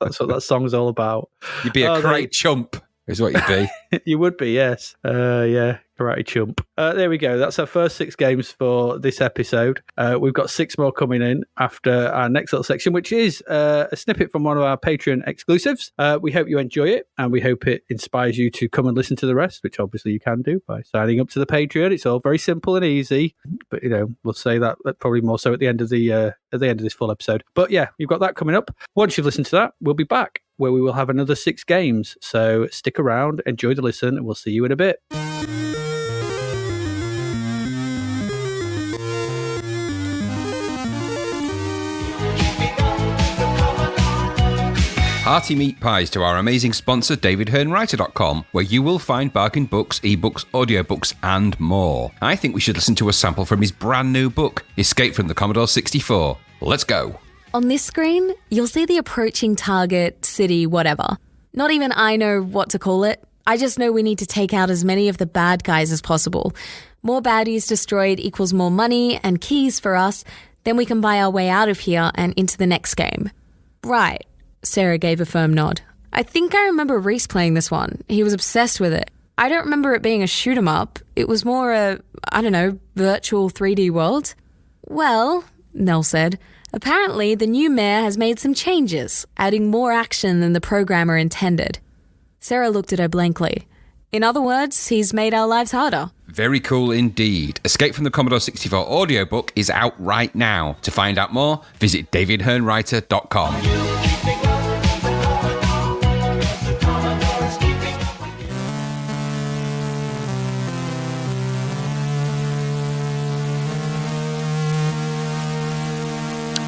That's what that song's all about. You'd be a karate chump, is what you'd be. You would be, yes. Yeah, Karate Chump. There we go. That's our first 6 games for this episode. We've got 6 more coming in after our next little section, which is a snippet from one of our Patreon exclusives. We hope you enjoy it, and we hope it inspires you to come and listen to the rest, which obviously you can do by signing up to the Patreon. It's all very simple and easy, but we'll say that probably more so at the end of this full episode. But yeah, you've got that coming up. Once you've listened to that, we'll be back where we will have another 6 games. So stick around, enjoy the listen, and we'll see you in a bit. Hearty meat pies to our amazing sponsor, DavidHearnWriter.com, where you will find bargain books, ebooks, audiobooks, and more. I think we should listen to a sample from his brand new book, Escape from the Commodore 64. Let's go. On this screen, you'll see the approaching target, city, whatever. Not even I know what to call it. I just know we need to take out as many of the bad guys as possible. More baddies destroyed equals more money and keys for us. Then we can buy our way out of here and into the next game. Right. Sarah gave a firm nod. I think I remember Reese playing this one. He was obsessed with it. I don't remember it being a shoot-'em-up. It was more a, virtual 3D world. Well, Nell said, apparently the new mayor has made some changes, adding more action than the programmer intended. Sarah looked at her blankly. In other words, he's made our lives harder. Very cool indeed. Escape from the Commodore 64 audiobook is out right now. To find out more, visit DavidHearnWriter.com.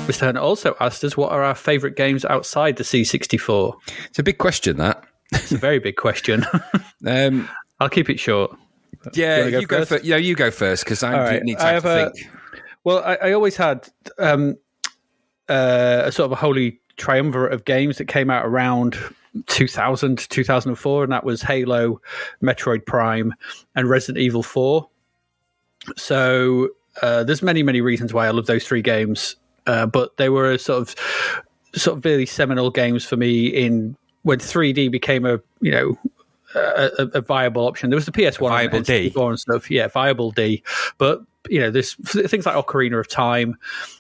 Mr. Hearn also asked us what are our favourite games outside the C64. It's a big question, that. It's a very big question. I'll keep it short. Yeah, you go first. Yeah, you go first because I need time to think. Well, I always had a sort of a holy triumvirate of games that came out around 2000 to 2004, and that was Halo, Metroid Prime, and Resident Evil 4. So there's many reasons why I love those three games, but they were sort of really seminal games for me in when 3D became a viable option. There was the PS1 viable D and stuff. Yeah, viable D. But there's things like Ocarina of Time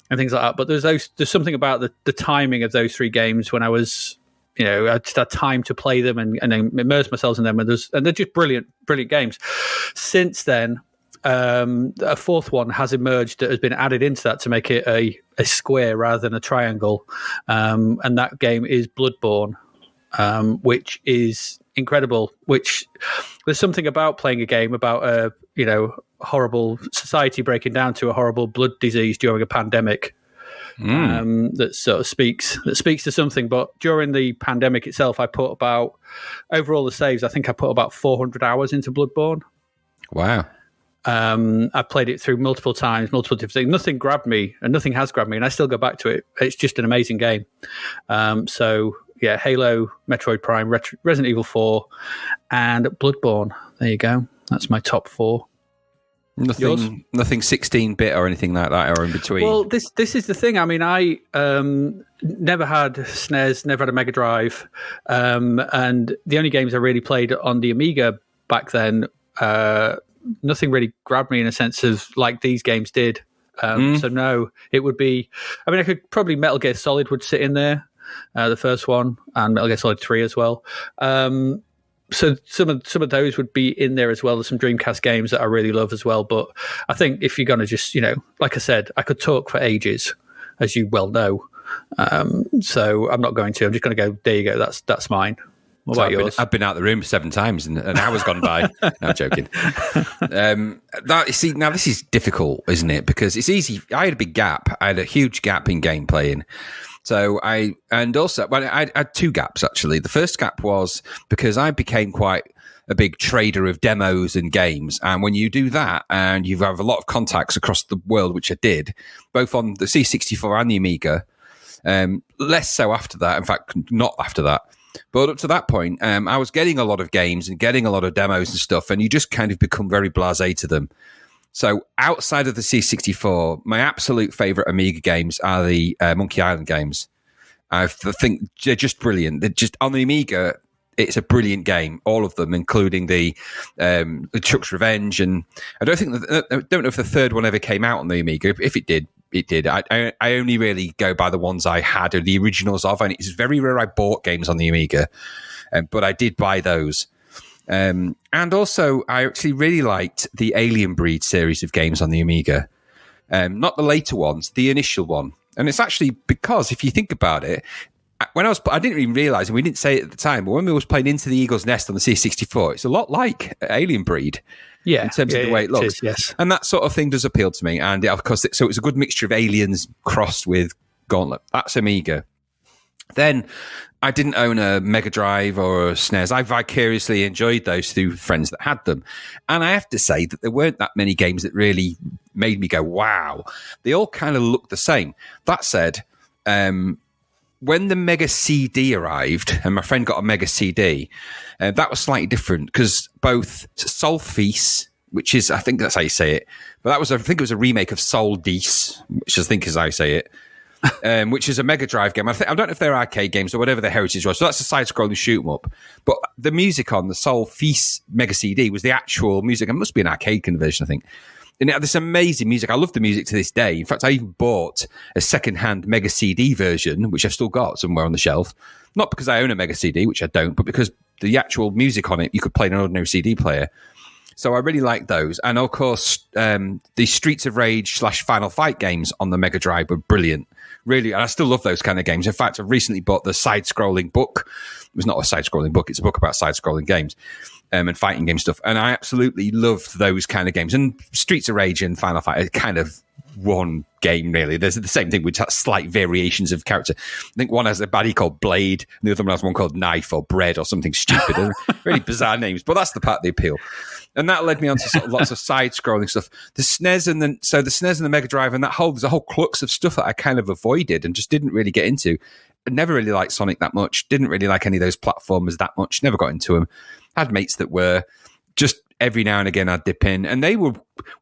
and things like that. But there's something about the timing of those three games when I was, I just had time to play them and immerse myself in them. And they're just brilliant games. Since then, a fourth one has emerged that has been added into that to make it a square rather than a triangle. And that game is Bloodborne. Which is incredible. Which there's something about playing a game about a horrible society breaking down to a horrible blood disease during a pandemic that sort of speaks to something. But during the pandemic itself, I put about overall the saves. I think I put about 400 hours into Bloodborne. Wow. I played it through multiple times, multiple different things. Nothing grabbed me, and nothing has grabbed me, and I still go back to it. It's just an amazing game. So. Yeah, Halo, Metroid Prime, Resident Evil 4, and Bloodborne. There you go. That's my top four. Nothing 16-bit or anything like that, or in between. Well, this is the thing. I mean, I never had SNES, never had a Mega Drive, and the only games I really played on the Amiga back then, nothing really grabbed me in a sense of like these games did. So no, it would be. I mean, I could probably Metal Gear Solid would sit in there. The first one, and Metal Gear Solid 3 as well. So some of those would be in there as well. There's some Dreamcast games that I really love as well. But I think if you're going to just, like I said, I could talk for ages, as you well know. So I'm not going to. I'm just going to go, there you go, that's mine. What about yours? I've been out of the room 7 times and an hour's gone by. No, I'm joking. Now this is difficult, isn't it? Because it's easy. I had a big gap. I had a huge gap in game playing. So I had 2 gaps, actually. The first gap was because I became quite a big trader of demos and games. And when you do that and you have a lot of contacts across the world, which I did, both on the C64 and the Amiga, less so after that. In fact, not after that. But up to that point, I was getting a lot of games and getting a lot of demos and stuff, and you just kind of become very blasé to them. So outside of the C64, my absolute favourite Amiga games are the Monkey Island games. I think they're just brilliant. They're just on the Amiga, it's a brilliant game, all of them, including the Chuck's Revenge. And I don't know if the third one ever came out on the Amiga. If it did, it did. I only really go by the ones I had or the originals of, and it's very rare I bought games on the Amiga, but I did buy those. And also, I actually really liked the Alien Breed series of games on the Amiga. Not the later ones, the initial one. And it's actually because, if you think about it, I didn't even realise, and we didn't say it at the time, but when we was playing Into the Eagle's Nest on the C64, it's a lot like Alien Breed. Yeah, in terms of the way it looks. Yes. And that sort of thing does appeal to me. And of course, so it's a good mixture of aliens crossed with Gauntlet. That's Amiga. Then I didn't own a Mega Drive or a SNES. I vicariously enjoyed those through friends that had them. And I have to say that there weren't that many games that really made me go, wow. They all kind of looked the same. That said, when the Mega CD arrived, and my friend got a Mega CD, that was slightly different because both Solfeis, which is, I think that's how you say it, but I think it was a remake of Soldice, which I think is how you say it, which is a Mega Drive game. I don't know if they're arcade games or whatever the heritage was. So that's a side-scrolling shoot-'em-up. But the music on the Solfeis Mega CD was the actual music. It must be an arcade conversion, I think. And it had this amazing music. I love the music to this day. In fact, I even bought a second-hand Mega CD version, which I've still got somewhere on the shelf. Not because I own a Mega CD, which I don't, but because the actual music on it, you could play in an ordinary CD player. So I really like those. And of course, the Streets of Rage / Final Fight games on the Mega Drive were brilliant. Really, and I still love those kind of games. In fact, I've recently bought the side-scrolling book. It was not a side-scrolling book. It's a book about side-scrolling games. and fighting game stuff. And I absolutely loved those kind of games. And Streets of Rage and Final Fight are kind of one game, really. There's the same thing with slight variations of character. I think one has a baddie called Blade, and the other one has one called Knife or Bread or something stupid. Really bizarre names, but that's the part of the appeal. And that led me on to sort of lots of side-scrolling stuff. The SNES and the Mega Drive, and there's a whole crux of stuff that I kind of avoided and just didn't really get into. I never really liked Sonic that much. Didn't really like any of those platformers that much. Never got into them. Had mates that were. Just every now and again I'd dip in, and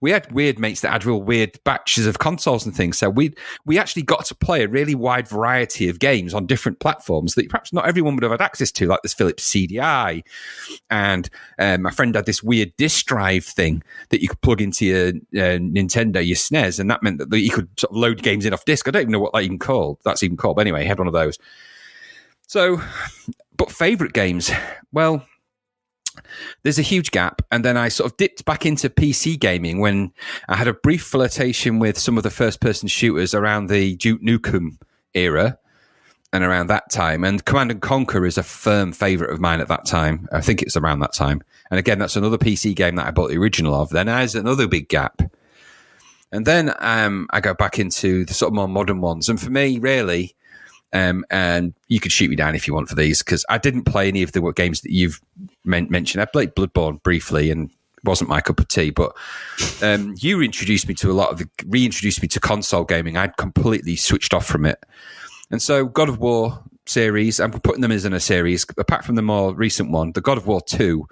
we had weird mates that had real weird batches of consoles and things. So we actually got to play a really wide variety of games on different platforms that perhaps not everyone would have had access to, like this Philips CDI. And my friend had this weird disk drive thing that you could plug into your Nintendo, your SNES, and that meant that you could sort of load games in off disk. I don't even know what that's even called. But anyway, I had one of those. So, but favourite games, well, there's a huge gap, and then I sort of dipped back into PC gaming when I had a brief flirtation with some of the first-person shooters around the Duke Nukem era and around that time, and Command & Conquer is a firm favourite of mine at that time. I think it's around that time. And again, that's another PC game that I bought the original of. Then there's another big gap. And then I go back into the sort of more modern ones. And for me, really... and you could shoot me down if you want for these, because I didn't play any of the games that you've mentioned. I played Bloodborne briefly, and it wasn't my cup of tea. But you reintroduced me to console gaming. I'd completely switched off from it, and so God of War series. I'm putting them as in a series. Apart from the more recent one, the God of War 2.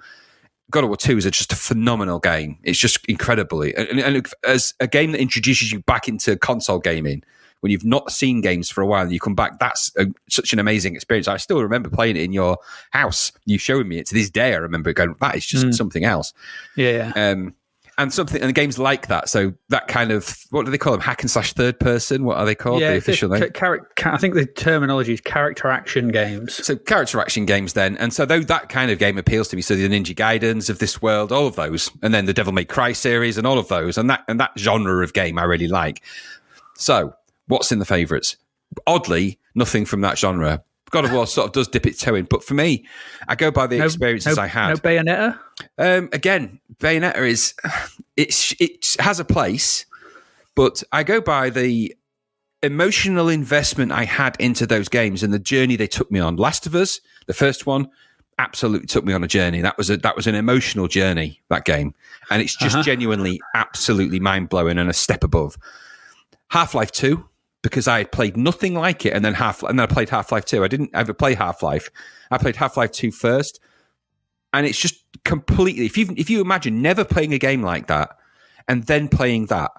God of War 2 is just a phenomenal game. It's just incredible, and as a game that introduces you back into console gaming. When you've not seen games for a while and you come back, that's such an amazing experience. I still remember playing it in your house. You showed me it to this day. I remember going, that is just something else. Yeah. And games like that. So that kind of, what do they call them? Hack and slash third person? What are they called? Yeah, the official name? I think the terminology is character action games. So character action games then. And so that kind of game appeals to me. So the Ninja Gaidens of this world, all of those. And then the Devil May Cry series and all of those. And that genre of game I really like. So, what's in the favourites? Oddly, nothing from that genre. God of War sort of does dip its toe in, but for me, I go by the experiences I had. No Bayonetta? Again, Bayonetta it has a place, but I go by the emotional investment I had into those games and the journey they took me on. Last of Us, the first one, absolutely took me on a journey. That was an emotional journey, that game, and it's just genuinely, absolutely mind-blowing and a step above. Half-Life 2. Because I had played nothing like it, and then I played Half-Life 2. I didn't ever play Half-Life. I played Half-Life 2 first, and it's just completely. If you imagine never playing a game like that, and then playing that,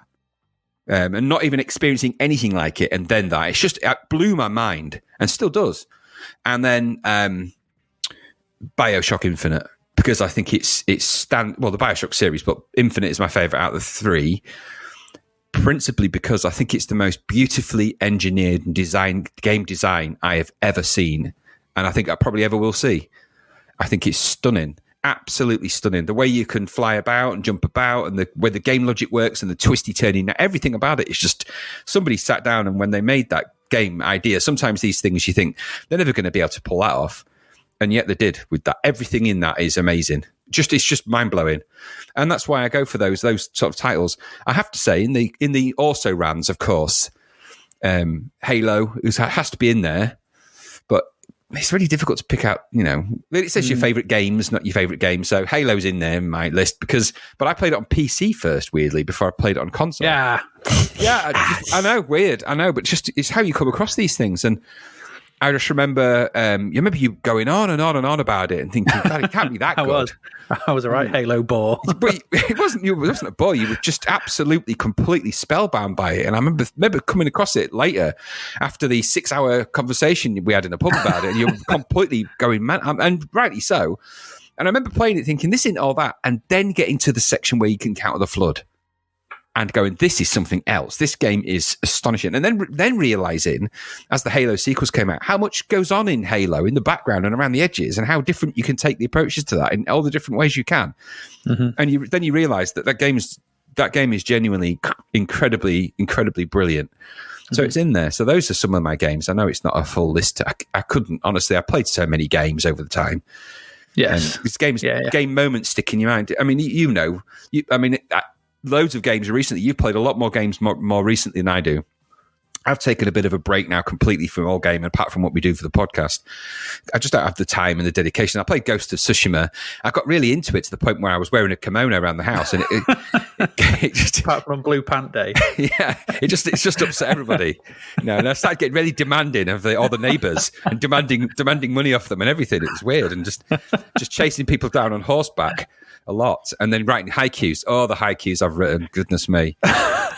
and not even experiencing anything like it, and then that, it blew my mind, and still does. And then Bioshock Infinite, because I think it's the Bioshock series, but Infinite is my favorite out of the three. Principally because I think it's the most beautifully engineered and designed game design I have ever seen. And I think I probably ever will see. I think it's stunning. Absolutely stunning. The way you can fly about and jump about and the way the game logic works and the twisty turning, everything about it is just somebody sat down and when they made that game idea, sometimes these things you think they're never going to be able to pull that off. And yet they did with that. Everything in that is amazing. It's just mind blowing, and that's why I go for those sort of titles. I have to say, in the also rans, of course, Halo has to be in there, but it's really difficult to pick out. It says your favorite games, not your favorite game. So Halo's in there in my list but I played it on PC first, weirdly, before I played it on console. Yeah, I know, weird, I know, but it's how you come across these things and. I just remember, you going on and on and on about it and thinking, God, it can't be that good. I was a right Halo bore. But it wasn't a bore. You were just absolutely, completely spellbound by it. And I remember coming across it later after the 6-hour conversation we had in the pub about it. And you're completely going mad, and rightly so. And I remember playing it thinking, this isn't all that. And then getting to the section where you can counter the flood. And going, this is something else. This game is astonishing. And then realizing, as the Halo sequels came out, how much goes on in Halo in the background and around the edges, and how different you can take the approaches to that in all the different ways you can. Mm-hmm. And then you realize that game is genuinely incredibly, incredibly brilliant. Mm-hmm. So it's in there. So those are some of my games. I know it's not a full list. I couldn't honestly. I played so many games over the time. Yes. These game moments stick in your mind. I mean, loads of games recently. You've played a lot more games more recently than I do. I've taken a bit of a break now completely from all gaming, apart from what we do for the podcast. I just don't have the time and the dedication. I played Ghost of Tsushima. I got really into it to the point where I was wearing a kimono around the house, and it just, apart from Blue Pant Day, yeah, it's just upset everybody. And I started getting really demanding of all the neighbours and demanding money off them and everything. It was weird, and just chasing people down on horseback a lot, and then writing haikus. Oh, the haikus I've written, goodness me.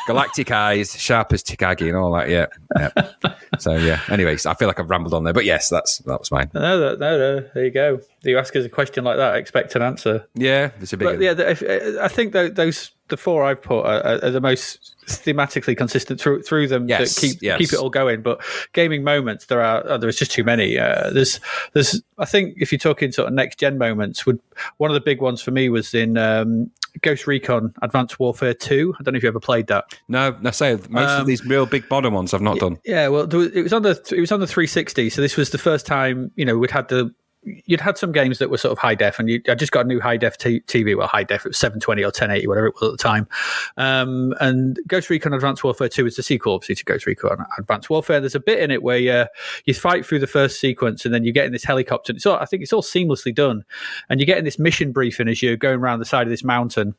Galactic eyes, sharp as Tikagi, and all that. Yeah. So yeah. Anyways, I feel like I've rambled on there, but yes, that was mine. No. There you go. You ask us a question like that, I expect an answer. Yeah, it's a big. But yeah, I think the four I've put are the most thematically consistent through them that keep it all going. But gaming moments, there's just too many. There's I think if you're talking sort of next gen moments, one of the big ones for me was in Ghost Recon Advanced Warfare 2. I don't know if you ever played that. No, I say most of these real big modern ones I've not done. Yeah, well, it was on the 360, so this was the first time you'd had some games that were sort of high def, and I just got a new high def TV. Well, high def, it was 720 or 1080, whatever it was at the time. And Ghost Recon Advanced Warfare 2 is the sequel, obviously, to Ghost Recon Advanced Warfare. There's a bit in it where you fight through the first sequence, and then you get in this helicopter. I think it's all seamlessly done, and you get in this mission briefing as you're going around the side of this mountain.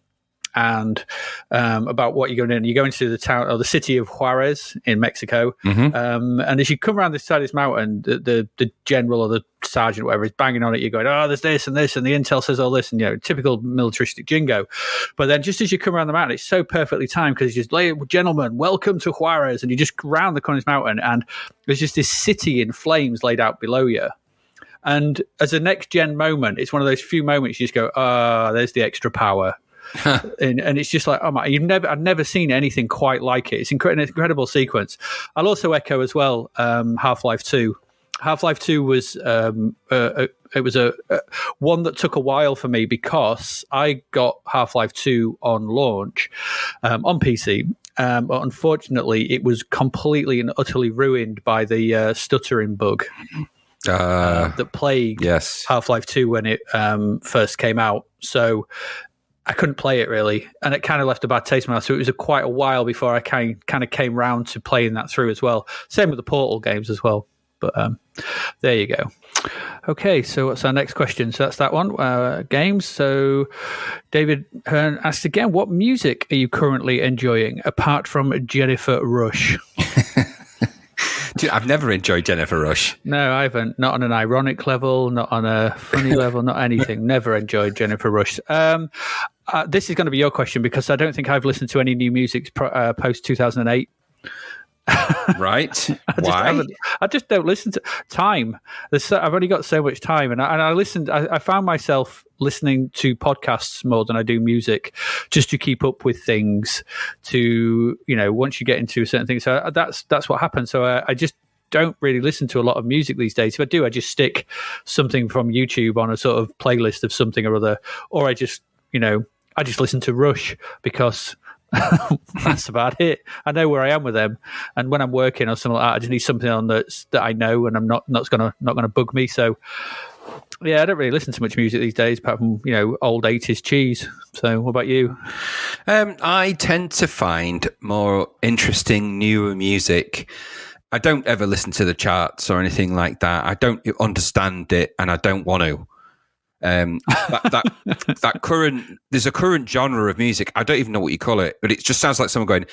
And about what you're going in. You go into the town or the city of Juarez in Mexico. Mm-hmm. And as you come around this side of this mountain, the general or the sergeant or whatever is banging on it. You're going, there's this and this, and the intel says all this, and typical militaristic jingo. But then just as you come around the mountain, it's so perfectly timed because it's just, gentlemen, welcome to Juarez. And you just round the corner of this mountain, and there's just this city in flames laid out below you. And as a next gen moment, it's one of those few moments you just go, there's the extra power. and it's just like, oh my! I've never seen anything quite like it. It's an incredible sequence. I'll also echo as well. Half-Life 2. Half-Life 2 was it was a one that took a while for me because I got Half-Life 2 on launch on PC. But unfortunately, it was completely and utterly ruined by the stuttering bug that plagued Half-Life 2 when it first came out. So I couldn't play it really, and it kind of left a bad taste in my mouth. So it was quite a while before I kind of came round to playing that through as well. Same with the Portal games as well. But there you go. Okay, so what's our next question? So that's that one, games. So David Hearn asked again, what music are you currently enjoying apart from Jennifer Rush? Dude, I've never enjoyed Jennifer Rush. No, I haven't. Not on an ironic level, not on a funny level, not anything. Never enjoyed Jennifer Rush. This is going to be your question because I don't think I've listened to any new music post 2008. Right? Why? I just don't listen to time. I've only got so much time, and I listened. I found myself listening to podcasts more than I do music, just to keep up with things. To once you get into a certain thing, so that's what happens. So I just don't really listen to a lot of music these days. If I do, I just stick something from YouTube on a sort of playlist of something or other, or I just listen to Rush because. That's about it. I know where I am with them, and when I'm working or something like that, I just need something on that I know, and I'm not gonna bug me. So, yeah, I don't really listen to much music these days, apart from old 80s cheese. So, what about you? I tend to find more interesting, newer music. I don't ever listen to the charts or anything like that. I don't understand it, and I don't want to. There's a current genre of music. I don't even know what you call it, but it just sounds like someone going,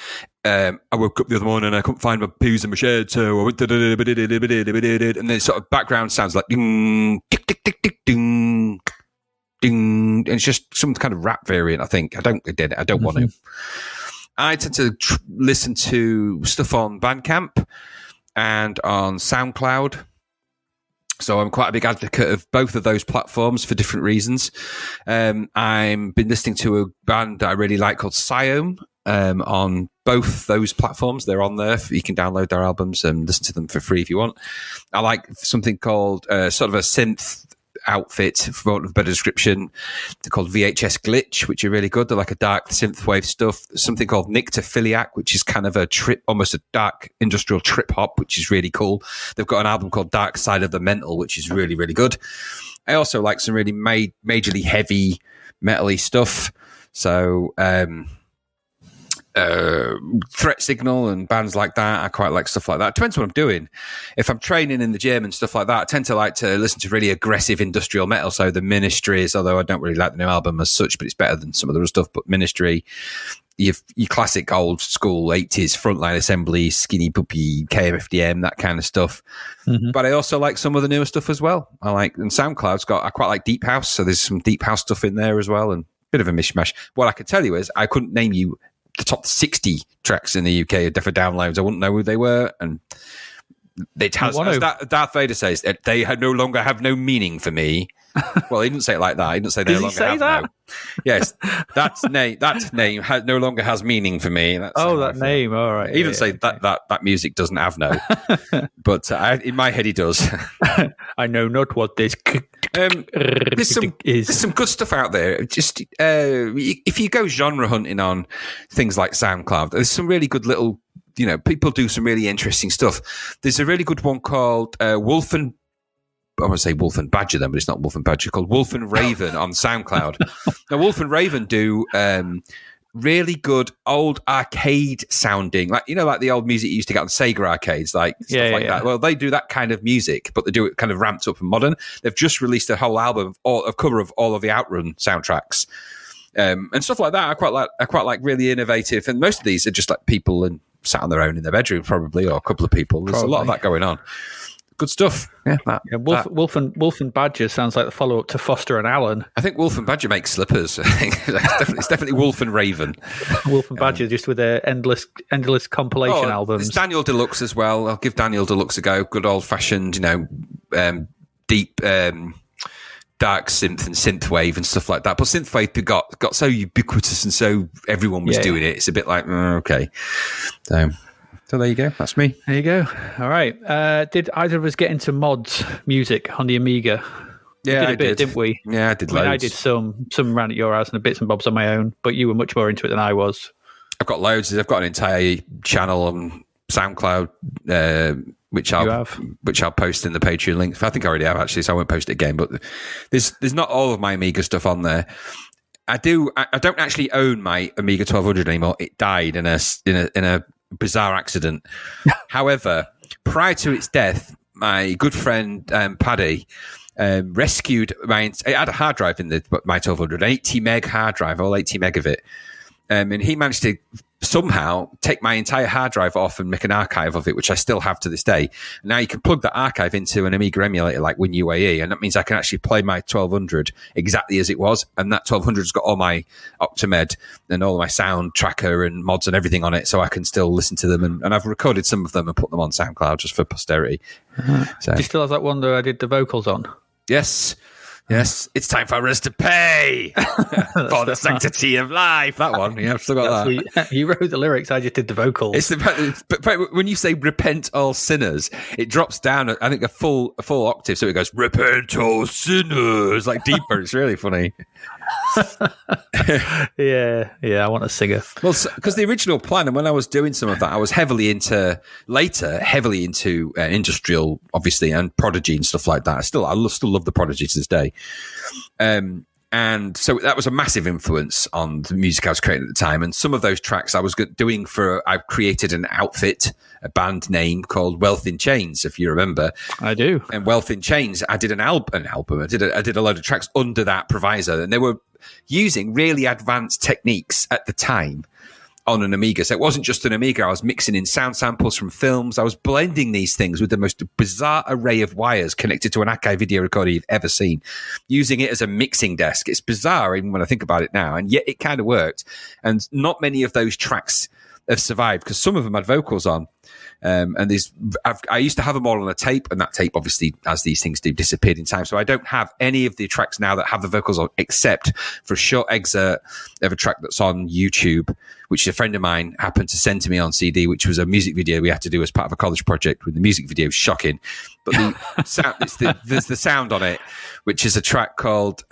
I woke up the other morning and I couldn't find my peas in my shed, so I went and then sort of background sounds like ding, tick, tick, tick, tick, ding, ding, and it's just some kind of rap variant. I think I don't want to. I tend to listen to stuff on Bandcamp and on Soundcloud. So I'm quite a big advocate of both of those platforms for different reasons. I've been listening to a band that I really like called Siome on both those platforms. They're on there. You can download their albums and listen to them for free if you want. I like something called sort of a synth outfit, for want of a better description. They're called VHS Glitch, which are really good. They're like a dark synthwave stuff. Something called Nyctophiliac, which is kind of a trip, almost a dark industrial trip hop, which is really cool. They've got an album called Dark Side of the Mental, which is really, really good. I also like some really majorly heavy metal-y stuff. So Threat Signal and bands like that, I quite like stuff like that. It depends what I'm doing. If I'm training in the gym and stuff like that, I tend to like to listen to really aggressive industrial metal. So the Ministries, although I don't really like the new album as such, but it's better than some of the other stuff. But Ministry, your classic old school 80s Frontline Assembly, Skinny Puppy, KMFDM, that kind of stuff. Mm-hmm. But I also like some of the newer stuff as well. And SoundCloud's I quite like Deep House, so there's some Deep House stuff in there as well, and a bit of a mishmash. What I can tell you is I couldn't name you the top 60 tracks in the UK for downloads. I wouldn't know who they were, and Darth Vader says they no longer have no meaning for me. Well, he didn't say it like that. He didn't say they no longer have that? No. Yes, that name no longer has meaning for me. That's that name. All right. He didn't say that music doesn't have no, but in my head he does. I know not what this there's some good stuff out there. Just if you go genre hunting on things like SoundCloud, there's some really good little. People do some really interesting stuff. There's a really good one called Wolf and. I want to say Wolf and Badger then, but it's not Wolf and Badger. It's called Wolf and Raven on SoundCloud. Now, Wolf and Raven do really good old arcade sounding, like the old music you used to get on Sega arcades, stuff like that. Well, they do that kind of music, but they do it kind of ramped up and modern. They've just released a whole album, a cover of all of the Outrun soundtracks, and stuff like that. I quite like really innovative, and most of these are just like people and sat on their own in their bedroom, probably, or a couple of people. There's a lot of that going on. Good stuff. Wolf and Badger sounds like the follow-up to Foster and Allen. I think Wolf and Badger make slippers. It's definitely Wolf and Raven. Wolf and Badger just with their endless compilation albums. There's Daniel Deluxe as well. I'll give Daniel Deluxe a go. Good old-fashioned, deep dark synth and synthwave and stuff like that. But synthwave got so ubiquitous and so everyone was doing it. It's a bit like, okay. So there you go. That's me. There you go. All right. Did either of us get into mods music on the Amiga? Yeah, we did a bit, didn't we? Yeah, I did loads. I did some ran at your house and the bits and bobs on my own, but you were much more into it than I was. I've got loads. I've got an entire channel on SoundCloud, which I'll post in the Patreon link. I think I already have actually, so I won't post it again. But there's not all of my Amiga stuff on there. I don't actually own my Amiga 1200 anymore. It died in a bizarre accident. However, prior to its death, my good friend Paddy rescued I had a hard drive in my 1200, an 80 meg hard drive, all 80 meg of it, and he managed to somehow take my entire hard drive off and make an archive of it, which I still have to this day. And now you can plug that archive into an Amiga emulator like WinUAE, and that means I can actually play my 1200 exactly as it was, and that 1200's got all my Optimed and all my sound tracker and mods and everything on it, so I can still listen to them, and I've recorded some of them and put them on SoundCloud just for posterity. So. Do you still have that one that I did the vocals on? Yes, it's time for us to pay for the sanctity of life. That one, yeah, I've still got that. You wrote the lyrics, I just did the vocals. But when you say repent all sinners, it drops down, I think, a full octave, so it goes, repent all sinners, like deeper. It's really funny. yeah, I want a singer. Well, because the original plan, and when I was doing some of that, I was heavily into industrial, obviously, and Prodigy and stuff like that. I still love the Prodigy to this day. And so that was a massive influence on the music I was creating at the time. And some of those tracks I was doing I've created an outfit, a band name called Wealth in Chains, if you remember. I do. And Wealth in Chains, I did an album. I did a load of tracks under that proviso, and they were using really advanced techniques at the time on an Amiga. So it wasn't just an Amiga. I was mixing in sound samples from films. I was blending these things with the most bizarre array of wires connected to an Akai video recorder you've ever seen, using it as a mixing desk. It's bizarre even when I think about it now, and yet it kind of worked. And not many of those tracks have survived because some of them had vocals on. And I used to have them all on a tape, and that tape, obviously, as these things do, disappeared in time. So I don't have any of the tracks now that have the vocals on, except for a short excerpt of a track that's on YouTube, which a friend of mine happened to send to me on CD, which was a music video we had to do as part of a college project. With the music video was shocking, but the sound, there's the sound on it, which is a track called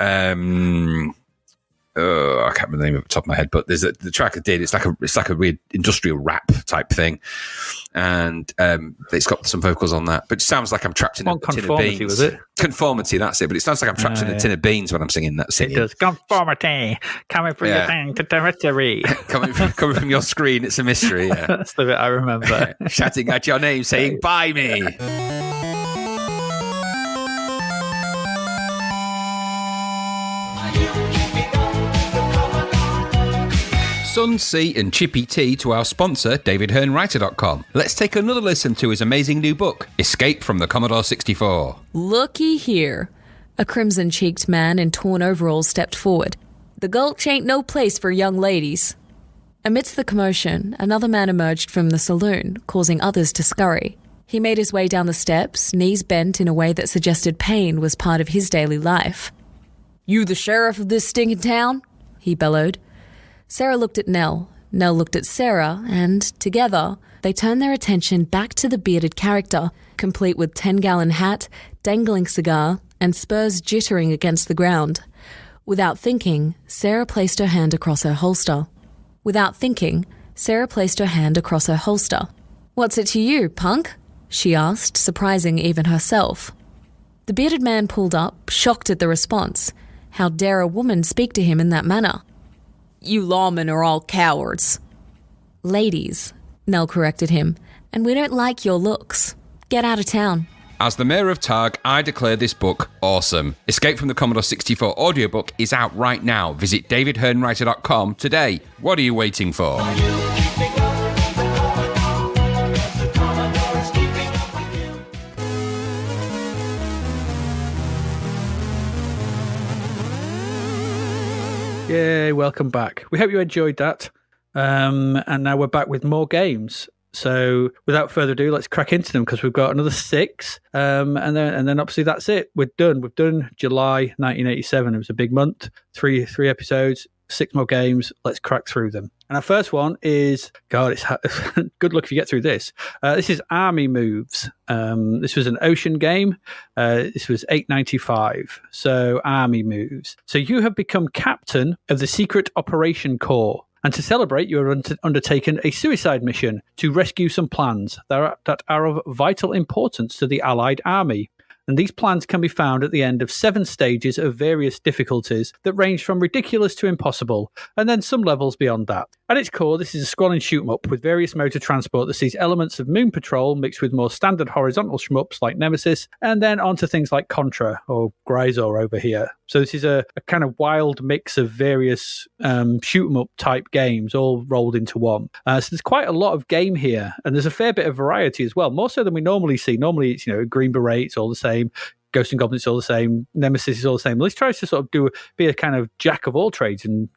I can't remember the name off the top of my head, but there's the track I did. It's like a weird industrial rap type thing, and it's got some vocals on that. But it sounds like I'm trapped in a tin of beans. Was it? Conformity, that's it. But it sounds like I'm trapped in a tin of beans when I'm singing that. It does. Conformity coming from your thing to territory. coming from your screen, it's a mystery. Yeah. That's the bit I remember. Shouting at your name, saying "Buy me." Sun, Sea and Chippy Tea to our sponsor, DavidHearnWriter.com. Let's take another listen to his amazing new book, Escape from the Commodore 64. Looky here. A crimson-cheeked man in torn overalls stepped forward. The Gulch ain't no place for young ladies. Amidst the commotion, another man emerged from the saloon, causing others to scurry. He made his way down the steps, knees bent in a way that suggested pain was part of his daily life. "You the sheriff of this stinking town?" he bellowed. Sarah looked at Nell. Nell looked at Sarah, and together, they turned their attention back to the bearded character, complete with 10-gallon hat, dangling cigar, and spurs jittering against the ground. Without thinking, Sarah placed her hand across her holster. "What's it to you, punk?" she asked, surprising even herself. The bearded man pulled up, shocked at the response. How dare a woman speak to him in that manner? "You lawmen are all cowards." "Ladies," Nell corrected him, "and we don't like your looks. Get out of town." As the mayor of Targ, I declare this book awesome. Escape from the Commodore 64 audiobook is out right now. Visit DavidHearnWriter.com today. What are you waiting for? Yay, welcome back. We hope you enjoyed that. And now we're back with more games. So without further ado, let's crack into them because we've got another 6. And then obviously that's it. We're done. We've done July 1987. It was a big month. Three episodes, 6 more games. Let's crack through them. And our first one is, God, it's good luck if you get through this. This is Army Moves. This was an Ocean game. This was $8.95. So Army Moves. So you have become captain of the Secret Operation Corps. And to celebrate, you are undertaken a suicide mission to rescue some plans that are of vital importance to the Allied army. And these plans can be found at the end of 7 stages of various difficulties that range from ridiculous to impossible, and then some levels beyond that. At its core, this is a scrolling shoot-'em-up with various modes of transport that sees elements of Moon Patrol mixed with more standard horizontal shmups like Nemesis, and then onto things like Contra or Grisor over here. So this is a kind of wild mix of various shoot-'em-up type games all rolled into one. So there's quite a lot of game here, and there's a fair bit of variety as well, more so than we normally see. Normally it's, Green Beret, it's all the same. Ghost and Goblins is all the same. Nemesis is all the same. Well, this tries to sort of be a kind of jack of all trades, and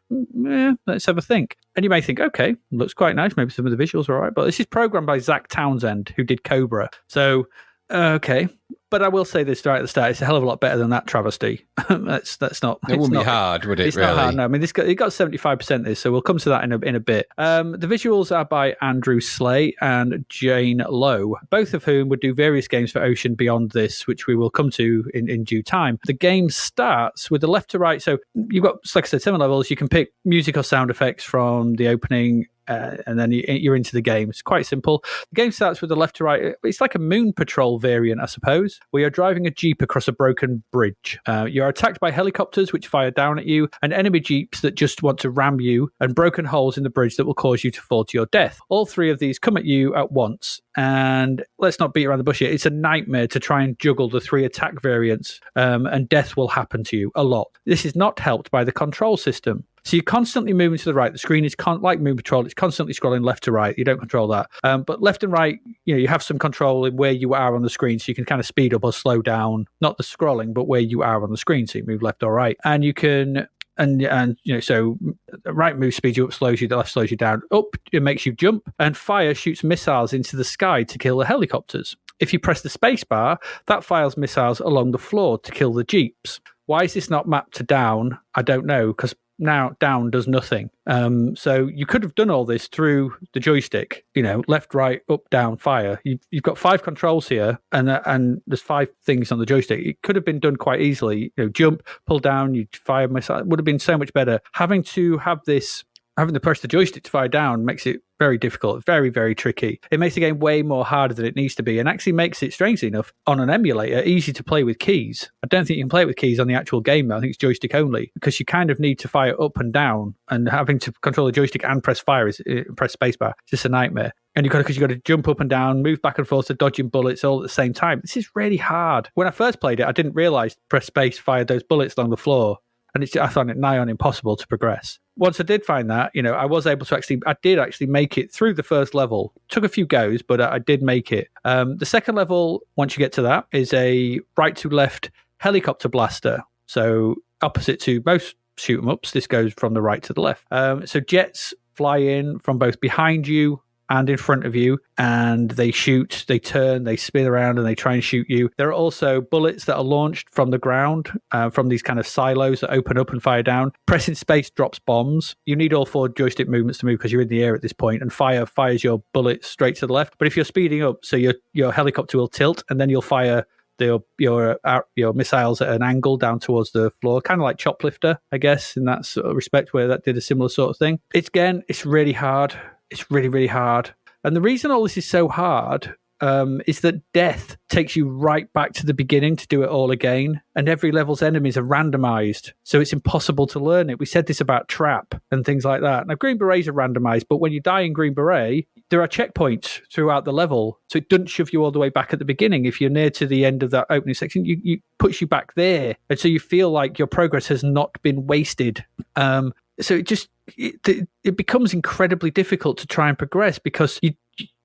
let's have a think. And you may think, okay, looks quite nice. Maybe some of the visuals are all right, but this is programmed by Zach Townsend, who did Cobra. So, okay. But I will say this right at the start: it's a hell of a lot better than that travesty. that's not. It wouldn't be hard, would it? It's really? not hard. No, I mean, it got 75% this, so we'll come to that in a bit. The visuals are by Andrew Slay and Jane Lowe, both of whom would do various games for Ocean beyond this, which we will come to in due time. The game starts with the left to right. So you've got, like I said, 7 levels. You can pick music or sound effects from the opening. And then you're into the game. It's quite simple. The game starts with the left to right. It's like a Moon Patrol variant, I suppose. We are driving a Jeep across a broken bridge. You're attacked by helicopters which fire down at you, and enemy Jeeps that just want to ram you, and broken holes in the bridge that will cause you to fall to your death. All 3 of these come at you at once. And let's not beat around the bush here. It's a nightmare to try and juggle the 3 attack variants, and death will happen to you a lot. This is not helped by the control system. So you're constantly moving to the right. The screen is like Moon Patrol. It's constantly scrolling left to right. You don't control that. But left and right, you have some control in where you are on the screen. So you can kind of speed up or slow down, not the scrolling, but where you are on the screen. So you move left or right. And you can, so right move speeds you up, slows you, the left slows you down. Up, it makes you jump. And fire shoots missiles into the sky to kill the helicopters. If you press the space bar, that fires missiles along the floor to kill the Jeeps. Why is this not mapped to down? I don't know, because now down does nothing. So you could have done all this through the joystick, left, right, up, down, fire. You've got 5 controls here, and there's 5 things on the joystick. It could have been done quite easily. Jump, pull down, you fire missile. It would have been so much better. Having to press the joystick to fire down makes it very difficult, very, very tricky. It makes the game way more harder than it needs to be, and actually makes it, strangely enough, on an emulator, easy to play with keys. I don't think you can play it with keys on the actual game, though. I think it's joystick only, because you kind of need to fire up and down, and having to control the joystick and press spacebar, it's just a nightmare. And you've got to jump up and down, move back and forth to dodging bullets all at the same time. This is really hard. When I first played it, I didn't realize press space fired those bullets along the floor, and I found it nigh on impossible to progress. Once I did find that, I was able to I did actually make it through the first level. Took a few goes, but I did make it. The second level, once you get to that, is a right to left helicopter blaster. So opposite to most shoot 'em ups, this goes from the right to the left. So jets fly in from both behind you and in front of you, and they shoot, they turn, they spin around, and they try and shoot you. There are also bullets that are launched from the ground, from these kind of silos that open up and fire down. Pressing space drops bombs. You need all 4 joystick movements to move because you're in the air at this point, and fire fires your bullets straight to the left. But if you're speeding up, so your helicopter will tilt, and then you'll fire your missiles at an angle down towards the floor, kind of like Choplifter, I guess, in that sort of respect, where that did a similar sort of thing. It's really hard. It's really, really hard. And the reason all this is so hard is that death takes you right back to the beginning to do it all again. And every level's enemies are randomized, so it's impossible to learn it. We said this about Trap and things like that. Now, Green Berets are randomized, but when you die in Green Beret, there are checkpoints throughout the level, so it doesn't shove you all the way back at the beginning. If you're near to the end of that opening section, you puts you back there. And so you feel like your progress has not been wasted. So it becomes incredibly difficult to try and progress, because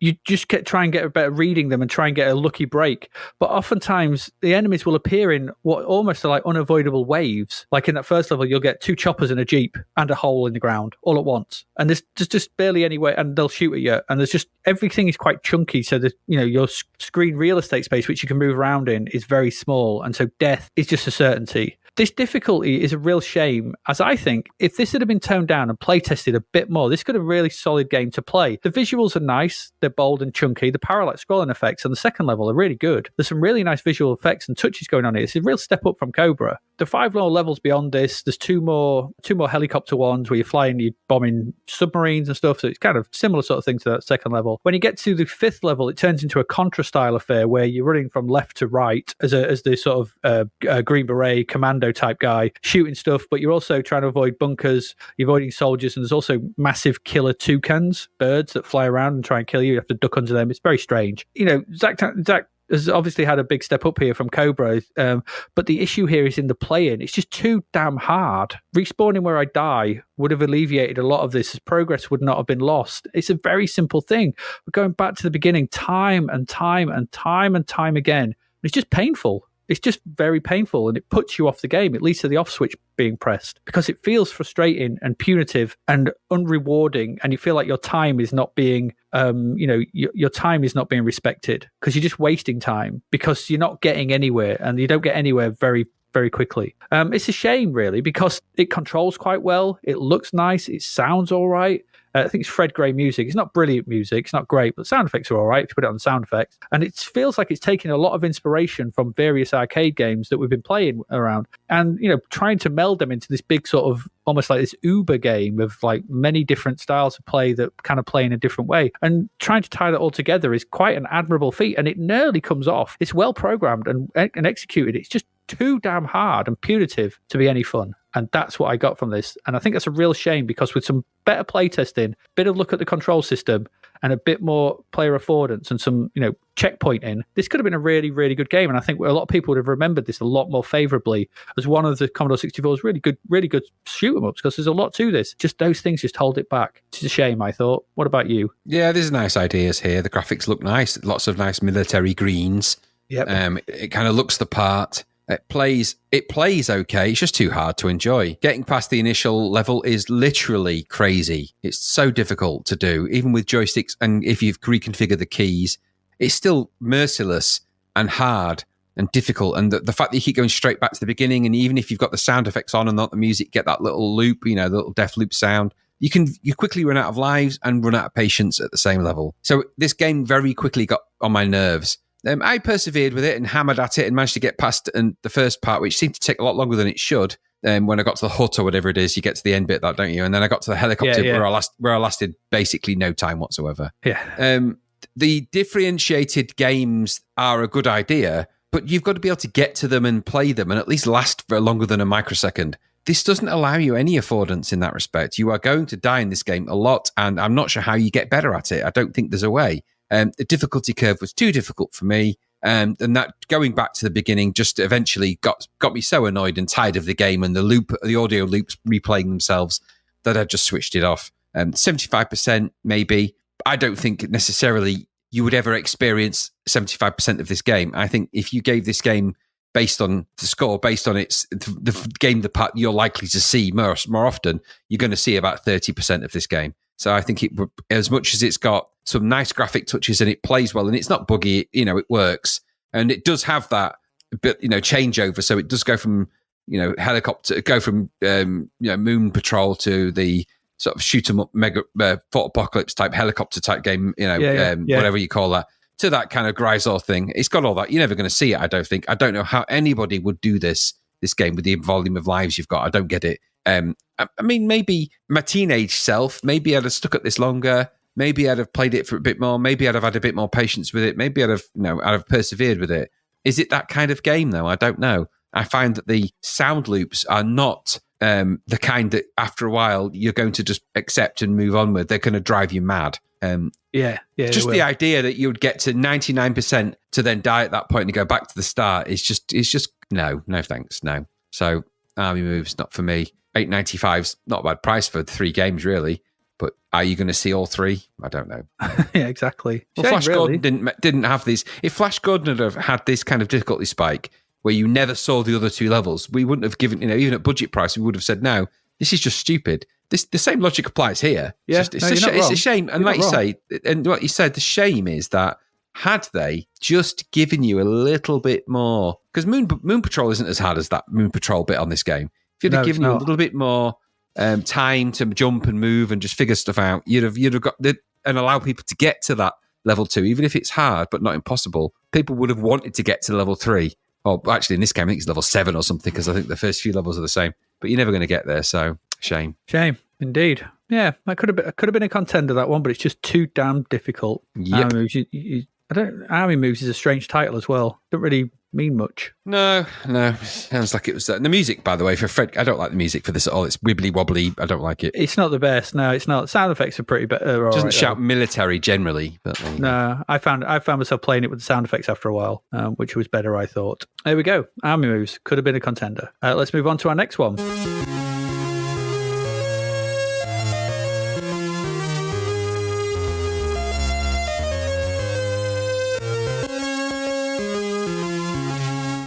you just try and get a better reading them and try and get a lucky break. But oftentimes the enemies will appear in what almost are like unavoidable waves. Like in that first level, you'll get 2 choppers in a jeep and a hole in the ground all at once, and there's just barely any way, and they'll shoot at you. And there's just, everything is quite chunky, so that your screen real estate space, which you can move around in, is very small, and so death is just a certainty. This difficulty is a real shame, as I think if this had been toned down and play tested a bit more, this could have been a really solid game to play. The visuals are nice, they're bold and chunky. The parallax scrolling effects on the second level are really good. There's some really nice visual effects and touches going on here. It's a real step up from Cobra. The 5 more levels beyond this, there's two more helicopter ones where you're flying, you're bombing submarines and stuff, so it's kind of similar sort of thing to that second level. When you get to the 5th level, it turns into a Contra style affair where you're running from left to right as the sort of Green Beret commando type guy, shooting stuff, but you're also trying to avoid bunkers, you're avoiding soldiers, and there's also massive killer toucans, birds that fly around and try and kill you. You have to duck under them. It's very strange. Zach has obviously had a big step up here from Cobra, but the issue here is in the play-in. It's just too damn hard. Respawning where I die would have alleviated a lot of this, as progress would not have been lost. It's a very simple thing. We're going back to the beginning time and time and time and time again. It's just painful. It's just very painful, and it puts you off the game. It leads to the off switch being pressed because it feels frustrating and punitive and unrewarding, and you feel like your time is not being, your time is not being respected because you're just wasting time because you're not getting anywhere, and you don't get anywhere very, very quickly. It's a shame, really, because it controls quite well. It looks nice. It sounds all right. I think it's Fred Gray music. It's not brilliant music. It's not great, but sound effects are all right if you put it on sound effects. And it feels like it's taking a lot of inspiration from various arcade games that we've been playing around and, trying to meld them into this big sort of almost like this Uber game of like many different styles of play that kind of play in a different way. And trying to tie that all together is quite an admirable feat, and it nearly comes off. It's well programmed and executed. It's just too damn hard and punitive to be any fun. And that's what I got from this. And I think that's a real shame, because with some better playtesting, a bit of look at the control system, and a bit more player affordance and some, checkpointing, this could have been a really, really good game. And I think a lot of people would have remembered this a lot more favorably as one of the Commodore 64's really good shoot 'em ups, because there's a lot to this. Just those things just hold it back. It's a shame, I thought. What about you? Yeah, there's nice ideas here. The graphics look nice. Lots of nice military greens. Yep. It kind of looks the part. It plays okay. It's just too hard to enjoy. Getting past the initial level is literally crazy. It's so difficult to do, even with joysticks. And if you've reconfigured the keys, it's still merciless and hard. and difficult. And the fact that you keep going straight back to the beginning, and even if you've got the sound effects on and not the music, get that little loop, the little death loop sound, you quickly run out of lives and run out of patience at the same level. So this game very quickly got on my nerves. I persevered with it and hammered at it and managed to get past the first part, which seemed to take a lot longer than it should. When I got to the hut or whatever it is, you get to the end bit, don't you? And then I got to the helicopter where I lasted basically no time whatsoever. Yeah. The differentiated games are a good idea, but you've got to be able to get to them and play them and at least last for longer than a microsecond. This doesn't allow you any affordance in that respect. You are going to die in this game a lot, and I'm not sure how you get better at it. I don't think there's a way. The difficulty curve was too difficult for me. And that going back to the beginning just eventually got me so annoyed and tired of the game and the audio loops replaying themselves that I just switched it off. 75% maybe. I don't think necessarily you would ever experience 75% of this game. I think if you gave this game based on the score, based on the game, the part you're likely to see more often, you're going to see about 30% of this game. So I think as much as it's got some nice graphic touches and it plays well and it's not buggy, it works. And it does have that bit, changeover. So it does go from, helicopter, go from, moon patrol to the sort of shoot 'em up mega Fort Apocalypse type helicopter type game, whatever you call that, to that kind of Grisor thing. It's got all that. You're never going to see it, I don't think. I don't know how anybody would do this game with the volume of lives you've got. I don't get it. I mean, maybe my teenage self, maybe I'd have stuck at this longer. Maybe I'd have played it for a bit more. Maybe I'd have had a bit more patience with it. Maybe I'd have persevered with it. Is it that kind of game, though? I don't know. I find that the sound loops are not the kind that after a while you're going to just accept and move on with. They're going to drive you mad. Just the idea that you would get to 99% to then die at that point and go back to the start is just no thanks, no. So Army Moves, not for me. $8.95's not a bad price for 3 games, really. But are you going to see all 3? I don't know. Yeah, exactly. Well, Flash Gordon didn't have these. If Flash Gordon had had this kind of difficulty spike where you never saw the other 2 levels, we wouldn't have given, even at budget price, we would have said, no, this is just stupid. The same logic applies here. Yeah, it's a shame. And like you say, and what you said, the shame is that had they just given you a little bit more, because Moon Patrol isn't as hard as that Moon Patrol bit on this game. If you'd have given you a little bit more time to jump and move and just figure stuff out, you'd have got and allow people to get to that level 2, even if it's hard but not impossible. People would have wanted to get to level 3. Or actually, in this game, I think it's level 7 or something, because I think the first few levels are the same. But you're never going to get there, so shame. Shame, indeed. Yeah, that could have been a contender, that one, but it's just too damn difficult. Yep. Army Moves is a strange title as well. Don't really mean much. No. Sounds like it was. The music, by the way, for Fred, I don't like the music for this at all. It's wibbly wobbly. I don't like it. It's not the best. No, it's not. Sound effects are pretty better. It doesn't shout military generally. But no, I found myself playing it with the sound effects after a while, which was better, I thought. There we go. Army Moves could have been a contender. Let's move on to our next one.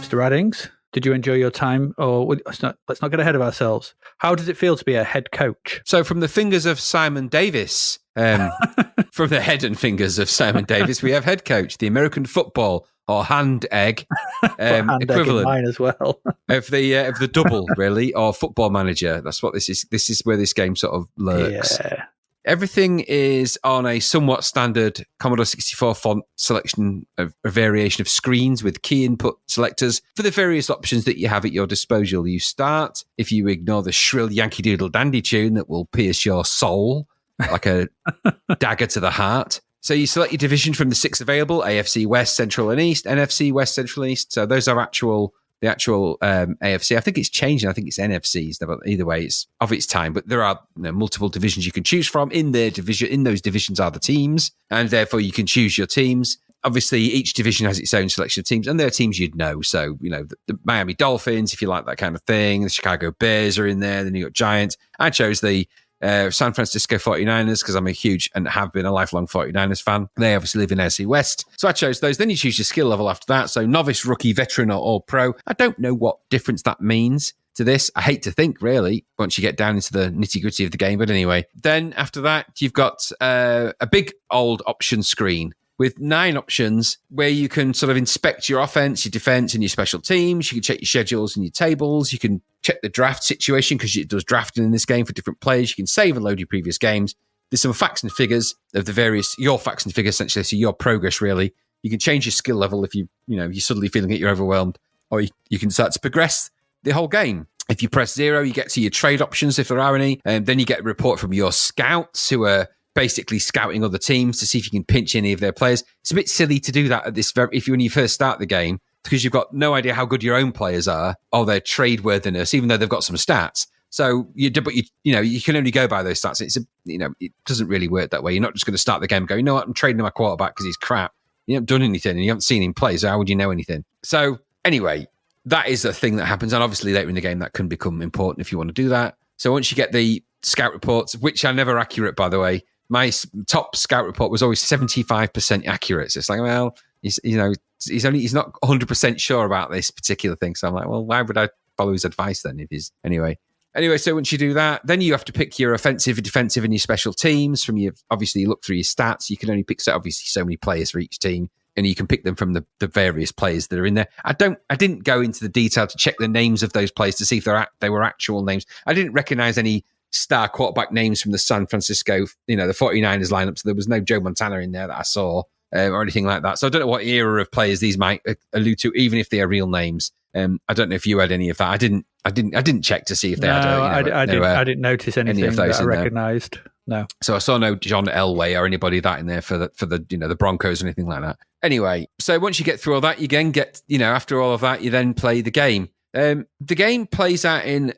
Mr. Raddings, did you enjoy your time? Or let's not get ahead of ourselves. How does it feel to be a head coach? So, from the fingers of Simon Davis, from the head and fingers of Simon Davis, we have head coach, the American football or hand egg hand equivalent egg in mine as well. of the double, really, or football manager. That's what this is. This is where this game sort of lurks. Yeah. Everything is on a somewhat standard Commodore 64 font selection of a variation of screens with key input selectors for the various options that you have at your disposal. You start, if you ignore the shrill Yankee Doodle Dandy tune that will pierce your soul like a dagger to the heart. So you select your division from the 6 available, AFC West, Central and East, NFC West, Central and East. So those are the actual AFC. I think it's changing. I think it's NFCs. Either way, it's of its time. But there are multiple divisions you can choose from. In their division, in those divisions are the teams, and therefore you can choose your teams. Obviously, each division has its own selection of teams, and there are teams you'd know. So, the Miami Dolphins, if you like that kind of thing. The Chicago Bears are in there. The New York Giants. I chose the San Francisco 49ers because I'm a huge and have been a lifelong 49ers fan. They obviously live in NFC West. So I chose those. Then you choose your skill level after that. So novice, rookie, veteran, or all-pro. I don't know what difference that means to this. I hate to think, really, once you get down into the nitty-gritty of the game. But anyway, then after that, you've got a big old option screen with 9 options where you can sort of inspect your offense, your defense, and your special teams. You can check your schedules and your tables. You can check the draft situation because it does drafting in this game for different players. You can save and load your previous games. There's some facts and figures of your facts and figures, essentially, so your progress, really. You can change your skill level if you're suddenly feeling that you're overwhelmed, or you can start to progress the whole game. If you press 0, you get to your trade options, if there are any, and then you get a report from your scouts who are basically scouting other teams to see if you can pinch any of their players. It's a bit silly to do that when you first start the game, because you've got no idea how good your own players are or their trade worthiness, even though they've got some stats. So you can only go by those stats. It doesn't really work that way. You're not just going to start the game and go, you know what, I'm trading my quarterback because he's crap. You haven't done anything and you haven't seen him play, so how would you know anything? So anyway, that is a thing that happens, and obviously later in the game that can become important if you want to do that. So once you get the scout reports, which are never accurate, by the way, my top scout report was always 75% accurate. So it's like, well, he's not 100% sure about this particular thing. So I'm like, well, why would I follow his advice then? Anyway, so once you do that, then you have to pick your offensive, defensive, and your special teams from obviously you look through your stats. You can only pick obviously so many players for each team, and you can pick them from the various players that are in there. I didn't go into the detail to check the names of those players to see if they were actual names. I didn't recognize any star quarterback names from the San Francisco, the 49ers lineup. So there was no Joe Montana in there that I saw or anything like that. So I don't know what era of players these might allude to, even if they are real names. I don't know if you had any of that. I didn't check to see if they had. I didn't notice anything of those that I recognised. No. So I saw no John Elway or anybody that in there for the Broncos or anything like that. Anyway, so once you get through all that, you again get after all of that, you then play the game. The game plays out in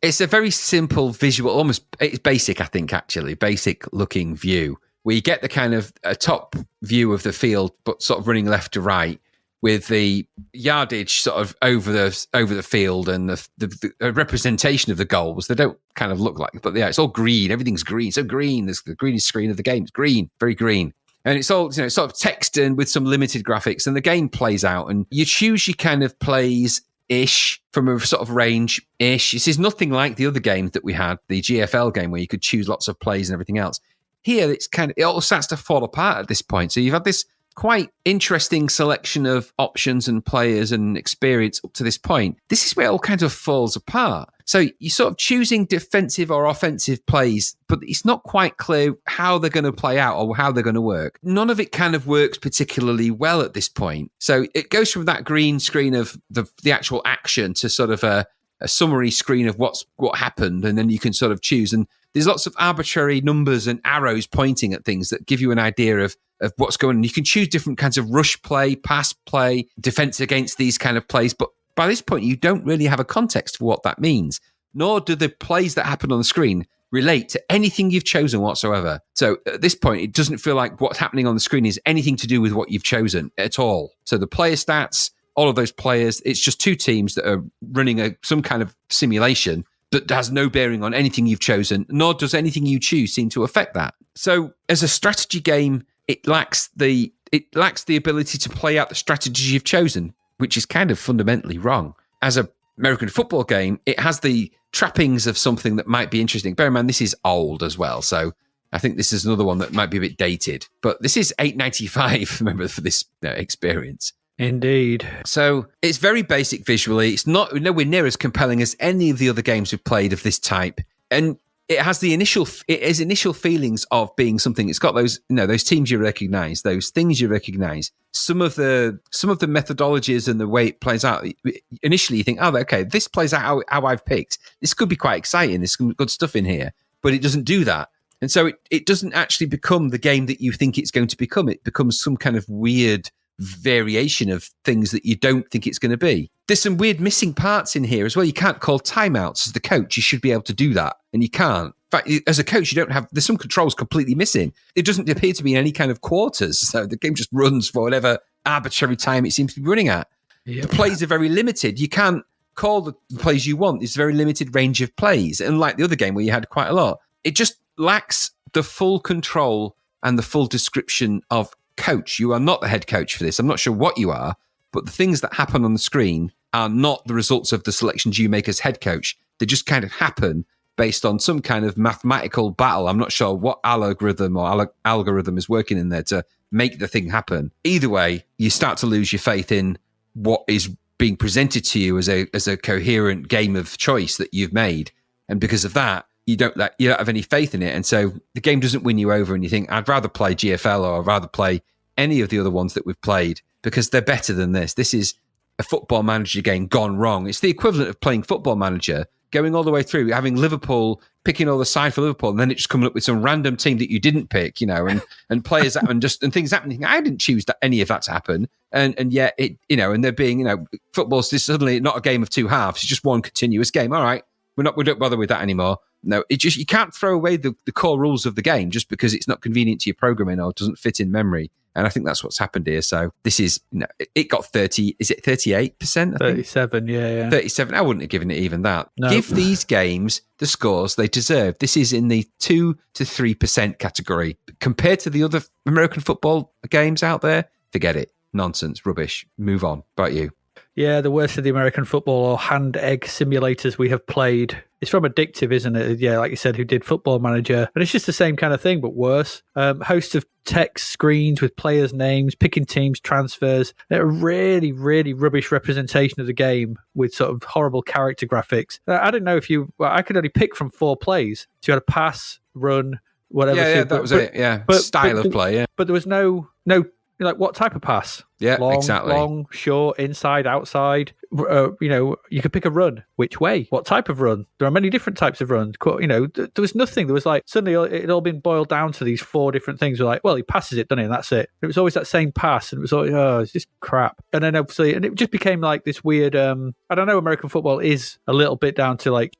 it's a very simple visual, it's basic, I think, actually, basic looking view where you get the kind of a top view of the field, but sort of running left to right with the yardage sort of over the field and the representation of the goals. They don't kind of look like, but yeah, it's all green. Everything's green. So green. There's the greenest screen of the game. It's green, very green. And it's all, sort of text and with some limited graphics, and the game plays out and you choose your kind of plays ish from a sort of range ish. This is nothing like the other games that we had, the GFL game where you could choose lots of plays and everything else. Here, it all starts to fall apart at this point. So you've had this quite interesting selection of options and players and experience up to this point. This is where it all kind of falls apart. So you're sort of choosing defensive or offensive plays, but it's not quite clear how they're going to play out or how they're going to work. None of it kind of works particularly well at this point. So it goes from that green screen of the actual action to sort of a summary screen of what happened, and then you can sort of choose. And there's lots of arbitrary numbers and arrows pointing at things that give you an idea of what's going on. You can choose different kinds of rush play, pass play, defense against these kind of plays. But by this point, you don't really have a context for what that means, nor do the plays that happen on the screen relate to anything you've chosen whatsoever. So at this point, it doesn't feel like what's happening on the screen is anything to do with what you've chosen at all. So the player stats, all of those players, it's just two teams that are running some kind of simulation that has no bearing on anything you've chosen, nor does anything you choose seem to affect that. So as a strategy game, it lacks the ability to play out the strategies you've chosen, which is kind of fundamentally wrong. As an American football game, it has the trappings of something that might be interesting. Bear in mind, this is old as well, so I think this is another one that might be a bit dated. But this is $8.95, remember, for this experience. Indeed. So it's very basic visually. It's nowhere near as compelling as any of the other games we've played of this type. And it has initial feelings of being something. It's got those teams you recognize, those things you recognize. Some of the methodologies and the way it plays out. Initially, you think, oh, okay, this plays out how I've picked. This could be quite exciting. There's some good stuff in here, but it doesn't do that. And so it doesn't actually become the game that you think it's going to become. It becomes some kind of weird variation of things that you don't think it's going to be. There's some weird missing parts in here as well. You can't call timeouts as the coach. You should be able to do that, and you can't. In fact, as a coach, there's some controls completely missing. It doesn't appear to be in any kind of quarters, so the game just runs for whatever arbitrary time it seems to be running at. Yep. The plays are very limited. You can't call the plays you want. It's a very limited range of plays, unlike the other game where you had quite a lot. It just lacks the full control and the full description of coach. You are not the head coach for this. I'm not sure what you are, but the things that happen on the screen are not the results of the selections you make as head coach. They just kind of happen based on some kind of mathematical battle. I'm not sure what algorithm is working in there to make the thing happen. Either way, you start to lose your faith in what is being presented to you as a coherent game of choice that you've made. And because of that, you don't have any faith in it. And so the game doesn't win you over, and you think, I'd rather play GFL or I'd rather play any of the other ones that we've played because they're better than this. This is a Football Manager game gone wrong. It's the equivalent of playing Football Manager, going all the way through, having Liverpool, picking all the side for Liverpool, and then it just coming up with some random team that you didn't pick, and players and things happening. I didn't choose any of that to happen, and yet it, and there being, football's just suddenly not a game of two halves; it's just one continuous game. All right, we don't bother with that anymore. No, you can't throw away the core rules of the game just because it's not convenient to your programming or doesn't fit in memory. And I think that's what's happened here. So this is, it got 30, is it 38%? 37, yeah. 37. I wouldn't have given it even that. No. Give these games the scores they deserve. This is in the 2 to 3% category. Compared to the other American football games out there, forget it. Nonsense, rubbish. Move on. About you. Yeah, the worst of the American football or hand-egg simulators we have played. It's from Addictive, isn't it? Yeah, like you said, who did Football Manager. And it's just the same kind of thing, but worse. Host of text screens with players' names, picking teams, transfers. A really, really rubbish representation of the game with sort of horrible character graphics. I don't know if I could only pick from 4 plays. So you had a pass, run, whatever. Yeah, that was it. Yeah, style of play, yeah. But there was no like what type of pass? Yeah, long, exactly. Long, short, inside, outside. You could pick a run. Which way? What type of run? There are many different types of runs. There was nothing. There was like suddenly it had all been boiled down to these 4 different things. We're like, well, he passes it, doesn't he? And that's it. It was always that same pass, and it was always, it's just crap. And then obviously, and it just became like this weird. I don't know. American football is a little bit down to like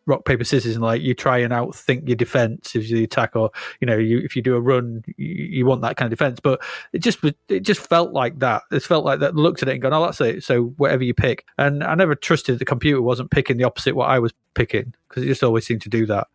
rock paper scissors, and like you try and outthink your defense if you attack, or if you do a run, you want that kind of defense. But it just felt like that. It felt like that. Looked at it and gone, oh, that's it. So whatever you pick, and I never trusted the computer wasn't picking the opposite what I was picking, because it just always seemed to do that.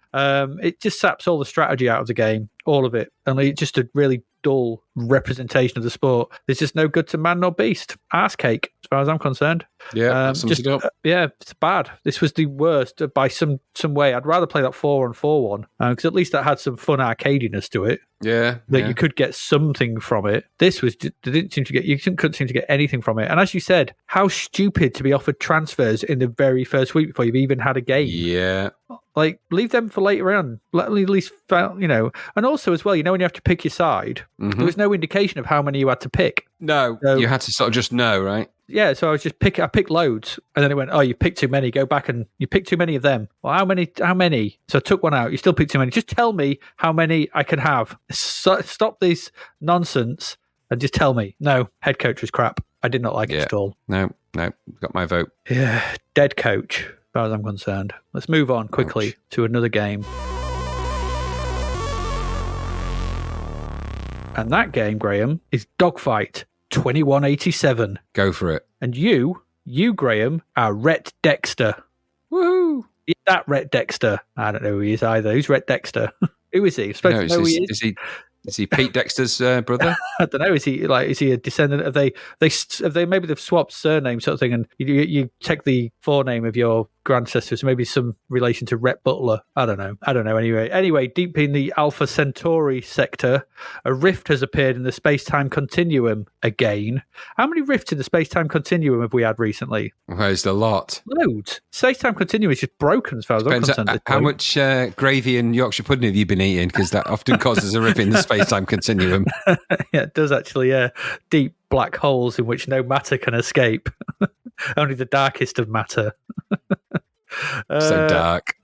It just saps all the strategy out of the game, all of it, and it's just a really dull representation of the sport. There's just no good to man nor beast. Arse cake, as far as I'm concerned. Yeah, that sums it up. Yeah, it's bad. This was the worst by some way. I'd rather play that 4-on-4 one, because at least that had some fun arcadiness to it. Yeah, you could get something from it. This was couldn't seem to get anything from it. And as you said, how stupid to be offered transfers in the very first week before you've even had a game. Yeah. Like, leave them for later on. At least, and also as well, when you have to pick your side, there was no indication of how many you had to pick. No, you had to sort of just know, right? Yeah, so I picked loads, and then it went, oh, you picked too many, go back and you picked too many of them. Well, how many? So I took one out, you still picked too many. Just tell me how many I can have. Stop this nonsense and just tell me. No, Headcoach was crap. I did not like it at all. No, got my vote. Yeah, dead coach, as far as I'm concerned. Let's move on quickly to another game. And that game, Graham, is Dogfight 2187. Go for it. And you, Graham, are Rhett Dexter. Woohoo! Is that Rhett Dexter? I don't know who he is either. Who's Rhett Dexter? Who is he? I'm supposed to know who he is. Is he Pete Dexter's brother? I don't know. Is he a descendant of maybe they've swapped surname sort of thing, and you check the forename of your ancestors, maybe some relation to Rhett Butler. I don't know. Anyway, deep in the Alpha Centauri sector, a rift has appeared in the space-time continuum again. How many rifts in the space-time continuum have we had recently? Well, there's a lot. Loads. Space-time continuum is just broken as far as I'm concerned. How much gravy and Yorkshire pudding have you been eating? Because that often causes a rift in the space-time continuum. Yeah, it does actually. Yeah, deep black holes in which no matter can escape. Only the darkest of matter. So dark.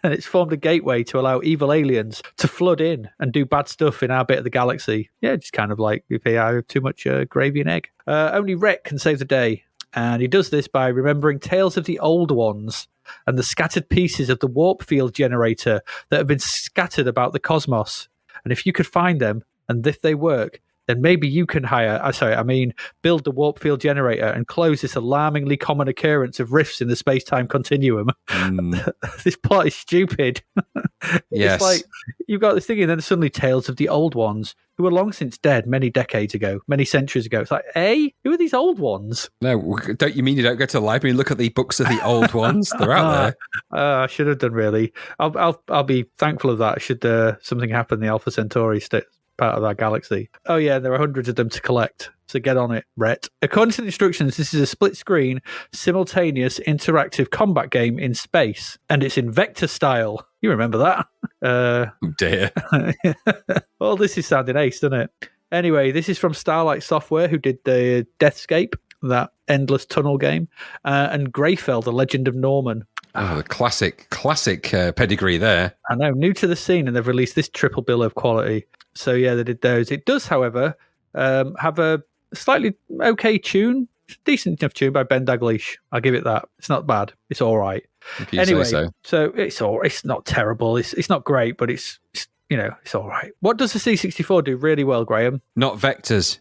And it's formed a gateway to allow evil aliens to flood in and do bad stuff in our bit of the galaxy. Yeah, just kind of like if they have too much gravy and egg. Only Rhett can save the day. And he does this by remembering tales of the old ones and the scattered pieces of the warp field generator that have been scattered about the cosmos. And if you could find them, and if they work, then maybe you can build the warp field generator and close this alarmingly common occurrence of rifts in the space-time continuum. This plot is stupid. Yes. It's like, you've got this thing, and then suddenly tales of the old ones, who are long since dead many decades ago, many centuries ago. It's like, who are these old ones? No, don't you mean you don't go to the library and look at the books of the old ones? They're out there. I should have done, really. I'll be thankful of that should something happen in the Alpha Centauri part of our galaxy. Oh yeah, there are hundreds of them to collect. So get on it, Rhett. According to the instructions, this is a split-screen, simultaneous, interactive combat game in space, and it's in vector style. You remember that? Oh dear. Well, this is sounding ace, doesn't it? Anyway, this is from Starlight Software, who did the Deathscape, that endless tunnel game, and Greyfell, the Legend of Norman. Oh, the classic pedigree there. I know, new to the scene, and they've released this triple bill of quality. So yeah, they did those. It does, however, have a slightly okay tune, decent enough tune by Ben Daglish. I'll give it that. It's not bad. It's all right. Anyway, so it's not terrible. It's not great, but it's it's all right. What does the C64 do really well, Graham? Not vectors.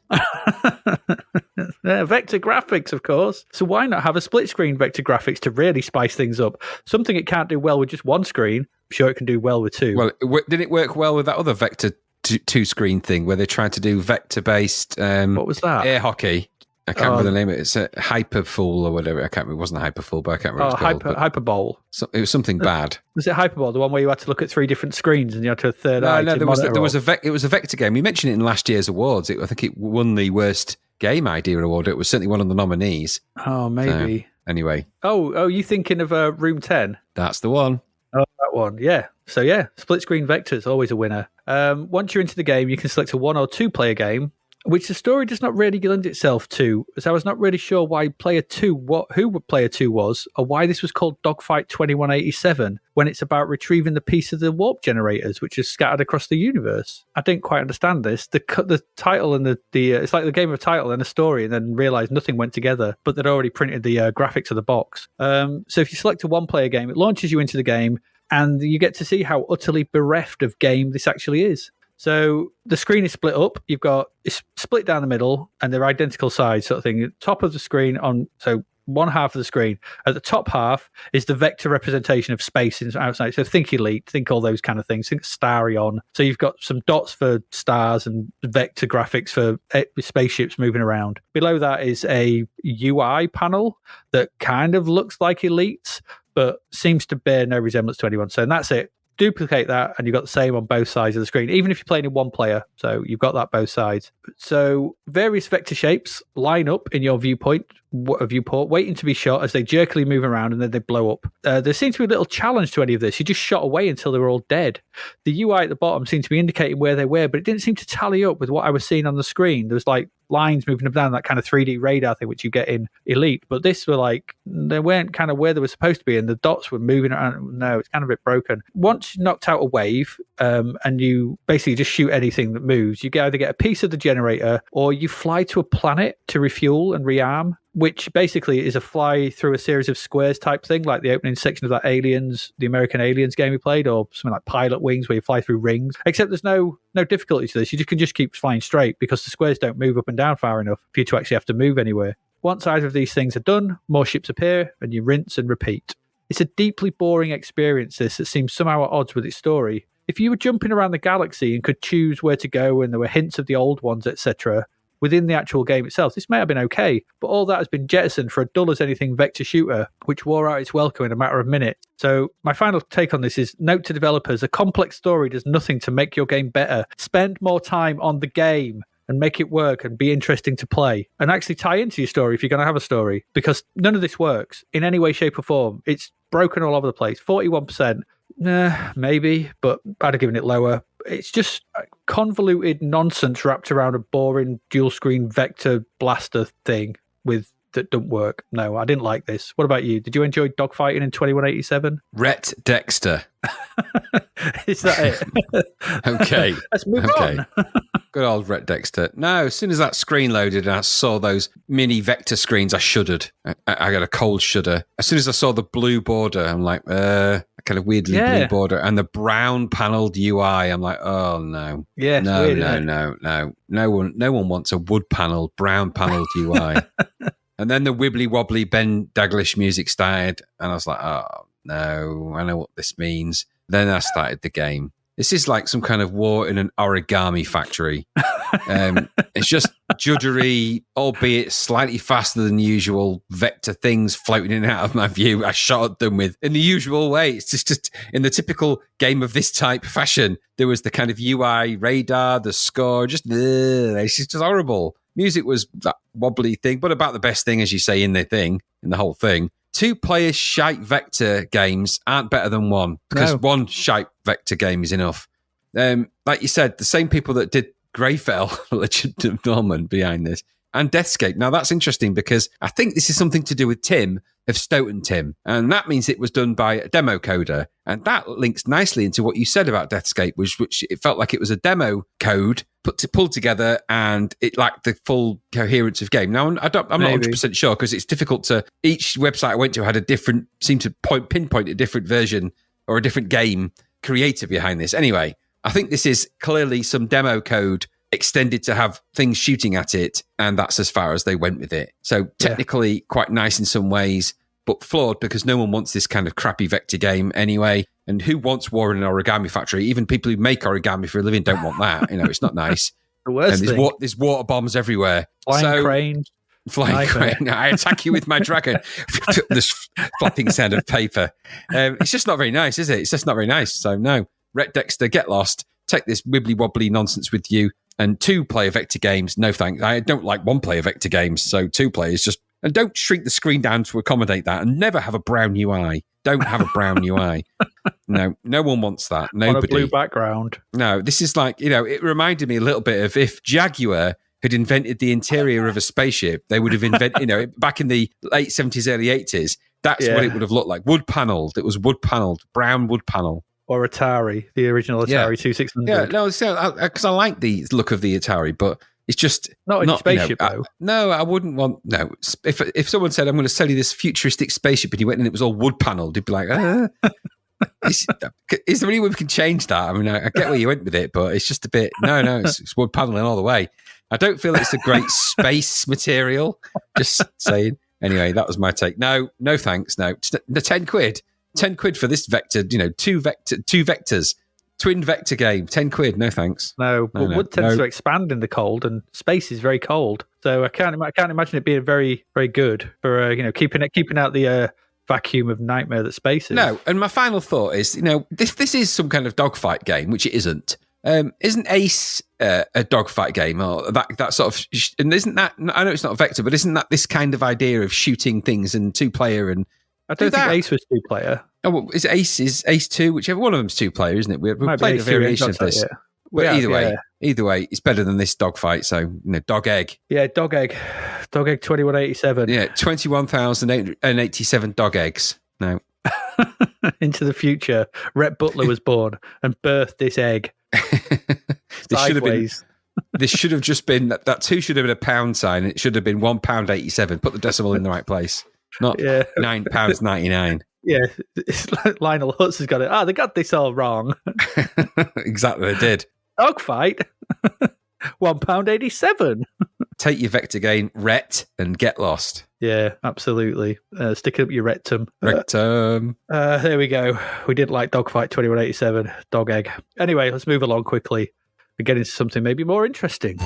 Vector graphics, of course. So why not have a split screen vector graphics to really spice things up? Something it can't do well with just one screen. I'm sure it can do well with two. Well, did it work well with that other vector two-screen thing where they tried to do vector-based what was that? Air hockey? I can't remember the name of it. It's a Hyperfool or whatever. I can't remember. It wasn't a Hyperfool, but I can't remember what it's called. Hyperbole. So, it was something bad. Was it Hyperbole, the one where you had to look at three different screens and you had to have a third eye? No, it was a vector game. We mentioned it in last year's awards. I think it won the worst game idea award. It was certainly one of the nominees. Oh, maybe. So, anyway. Oh, you thinking of Room 10? That's the one. Oh, that one. Yeah. So yeah, split screen vectors, always a winner. Once you're into the game, you can select a 1 or 2 player game, which the story does not really lend itself to, as I was not really sure who player 2 was, or why this was called Dogfight 2187, when it's about retrieving the piece of the warp generators, which is scattered across the universe. I didn't quite understand this. The title and the it's like the game of title and a story, and then realised nothing went together, but they'd already printed the graphics of the box. So if you select a 1-player game, it launches you into the game, and you get to see how utterly bereft of game this actually is. So the screen is split up. It's split down the middle, and they're identical sides, sort of thing. At the top of the screen, so one half of the screen. At the top half is the vector representation of space outside. So think Elite, think all those kind of things. Think Starion. So you've got some dots for stars and vector graphics for spaceships moving around. Below that is a UI panel that kind of looks like Elite's, but seems to bear no resemblance to anyone. So that's it. Duplicate that, and you've got the same on both sides of the screen, even if you're playing in 1 player. So you've got that both sides. So various vector shapes line up in your viewport, waiting to be shot as they jerkily move around, and then they blow up. There seems to be a little challenge to any of this. You just shot away until they were all dead. The UI at the bottom seemed to be indicating where they were, but it didn't seem to tally up with what I was seeing on the screen. There was like lines moving up and down, that kind of 3D radar thing which you get in Elite, but this were like, they weren't kind of where they were supposed to be, and the dots were moving around. No, it's kind of a bit broken. Once you knocked out a wave, and you basically just shoot anything that moves, you either get a piece of the generator, or you fly to a planet to refuel and rearm, which basically is a fly through a series of squares type thing, like the opening section of that the American Aliens game we played, or something like Pilot Wings, where you fly through rings. Except there's no difficulty to this. You can just keep flying straight, because the squares don't move up and down far enough for you to actually have to move anywhere. Once either of these things are done, more ships appear, and you rinse and repeat. It's a deeply boring experience, this, that seems somehow at odds with its story. If you were jumping around the galaxy and could choose where to go, and there were hints of the old ones, etc., within the actual game itself, this may have been okay, but all that has been jettisoned for a dull-as-anything vector shooter, which wore out its welcome in a matter of minutes. So my final take on this is, note to developers, a complex story does nothing to make your game better. Spend more time on the game and make it work and be interesting to play, and actually tie into your story if you're going to have a story, because none of this works in any way, shape or form. It's broken all over the place. 41%, maybe, but I'd have given it lower. It's just convoluted nonsense wrapped around a boring dual screen vector blaster thing that don't work. No, I didn't like this. What about you? Did you enjoy dogfighting in 2187? Rhett Dexter. Is that it? Okay. Let's move on. Good old Rhett Dexter. No, as soon as that screen loaded and I saw those mini vector screens, I shuddered. I got a cold shudder. As soon as I saw the blue border, I'm like, kind of weirdly blue border, and the brown panelled UI, I'm like, oh no. Yeah, no, weird, no. No one wants a wood panelled, brown panelled UI. And then the wibbly wobbly Ben Daglish music started, and I was like, oh no, I know what this means. Then I started the game. This is like some kind of war in an origami factory. It's just juddery, albeit slightly faster than usual vector things floating in and out of my view. I shot at them with in the usual way. It's just in the typical game of this type fashion. There was the kind of UI radar, the score, it's just horrible. Music was that wobbly thing, but about the best thing, as you say, in the whole thing. 2-player shite vector games aren't better than one, because one shite vector game is enough. Like you said, the same people that did Greyfell, Legend Norman, behind this, and Deathscape. Now, that's interesting because I think this is something to do with Tim of Stoughton Tim, and that means it was done by a demo coder, and that links nicely into what you said about Deathscape, which it felt like it was a demo code pulled together, and it lacked the full coherence of game. Now, I'm not 100% sure because it's difficult to. Each website I went to had seemed to pinpoint a different version or a different game creator behind this. Anyway, I think this is clearly some demo code extended to have things shooting at it, and that's as far as they went with it. So technically quite nice in some ways, but flawed because no one wants this kind of crappy vector game anyway. And who wants war in an origami factory? Even people who make origami for a living don't want that. It's not nice. The worst thing. There's water bombs everywhere. Flying crane. I attack you with my dragon. This flapping sound of paper. It's just not very nice, is it? It's just not very nice. So no, Rhett Dexter, get lost. Take this wibbly wobbly nonsense with you. And 2-player vector games, no thanks. I don't like 1-player vector games, so 2-player is just... And don't shrink the screen down to accommodate that, and never have a brown UI. Don't have a brown UI. No one wants that. Nobody. On a blue background. No, this is like, it reminded me a little bit of if Jaguar had invented the interior of a spaceship, they would have invented, back in the late 70s, early 80s, that's what it would have looked like. Wood panelled. It was wood panelled, brown wood panel. Or Atari, the original Atari 2600. Yeah, no, because I like the look of the Atari, but it's just not a spaceship, though. No, I wouldn't want. No, if someone said I'm going to sell you this futuristic spaceship, and you went and it was all wood panelled, you'd be like, is there any way we can change that? I mean, I get where you went with it, but it's just a bit. No, it's wood panelling all the way. I don't feel it's a great space material. Just saying. Anyway, that was my take. No thanks. No, the £10. 10 quid for this vector, two vectors, twin vector game, 10 quid. No thanks. No, but wood tends to expand in the cold, and space is very cold. So I can't imagine it being very, very good for keeping out the vacuum of nightmare that space is. No, and my final thought is, this is some kind of dogfight game, which it isn't. Isn't Ace a dogfight game or that sort of? And isn't that? I know it's not a vector, but isn't that this kind of idea of shooting things and 2-player and? I don't think Ace was 2-player. Oh, well, is Ace 2? Whichever one of them's 2-player, isn't it? We're playing a variation of this. But either way, it's better than this dogfight. So, Dog Egg. Yeah, Dog Egg 2187. Yeah, 21,087 dog eggs. No. Into the future, Rhett Butler was born and birthed this egg. This should have just been that 2 should have been a pound sign. It should have been £1.87. Put the decimal in the right place. Not £9.99. Yeah, it's like Lionel Hutz has got it. They got this all wrong. Exactly, they did. Dogfight, £1.87. Take your vector game, Rhett, and get lost. Yeah, absolutely. Stick it up your rectum. Rectum. There we go. We didn't like Dogfight 2187, Dog Egg. Anyway, let's move along quickly and get into something maybe more interesting.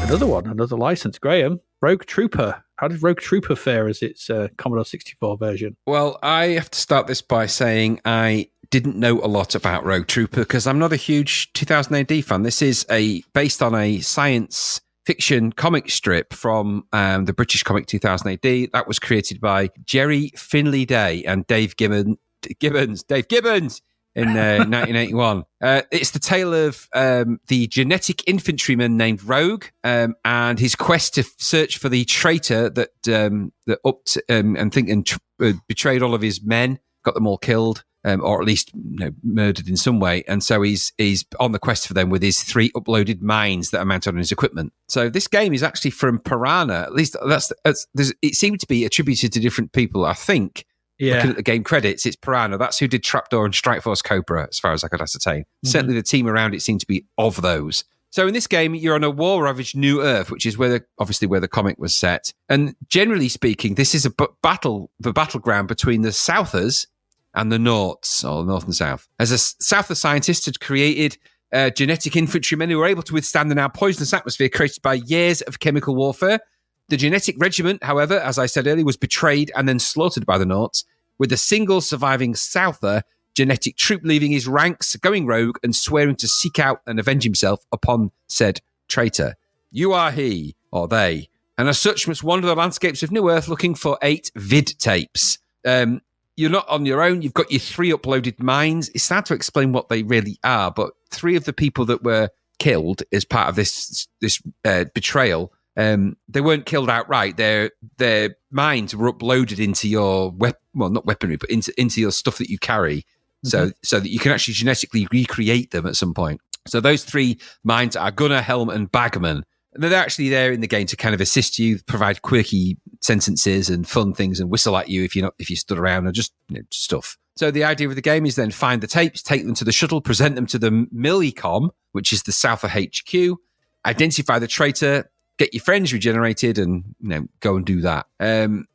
Another license. Graham, Rogue Trooper. How did Rogue Trooper fare as its Commodore 64 version? Well, I have to start this by saying I didn't know a lot about Rogue Trooper because I'm not a huge 2000 AD fan. This is based on a science fiction comic strip from the British comic 2000 AD that was created by Jerry Finley Day and Dave Gibbons in 1981. It's the tale of the genetic infantryman named Rogue and his quest to search for the traitor that upped and betrayed all of his men, got them all killed, or at least murdered in some way. And so he's on the quest for them with his 3 uploaded mines that are mounted on his equipment. So this game is actually from Piranha. At least it seemed to be attributed to different people, I think. Yeah. Looking at the game credits, it's Piranha. That's who did Trapdoor and Strike Force Cobra, as far as I could ascertain. Mm-hmm. Certainly the team around it seemed to be of those. So in this game, you're on a war-ravaged New Earth, which is obviously where the comic was set. And generally speaking, this is the battleground between the Southers and the Norths, or North and South. As a Souther scientist had created genetic infantrymen who were able to withstand the now poisonous atmosphere created by years of chemical warfare. The genetic regiment, however, as I said earlier, was betrayed and then slaughtered by the Norts, with a single surviving Souther genetic troop leaving his ranks, going rogue, and swearing to seek out and avenge himself upon said traitor. You are he, or they, and as such must wander the landscapes of New Earth looking for 8 vid tapes. You're not on your own. You've got your 3 uploaded minds. It's hard to explain what they really are, but 3 of the people that were killed as part of this betrayal, they weren't killed outright. Their minds were uploaded into your not weaponry, but into your stuff that you carry, so that you can actually genetically recreate them at some point. So those 3 minds are Gunner, Helm, and Bagman. And they're actually there in the game to kind of assist you, provide quirky sentences and fun things, and whistle at you if you stood around, or just stuff. So the idea of the game is then find the tapes, take them to the shuttle, present them to the Millicom, which is the Souther HQ, identify the traitor, get your friends regenerated, and go and do that.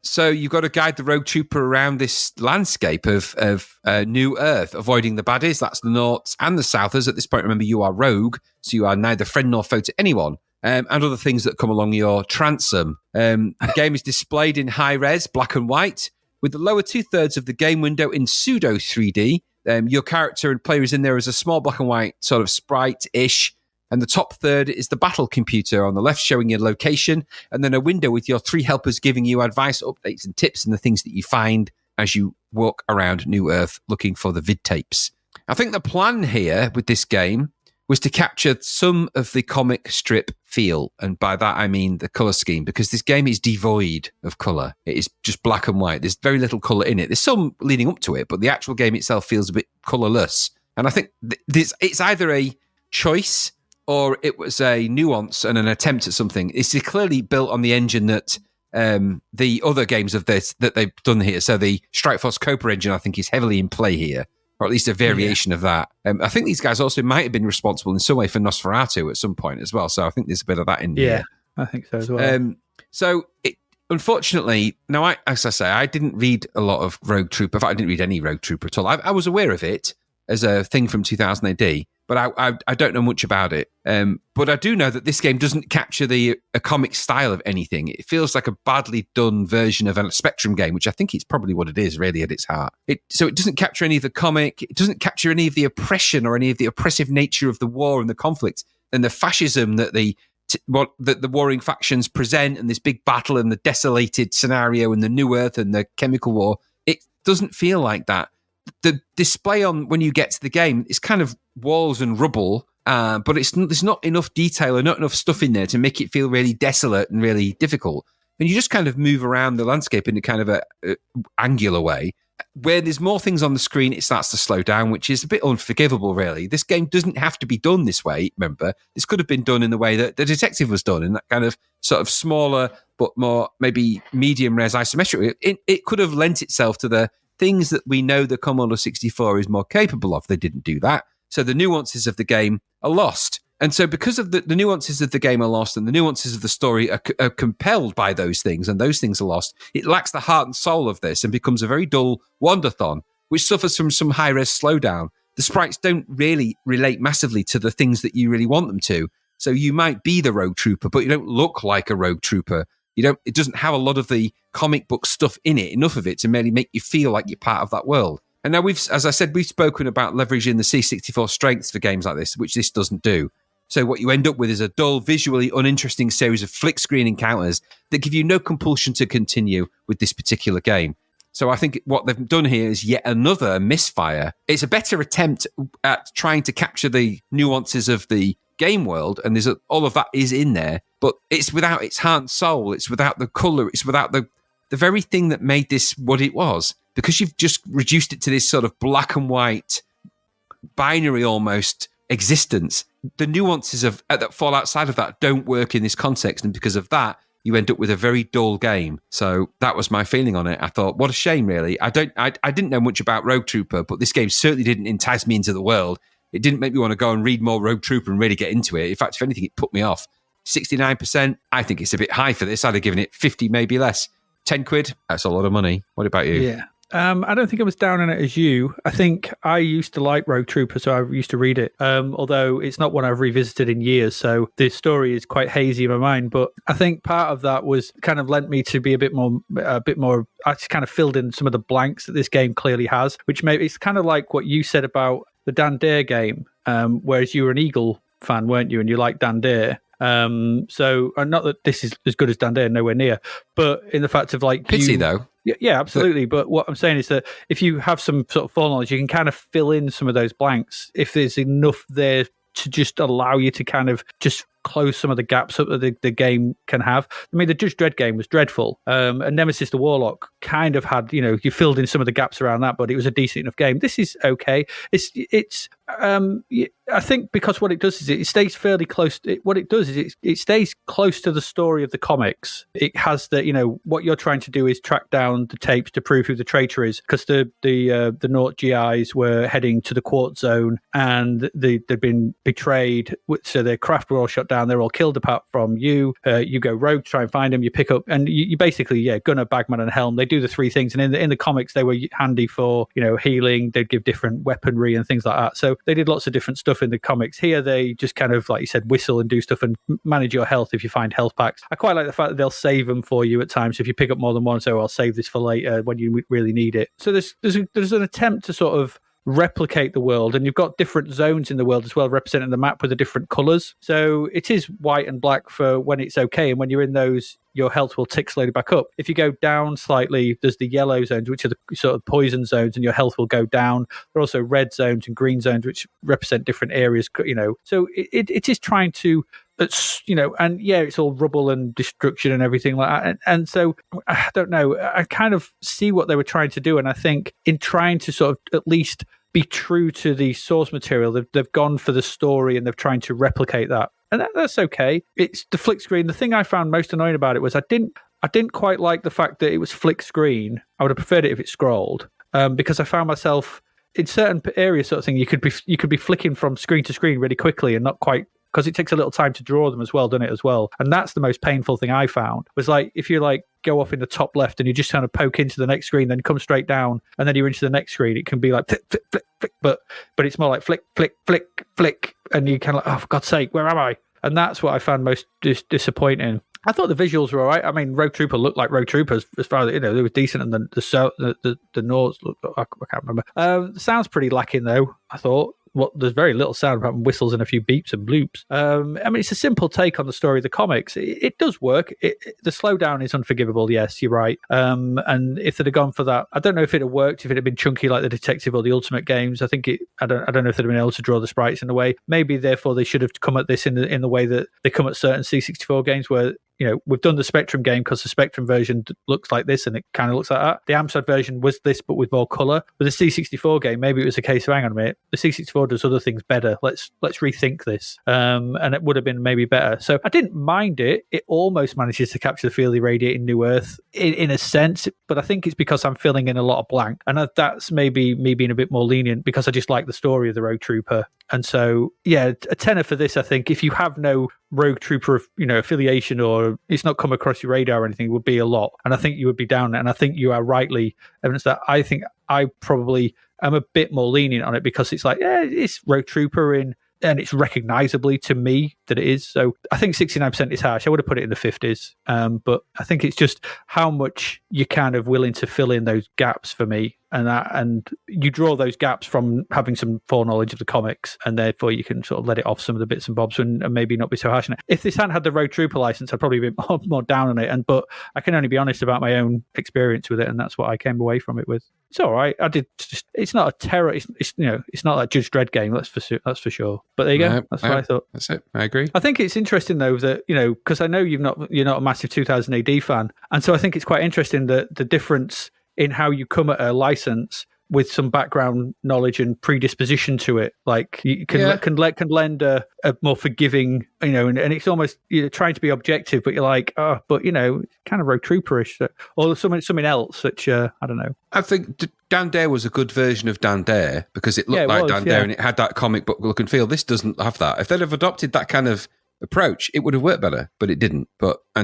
So you've got to guide the rogue trooper around this landscape of New Earth, avoiding the baddies. That's the Norts and the Southers. At this point, remember, you are rogue, so you are neither friend nor foe to anyone. And other things that come along your transom. The game is displayed in high res, black and white, with the lower 2/3 of the game window in pseudo 3D. Your character and player is in there as a small black and white sort of sprite-ish, and the top third is the battle computer on the left showing your location, and then a window with your 3 helpers giving you advice, updates, and tips, and the things that you find as you walk around New Earth looking for the vid tapes. I think the plan here with this game was to capture some of the comic strip feel. And by that, I mean the colour scheme, because this game is devoid of colour. It is just black and white. There's very little colour in it. There's some leading up to it, but the actual game itself feels a bit colourless. And I think it's either a choice or it was a nuance and an attempt at something. It's clearly built on the engine that the other games of this that they've done here. So the Strikeforce Cobra engine, I think, is heavily in play here, or at least a variation of that. I think these guys also might have been responsible in some way for Nosferatu at some point as well. So I think there's a bit of that in here. Yeah, I think so as well. Unfortunately, now, as I say, I didn't read a lot of Rogue Trooper. In fact, I didn't read any Rogue Trooper at all. I was aware of it as a thing from 2000 AD, but I don't know much about it. But I do know that this game doesn't capture a comic style of anything. It feels like a badly done version of a Spectrum game, which I think it's probably what it is, really, at its heart. So it doesn't capture any of the comic. It doesn't capture any of the oppression or any of the oppressive nature of the war and the conflict and the fascism that the warring factions present, and this big battle and the desolated scenario and the New Earth and the chemical war. It doesn't feel like that. The display on when you get to the game is kind of walls and rubble, but there's not enough detail or not enough stuff in there to make it feel really desolate and really difficult. And you just kind of move around the landscape in a kind of a angular way. Where there's more things on the screen, it starts to slow down, which is a bit unforgivable, really. This game doesn't have to be done this way, remember. This could have been done in the way that The Detective was done, in that kind of sort of smaller but more maybe medium-res isometric. It could have lent itself to the things that we know the Commodore 64 is more capable of. They didn't do that. So the nuances of the game are lost. And so because of the nuances of the game are lost and the nuances of the story are compelled by those things, and those things are lost, it lacks the heart and soul of this and becomes a very dull wandathon, which suffers from some high-res slowdown. The sprites don't really relate massively to the things that you really want them to. So you might be the Rogue Trooper, but you don't look like a Rogue Trooper. It doesn't have a lot of the comic book stuff in it, enough of it to merely make you feel like you're part of that world. And now as I said, we've spoken about leveraging the C64 strengths for games like this, which this doesn't do. So what you end up with is a dull, visually uninteresting series of flick screen encounters that give you no compulsion to continue with this particular game. So I think what they've done here is yet another misfire. It's a better attempt at trying to capture the nuances of the game world, and all of that is in there, but it's without its heart and soul. It's without the colour. It's without the very thing that made this what it was, because you've just reduced it to this sort of black and white, binary almost existence. The nuances that fall outside of that don't work in this context, and because of that, you end up with a very dull game. So that was my feeling on it. I thought, what a shame, really. I didn't know much about Rogue Trooper, but this game certainly didn't entice me into the world. It didn't make me want to go and read more Rogue Trooper and really get into it. In fact, if anything, it put me off. 69%, I think it's a bit high for this. I'd have given it 50, maybe less. 10 quid, that's a lot of money. What about you? Yeah. I don't think I was down on it as you. I think I used to like Rogue Trooper, so I used to read it. Although it's not one I've revisited in years, so the story is quite hazy in my mind. But I think part of that was kind of lent me to be a bit more. I just kind of filled in some of the blanks that this game clearly has, which maybe it's kind of like what you said about the Dan Dare game. Whereas you were an Eagle fan, weren't you? And you liked Dan Dare. So not that this is as good as Dan Dare, nowhere near, but in the fact of like pity though. Yeah, absolutely. But what I'm saying is that if you have some sort of foreknowledge, you can kind of fill in some of those blanks if there's enough there to just allow you to kind of just close some of the gaps up that the game can have. I mean, the Judge Dredd game was dreadful. And Nemesis the Warlock kind of had, you filled in some of the gaps around that, but it was a decent enough game. This is okay. I think because what it does is it stays fairly close. What it does is it stays close to the story of the comics. It has the, what you're trying to do is track down the tapes to prove who the traitor is, because the Naut GIs were heading to the Quartz Zone and they'd been betrayed. So their craft were all shut down. They're all killed apart from you. You go rogue, try and find them. You pick up and you basically, gunner, bagman, and helm. They do the three things. And in the comics, they were handy for healing. They'd give different weaponry and things like that. So they did lots of different stuff in the comics. Here, they just kind of, like you said, whistle and do stuff and manage your health if you find health packs. I quite like the fact that they'll save them for you at times. So if you pick up more than one, so I'll save this for later when you really need it. So there's an attempt to sort of replicate the world, and you've got different zones in the world as well, representing the map with the different colours. So it is white and black for when it's okay, and when you're in those, your health will tick slowly back up. If you go down slightly, there's the yellow zones, which are the sort of poison zones, and your health will go down. There are also red zones and green zones, which represent different areas. So it is trying to. It's all rubble and destruction and everything like that. And so I don't know. I kind of see what they were trying to do, and I think in trying to sort of at least be true to the source material, they've gone for the story and they're trying to replicate that. And that's okay. It's the flick screen. The thing I found most annoying about it was I didn't quite like the fact that it was flick screen. I would have preferred it if it scrolled, because I found myself in certain areas sort of thing. You could be flicking from screen to screen really quickly and not quite, because it takes a little time to draw them as well, doesn't it, as well? And that's the most painful thing I found, was like, if you like go off in the top left and you just kind of poke into the next screen, then come straight down, and then you're into the next screen, it can be like flick, flick, flick, flick, but it's more like flick, flick, flick, flick, and you kind of like, oh, for God's sake, where am I? And that's what I found most disappointing. I thought the visuals were all right. I mean, Rogue Trooper looked like Rogue Troopers as far as, they were decent, and the Nords looked, I can't remember. The sound's pretty lacking, though, I thought. There's very little sound apart from whistles and a few beeps and bloops. I mean, it's a simple take on the story of the comics. It does work. The slowdown is unforgivable. Yes, you're right. And if they'd have gone for that, I don't know if it'd have worked if it had been chunky like the Detective or the Ultimate games. I don't know if they'd have been able to draw the sprites in a way. Maybe therefore they should have come at this in the way that they come at certain C64 games where, we've done the Spectrum game because the Spectrum version looks like this and it kind of looks like that. The Amstrad version was this, but with more colour. With the C64 game, maybe it was a case of, hang on a minute, the C64 does other things better. Let's rethink this. And it would have been maybe better. So I didn't mind it. It almost manages to capture the feel of radiating New Earth in a sense, but I think it's because I'm filling in a lot of blank. And that's maybe me being a bit more lenient because I just like the story of the Rogue Trooper. And so, yeah, a tenner for this, I think, if you have no Rogue Trooper, affiliation, or it's not come across your radar or anything, would be a lot. And I think you would be down. And I think you are rightly evidence that I think I probably am a bit more lenient on it because it's like, it's Rogue Trooper and it's recognizably to me that it is. So I think 69% is harsh. I would have put it in the 50s. But I think it's just how much you're kind of willing to fill in those gaps for me. And you draw those gaps from having some foreknowledge of the comics, and therefore you can sort of let it off some of the bits and bobs and maybe not be so harsh on it. If this hadn't had the Rogue Trooper license, I'd probably be more down on it. But I can only be honest about my own experience with it, and that's what I came away from it with. It's all right. It's not a terror. It's not that Judge Dredd game. That's for sure. But there you go. That's what I thought. That's it. I agree. I think it's interesting though that because I know you're not a massive 2000 AD fan, and so I think it's quite interesting that the difference in how you come at a license with some background knowledge and predisposition to it. Like you can lend a more forgiving, and it's almost trying to be objective, but you're like, but kind of rogue trooperish, or something else, which I don't know. I think Dan Dare was a good version of Dan Dare because it looked like Dan Dare and it had that comic book look and feel. This doesn't have that. If they'd have adopted that kind of approach, it would have worked better, but it didn't.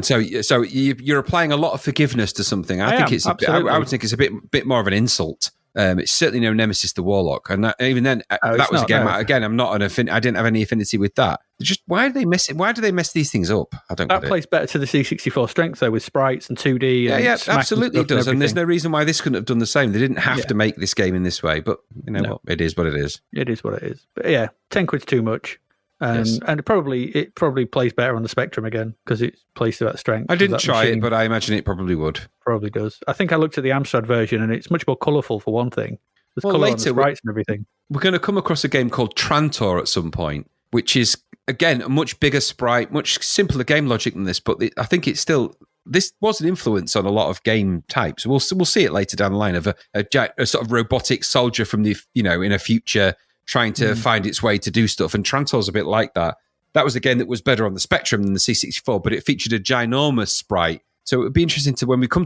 So you're applying a lot of forgiveness to something. I would think it's a bit more of an insult. It's certainly no Nemesis the Warlock, and even then, that was again. I'm not I didn't have any affinity with that. Just why do they mess these things up? I don't. That plays better to the C64 strength though, with sprites and 2D. Yeah, absolutely it does. And there's no reason why this couldn't have done the same. They didn't have to make this game in this way, but what? It is what it is. It is what it is. But yeah, 10 quid's too much. And it probably plays better on the Spectrum again because it plays to that strength. I didn't try it, but I imagine it probably would. Probably does. I think I looked at the Amstrad version and it's much more colourful for one thing. There's colour on the sprites and everything. We're going to come across a game called Trantor at some point, which is, again, a much bigger sprite, much simpler game logic than this, but I think it's still... This was an influence on a lot of game types. We'll see it later down the line of a sort of robotic soldier from the in a future trying to find its way to do stuff. And Trantor's a bit like that. That was a game that was better on the Spectrum than the C64, but it featured a ginormous sprite. So it would be interesting to when we come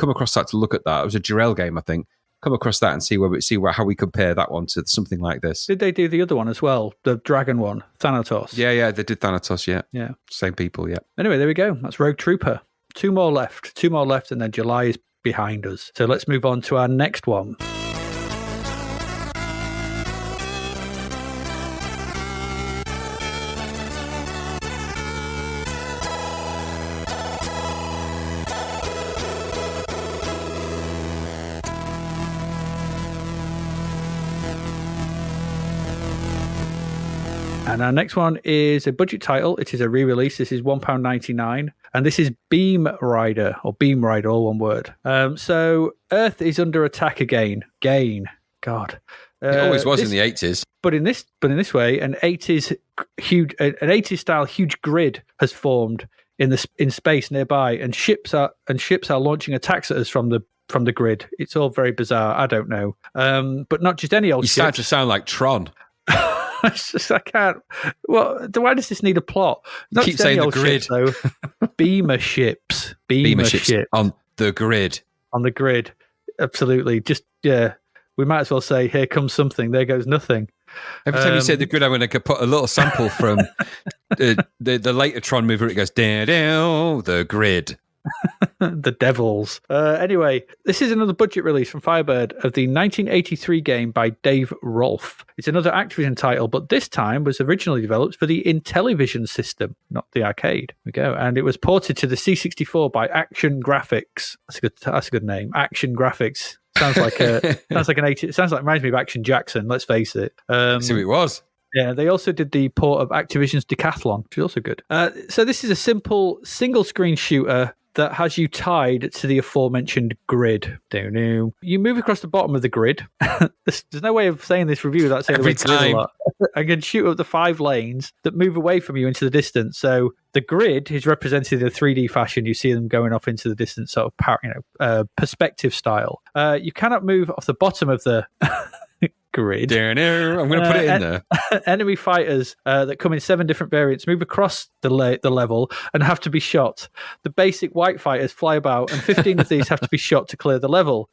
across that to look at that. It was a Jarell game, I think. Come across that and see how we compare that one to something like this. Did they do the other one as well? The dragon one, Thanatos? Yeah, they did Thanatos. Yeah. Same people. Yeah. Anyway, there we go. That's Rogue Trooper. Two more left, and then July is behind us. So let's move on to our next one. And our next one is a budget title. It is a re-release. This is £1.99. And this is Beamrider, or Beamrider, all one word. So Earth is under attack again. God. It always was in the 80s. But in this way, an 80s style huge grid has formed in space nearby, and ships are launching attacks at us from the grid. It's all very bizarre. I don't know. But not just any old ship. You start to sound like Tron. I can't. Well, why does this need a plot? Not keep saying the grid, ships, though. Beamer ships on the grid. On the grid, absolutely. Just we might as well say, "Here comes something. There goes nothing." Every time you say the grid, I'm going to put a little sample from the later Tron movie. Where it goes down, the grid. The Devils. Anyway, this is another budget release from Firebird of the 1983 game by Dave Rolfe. It's another Activision title, but this time was originally developed for the Intellivision system, not the arcade. There we go. And it was ported to the C64 by Action Graphics. That's a good name. Action Graphics. Sounds like an 80. It sounds like reminds me of Action Jackson. Let's face it. So it was. Yeah, they also did the port of Activision's Decathlon, which is also good. So this is a simple single-screen shooter that has you tied to the aforementioned grid. You move across the bottom of the grid. There's no way of saying this review without saying every time. A lot. I can shoot up the 5 lanes that move away from you into the distance. So the grid is represented in a 3D fashion. You see them going off into the distance, sort of perspective style. You cannot move off the bottom of the grid. I'm going to put it in there. Enemy fighters that come in 7 different variants move across the level and have to be shot. The basic white fighters fly about, and 15 of these have to be shot to clear the level.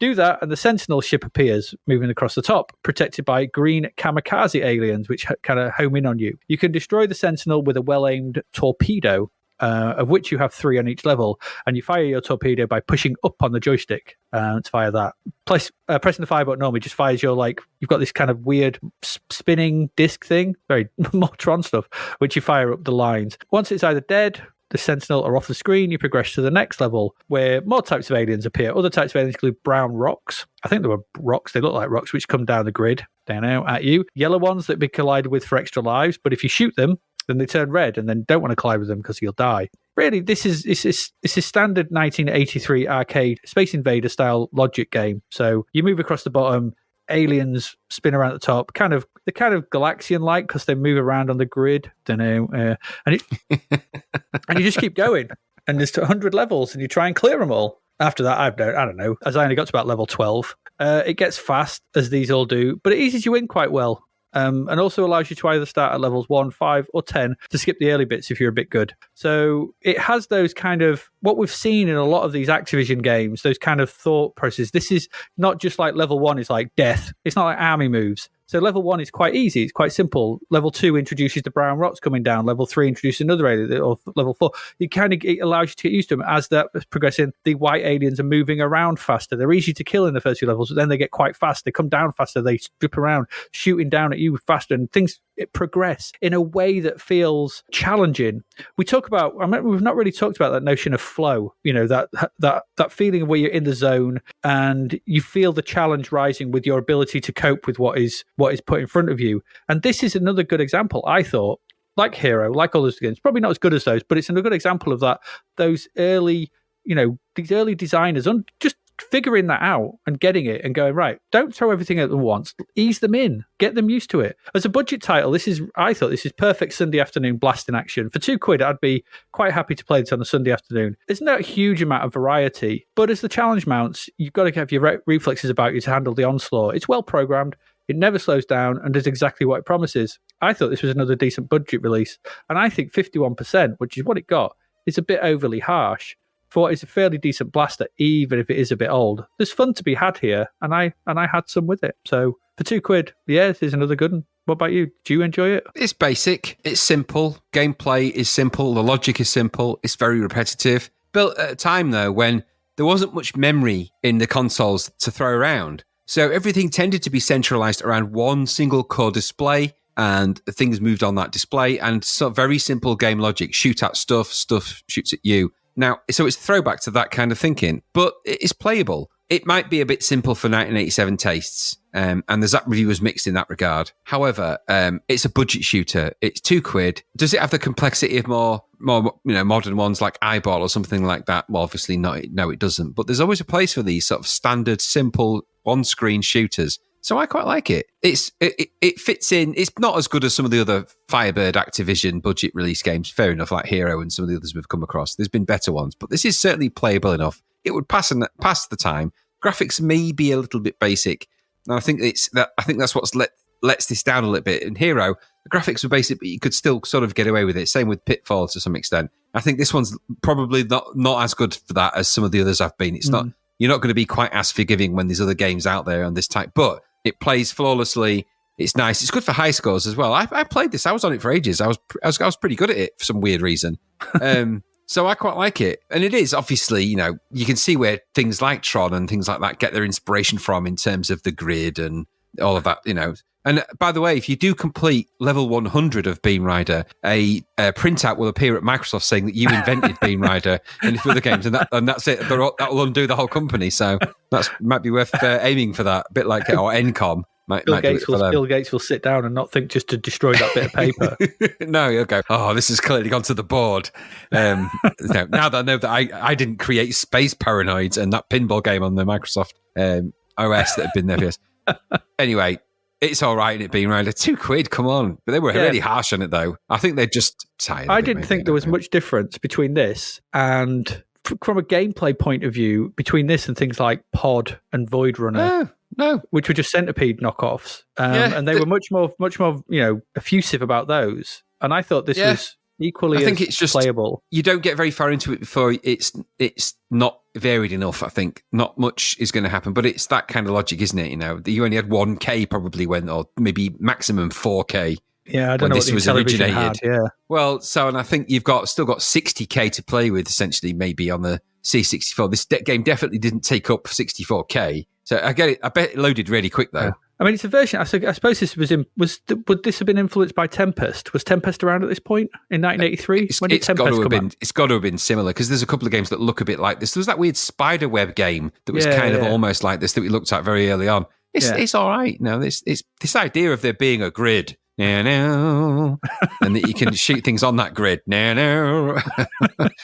Do that, and the Sentinel ship appears, moving across the top, protected by green kamikaze aliens, which kind of home in on you. You can destroy the Sentinel with a well-aimed torpedo, of which you have 3 on each level, and you fire your torpedo by pushing up on the joystick to fire that. Plus, pressing the fire button normally just fires your, you've got this kind of weird spinning disc thing, very more Tron stuff, which you fire up the lines. Once it's either dead, the Sentinel are off the screen, you progress to the next level, where more types of aliens appear. Other types of aliens include brown rocks. I think they were rocks, they look like rocks, which come down the grid, down out at you. Yellow ones that be collided with for extra lives, but if you shoot them, then they turn red and then don't want to collide with them because you'll die. Really, this is standard 1983 arcade Space Invader style logic game. So you move across the bottom, aliens spin around at the top, they're kind of Galaxian-like because they move around on the grid. And you just keep going. And there's 100 levels, and you try and clear them all. After that, I don't know. As I only got to about level 12, It gets fast, as these all do, but it eases you in quite well. And also allows you to either start at levels 1, 5, or 10 to skip the early bits if you're a bit good. So it has those kind of, what we've seen in a lot of these Activision games, those kind of thought processes. This is not just like level 1 is like death. It's not like army moves. So level 1 is quite easy. It's quite simple. Level 2 introduces the brown rocks coming down. Level 3 introduces another alien, or level 4. It allows you to get used to them as they're progressing. The white aliens are moving around faster. They're easy to kill in the first few levels, but then they get quite fast. They come down faster. They strip around, shooting down at you faster, and things progress in a way that feels challenging. We talk about, we've not really talked about that notion of flow, that feeling of where you're in the zone and you feel the challenge rising with your ability to cope with what is put in front of you. And this is another good example, I thought, like Hero, like all those games, probably not as good as those, but it's a good example of that. Those early, these early designers just figuring that out and getting it and going, right, don't throw everything at them once, ease them in, get them used to it. As a budget title, I thought this is perfect Sunday afternoon blasting action. For £2, I'd be quite happy to play this on a Sunday afternoon. There's not a huge amount of variety, but as the challenge mounts, you've got to have your reflexes about you to handle the onslaught. It's well programmed, it never slows down, and does exactly what it promises. I thought this was another decent budget release, and I think 51%, which is what it got, is a bit overly harsh for what is a fairly decent blaster, even if it is a bit old. There's fun to be had here, and I had some with it. So for £2, yeah, this is another good one. What about you? Do you enjoy it? It's basic. It's simple. Gameplay is simple. The logic is simple. It's very repetitive. Built at a time, though, when there wasn't much memory in the consoles to throw around. So everything tended to be centralized around one single core display, and things moved on that display, and so very simple game logic. Shoot at stuff shoots at you. Now, so it's a throwback to that kind of thinking, but it's playable. It might be a bit simple for 1987 tastes, and the Zapped review was mixed in that regard. However, it's a budget shooter. It's £2. Does it have the complexity of more modern ones like Eyeball or something like that? Well, obviously not. No, it doesn't. But there's always a place for these sort of standard, simple, on-screen shooters. So I quite like it. It fits in. It's not as good as some of the other Firebird Activision budget release games. Fair enough, like Hero and some of the others we've come across. There's been better ones, but this is certainly playable enough. It would pass the time. Graphics may be a little bit basic, and I think that's what's lets this down a little bit. In Hero, the graphics were basic, but you could still sort of get away with it. Same with Pitfall to some extent. I think this one's probably not as good for that as some of the others have been. It's not. You're not going to be quite as forgiving when there's other games out there on this type, but it plays flawlessly. It's nice. It's good for high scores as well. I played this. I was on it for ages. I was pretty good at it for some weird reason. So I quite like it. And it is, obviously, you can see where things like Tron and things like that get their inspiration from in terms of the grid and all of that, And by the way, if you do complete level 100 of Beamrider, a printout will appear at Microsoft saying that you invented Beamrider and a few other games, and that's it. That will undo the whole company. So that might be worth aiming for that. A bit like, or Encom. Bill Gates will sit down and not think just to destroy that bit of paper. No, he'll go, oh, this has clearly gone to the board. Now that I know that I didn't create Space Paranoids and that pinball game on the Microsoft OS that had been there for years. Anyway, it's all right in it being around. £2, come on. But they were really harsh on it, though. I think they're just tired. I didn't think there was much difference between this and, from a gameplay point of view, between this and things like Pod and Void Runner. No, which were just Centipede knockoffs, and they were much more, effusive about those. And I thought this was equally. I think it's just playable. You don't get very far into it before it's not varied enough. I think not much is going to happen, but it's that kind of logic, isn't it? You only had 1K probably or maybe maximum 4K. Yeah, I don't know what this was originated. Had, yeah. Well, and I think you've still got 60K to play with, essentially, maybe on the C64. This game definitely didn't take up 64K. So I get it. I bet it loaded really quick, though. Yeah. I mean, it's a version. I suppose this would this have been influenced by Tempest? Was Tempest around at this point in 1983? When did Tempest come out? It's got to have been similar, because there's a couple of games that look a bit like this. There was that weird Spiderweb game that was kind of almost like this that we looked at very early on. It's all right. No, it's this idea of there being a grid. No, and that you can shoot things on that grid. No.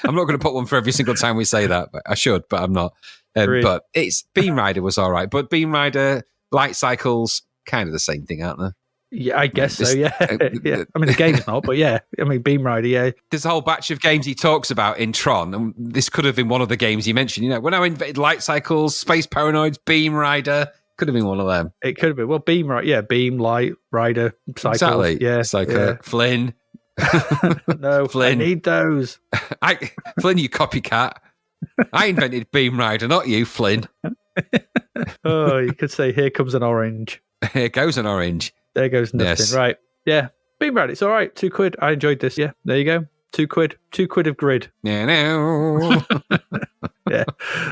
I'm not going to put one for every single time we say that, but I should, but I'm not. But Beamrider was all right. But Beamrider, Light Cycles, kind of the same thing, aren't they? Yeah, I guess so, yeah. Yeah. I mean, the game's not, but yeah. I mean, Beamrider, yeah. There's a whole batch of games he talks about in Tron, and this could have been one of the games he mentioned. When I invented Light Cycles, Space Paranoids, Beamrider, Could have been one of them. It could have been. Well, Beam, right? Yeah, Beam, Light, Rider, Cycles. Exactly. Yeah. Psycho. Flynn. No, Flynn. I need those. Flynn, you copycat. I invented Beamrider, not you, Flynn. Oh, you could say, here comes an orange. Here goes an orange. There goes nothing. Yes. Right. Yeah. Beamrider, it's all right. £2. I enjoyed this. Yeah, there you go. £2. £2 of grid. Yeah, no. Yeah.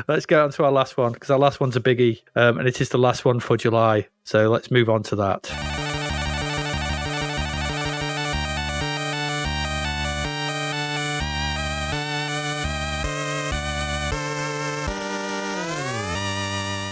Let's go on to our last one, because our last one's a biggie, and it is the last one for July. So let's move on to that.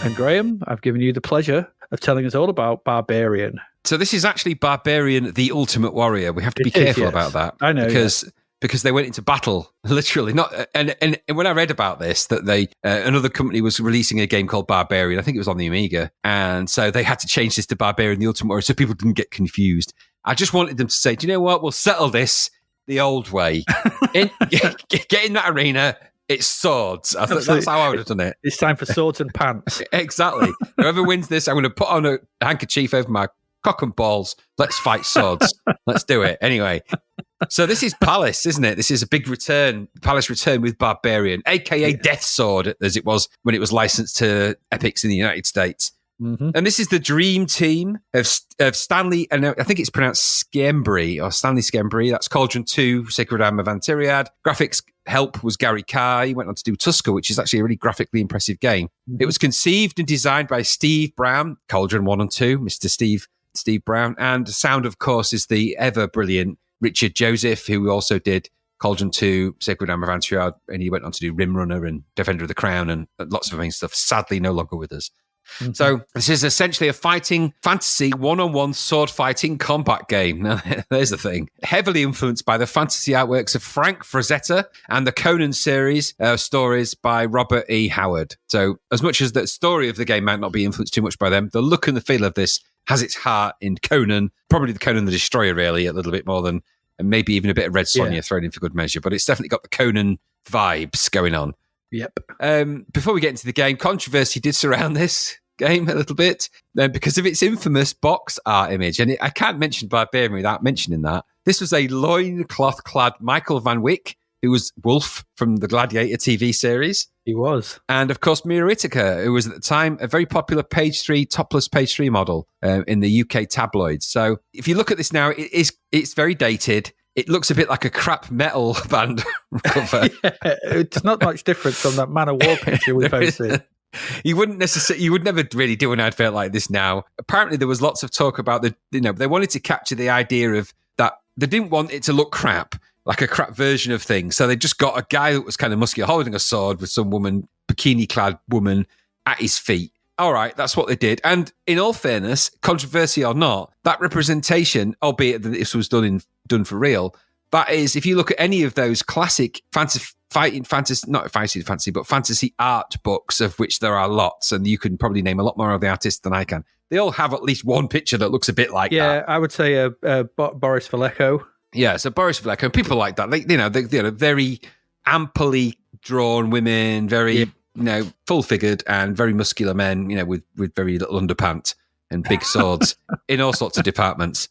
And Graham, I've given you the pleasure of telling us all about Barbarian. So this is actually Barbarian, the Ultimate Warrior. We have to be It is, careful yes. about that. I know, because they went into battle, literally. And when I read about this, that they another company was releasing a game called Barbarian. I think it was on the Amiga, and so they had to change this to Barbarian, the Ultimate Warrior, so people didn't get confused. I just wanted them to say, do you know what? We'll settle this the old way. Get in that arena. It's swords. I thought that's how I would have done it. It's time for swords and pants. Exactly. Whoever wins this, I'm going to put on a handkerchief over my cock and balls. Let's fight swords. Let's do it. Anyway. So this is Palace, isn't it? This is a big return. Palace return with Barbarian, a.k.a. Death Sword, as it was when it was licensed to Epics in the United States. Mm-hmm. And this is the dream team of Stanley, and I think it's pronounced Skembri, or Stanley Skembri. That's Cauldron 2, Sacred Arm of Antiriad. Graphics help was Gary Carr. He went on to do Tusker, which is actually a really graphically impressive game. Mm-hmm. It was conceived and designed by Steve Brown, Cauldron 1 and 2, Mr. Steve Brown. And sound, of course, is the ever-brilliant Richard Joseph, who also did Cauldron 2, Sacred Arm of Antiriad, and he went on to do Rim Runner and Defender of the Crown and lots of amazing stuff. Sadly, no longer with us. Mm-hmm. So this is essentially a fighting fantasy one-on-one sword fighting combat game. Now, there's the thing. Heavily influenced by the fantasy artworks of Frank Frazetta and the Conan series stories by Robert E. Howard. So as much as the story of the game might not be influenced too much by them, the look and the feel of this has its heart in Conan, probably the Conan the Destroyer, really, a little bit more than, and maybe even a bit of Red Sonja thrown in for good measure, but it's definitely got the Conan vibes going on. Yep. Before we get into the game, controversy did surround this game a little bit because of its infamous box art image. And I can't mention Barbarian without mentioning that. This was a loincloth-clad Michael Van Wyck, who was Wolf from the Gladiator TV series. He was. And, of course, Mira Ithaca, who was at the time a very popular topless page 3 model in the UK tabloids. So if you look at this now, it's very dated. It looks a bit like a crap metal band cover. Yeah, it's not much different from that Man of War picture we posted. You would never really do an advert like this now. Apparently, there was lots of talk about they wanted to capture the idea of that they didn't want it to look crap, like a crap version of things. So they just got a guy that was kind of muscular holding a sword with some bikini-clad woman at his feet. All right, that's what they did. And in all fairness, controversy or not, that representation, albeit that this was done for real, that is, if you look at any of those classic fantasy art books, of which there are lots, and you can probably name a lot more of the artists than I can. They all have at least one picture that looks a bit like that. Yeah, I would say Boris Vallejo. Yeah, so Boris Vallejo, and people like that. They're very amply drawn women, very full-figured and very muscular men, with very little underpants and big swords in all sorts of departments.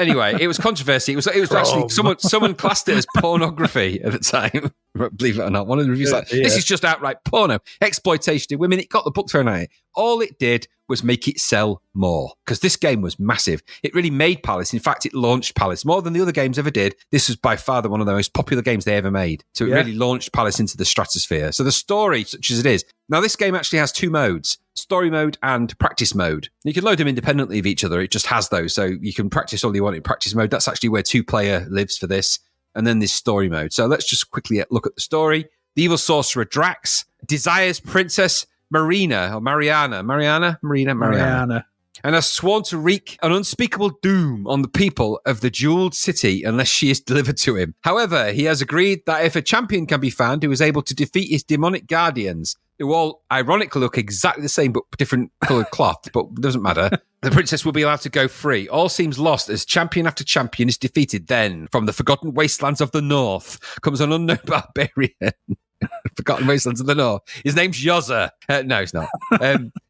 Anyway, it was controversy. It was actually someone classed it as pornography at the time. Believe it or not, one of the reviews this is just outright porno, exploitation of women. It got the book thrown at it. All it did was make it sell more, because this game was massive. It really made Palace. In fact, it launched Palace more than the other games ever did. This was by far one of the most popular games they ever made. So it really launched Palace into the stratosphere. So the story, such as it is. Now, this game actually has two modes, story mode and practice mode. You can load them independently of each other. It just has those. So you can practice all you want in practice mode. That's actually where 2-player lives for this. And then this story mode. So let's just quickly look at the story. The evil sorcerer Drax desires Princess Mariana, and has sworn to wreak an unspeakable doom on the people of the jeweled city unless she is delivered to him. However, he has agreed that if a champion can be found who is able to defeat his demonic guardians, who all ironically look exactly the same but different coloured cloth, but it doesn't matter, the princess will be allowed to go free. All seems lost as champion after champion is defeated. Then, from the forgotten wastelands of the north, comes an unknown barbarian. Forgotten Wastelands of the North. His name's Yozza. No, it's not.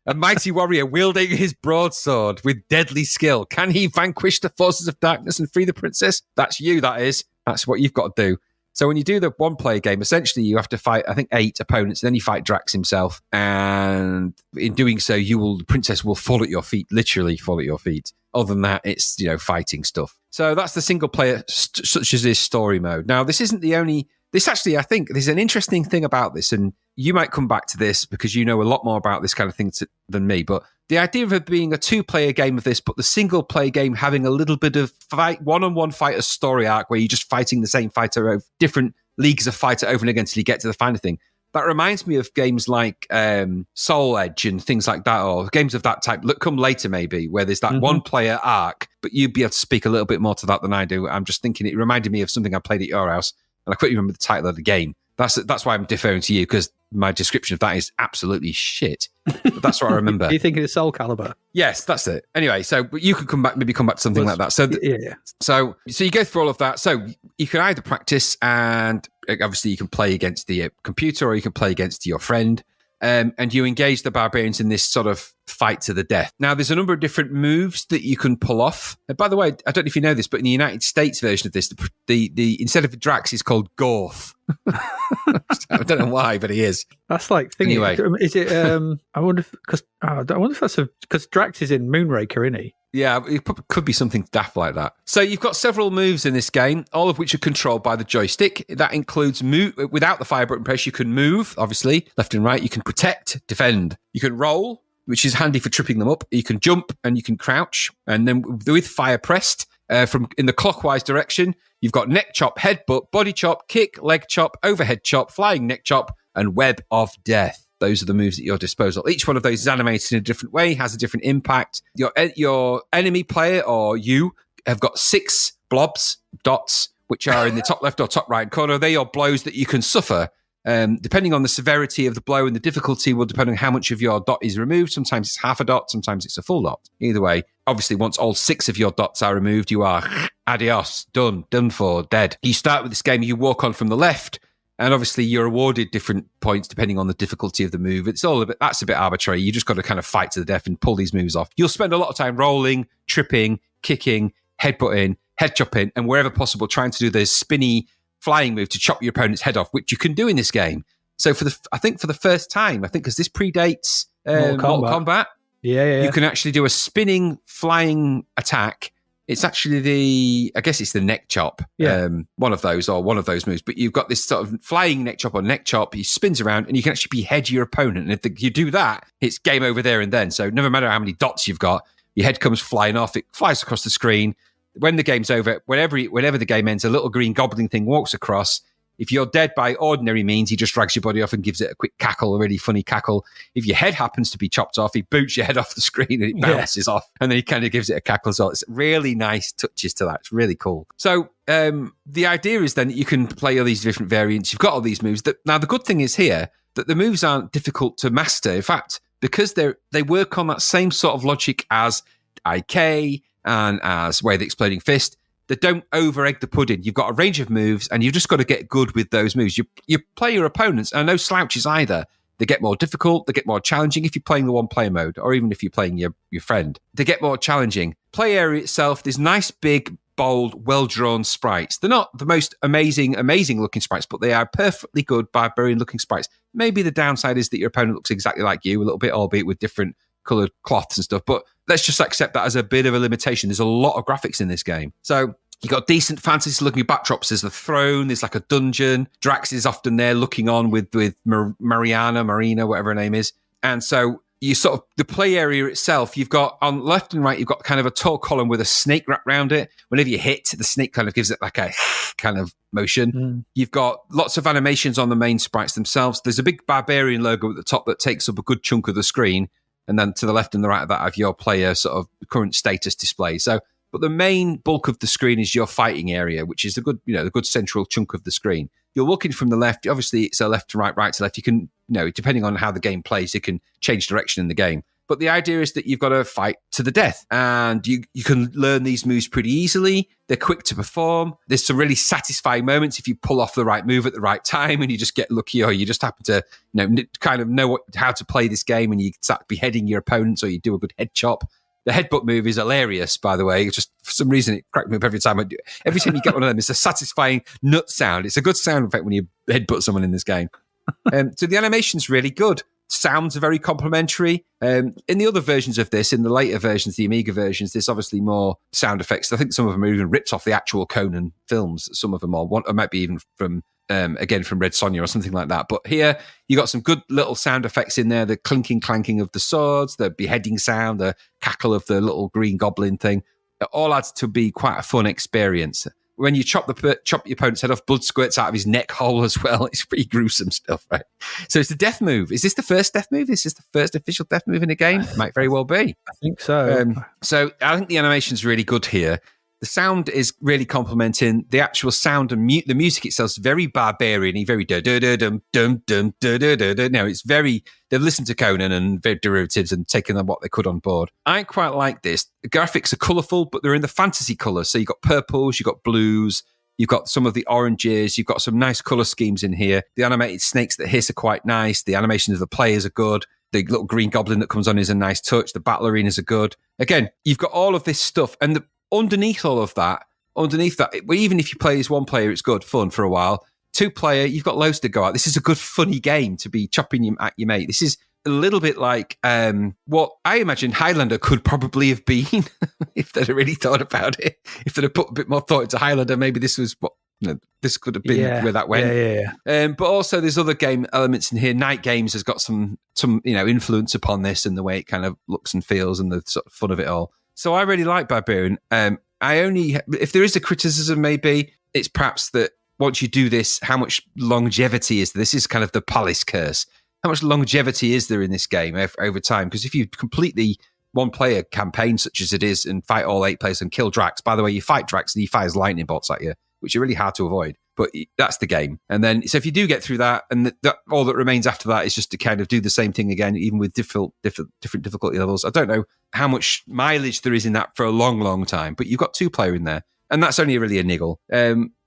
A mighty warrior wielding his broadsword with deadly skill. Can he vanquish the forces of darkness and free the princess? That's you, that is. That's what you've got to do. So when you do the one-player game, essentially you have to fight, I think, 8 opponents, and then you fight Drax himself. And in doing so, the princess will fall at your feet, literally fall at your feet. Other than that, it's, fighting stuff. So that's the single-player, such as this story mode. Now, this isn't the only... This actually, I think, there's an interesting thing about this, and you might come back to this because you know a lot more about this kind of thing than me, but the idea of it being a 2-player game of this, but the single-player game having a little bit of one-on-one fighter story arc where you're just fighting the same fighter over different leagues of fighter over and again until you get to the final thing. That reminds me of games like Soul Edge and things like that, or games of that type. Come later, maybe, where there's that one-player arc, but you'd be able to speak a little bit more to that than I do. I'm just thinking it reminded me of something I played at your house, and I couldn't remember the title of the game. That's why I'm deferring to you, because my description of that is absolutely shit. But that's what I remember. Are you thinking of Soul Calibur? Yes, that's it. Anyway, so you could come back to something like that. So yeah. So you go through all of that. So you can either practice, and obviously you can play against the computer, or you can play against your friend. And you engage the barbarians in this sort of fight to the death. Now, there's a number of different moves that you can pull off. And by the way, I don't know if you know this, but in the United States version of this, the instead of Drax, is called Gorth. I don't know why, but he is. That's like thinking. Anyway. Is it? I wonder if that's because Drax is in Moonraker, isn't he? Yeah, it could be something daft like that. So you've got several moves in this game, all of which are controlled by the joystick. That includes move without the fire button press. You can move, obviously, left and right. You can protect, defend. You can roll, which is handy for tripping them up. You can jump and you can crouch. And then with fire pressed from in the clockwise direction, you've got neck chop, headbutt, body chop, kick, leg chop, overhead chop, flying neck chop, and web of death. Those are the moves at your disposal. Each one of those is animated in a different way, has a different impact. Your enemy player, or you, have got 6 dots, which are in the top left or top right corner. They're your blows that you can suffer. Depending on the severity of the blow and the difficulty will depend on how much of your dot is removed. Sometimes it's half a dot, sometimes it's a full dot. Either way, obviously, once all 6 of your dots are removed, you are adios, done for, dead. You start with this game, you walk on from the left, and obviously you're awarded different points depending on the difficulty of the move. That's a bit arbitrary. You just got to kind of fight to the death and pull these moves off. You'll spend a lot of time rolling, tripping, kicking, headbutting, head chopping, and wherever possible trying to do the spinny flying move to chop your opponent's head off, which you can do in this game. So for the first time, because this predates Mortal Kombat, yeah, you can actually do a spinning flying attack. It's actually it's the neck chop, one of those moves. But you've got this sort of flying neck chop or neck chop. He spins around and you can actually behead your opponent. And if you do that, it's game over there and then. So no matter how many dots you've got, your head comes flying off. It flies across the screen. When the game's over, whenever the game ends, a little green goblin thing walks across. If you're dead by ordinary means, he just drags your body off and gives it a quick cackle, a really funny cackle. If your head happens to be chopped off, he boots your head off the screen and it bounces off. And then he kind of gives it a cackle as well. It's really nice touches to that. It's really cool. So the idea is then that you can play all these different variants. You've got all these moves. Now, the good thing is here that the moves aren't difficult to master. In fact, because they work on that same sort of logic as IK and as Way of the Exploding Fist, they don't over-egg the pudding. You've got a range of moves, and you've just got to get good with those moves. You play your opponents, and no slouches either. They get more difficult, they get more challenging if you're playing the one-player mode, or even if you're playing your friend. They get more challenging. Play area itself, there's nice, big, bold, well-drawn sprites. They're not the most amazing-looking sprites, but they are perfectly good, barbarian-looking sprites. Maybe the downside is that your opponent looks exactly like you, a little bit, albeit with different coloured cloths and stuff, but let's just accept that as a bit of a limitation. There's a lot of graphics in this game. So you got decent fantasy-looking backdrops. There's the throne, there's like a dungeon. Drax is often there looking on with Marina, whatever her name is. And so you sort of, the play area itself, you've got on left and right, you've got kind of a tall column with a snake wrapped around it. Whenever you hit, the snake kind of gives it like a kind of motion. You've got lots of animations on the main sprites themselves. There's a big Barbarian logo at the top that takes up a good chunk of the screen. And then to the left and the right of that have your player sort of current status display. So, but the main bulk of the screen is your fighting area, which is the good central chunk of the screen. You're looking from the left. Obviously, it's a left to right, right to left. You can, depending on how the game plays, it can change direction in the game. But the idea is that you've got to fight to the death, and you can learn these moves pretty easily. They're quick to perform. There's some really satisfying moments if you pull off the right move at the right time, and you just get lucky, or you just happen to kind of know how to play this game, and you start beheading your opponents, or you do a good head chop. The headbutt move is hilarious, by the way. Just for some reason, it cracked me up every time I do it. Every time you get one of them, it's a satisfying nut sound. It's a good sound effect when you headbutt someone in this game. So the animation's really good. Sounds are very complimentary. In the other versions of this, in the later versions, the Amiga versions, there's obviously more sound effects. I think some of them are even ripped off the actual Conan films. Some of them are. One, or might be even from, again, from Red Sonja or something like that. But here, you got some good little sound effects in there. The clinking, clanking of the swords, the beheading sound, the cackle of the little green goblin thing. It all adds to be quite a fun experience. When you chop your opponent's head off, blood squirts out of his neck hole as well. It's pretty gruesome stuff, right? So it's the death move. Is this the first death move? Is this the first official death move in a game? It might very well be. I think so. So I think the animation's really good here. The sound is really complimenting the actual sound, and the music itself is very Barbarian-y, very da-da-da-dum-dum-dum-da-da-da-da. No, it's very, they've listened to Conan and their derivatives and taken what they could on board. I quite like this. The graphics are colourful, but they're in the fantasy colours. So you've got purples, you've got blues, you've got some of the oranges, you've got some nice colour schemes in here. The animated snakes that hiss are quite nice. The animations of the players are good. The little green goblin that comes on is a nice touch. The battle arenas are good. Again, you've got all of this stuff, and underneath all of that, even if you play as one player, it's good fun for a while. 2-player, you've got loads to go at. This is a good, funny game to be chopping at your mate. This is a little bit like what I imagine Highlander could probably have been if they'd really thought about it. If they'd have put a bit more thought into Highlander, maybe this was what this could have been where that went. Yeah. But also, there's other game elements in here. Night Games has got some influence upon this and the way it kind of looks and feels and the sort of fun of it all. So I really like Barbarian. If there is a criticism, maybe it's perhaps that once you do this, how much longevity is there? This is kind of the Palace curse. How much longevity is there in this game over time? Because if you complete the one-player campaign such as it is and fight all 8 players and kill Drax, by the way, you fight Drax and he fires lightning bolts at you, which are really hard to avoid. But that's the game. And then, so if you do get through that, and all that remains after that is just to kind of do the same thing again, even with different difficulty levels. I don't know how much mileage there is in that for a long, long time, but you've got 2-player in there. And that's only really a niggle.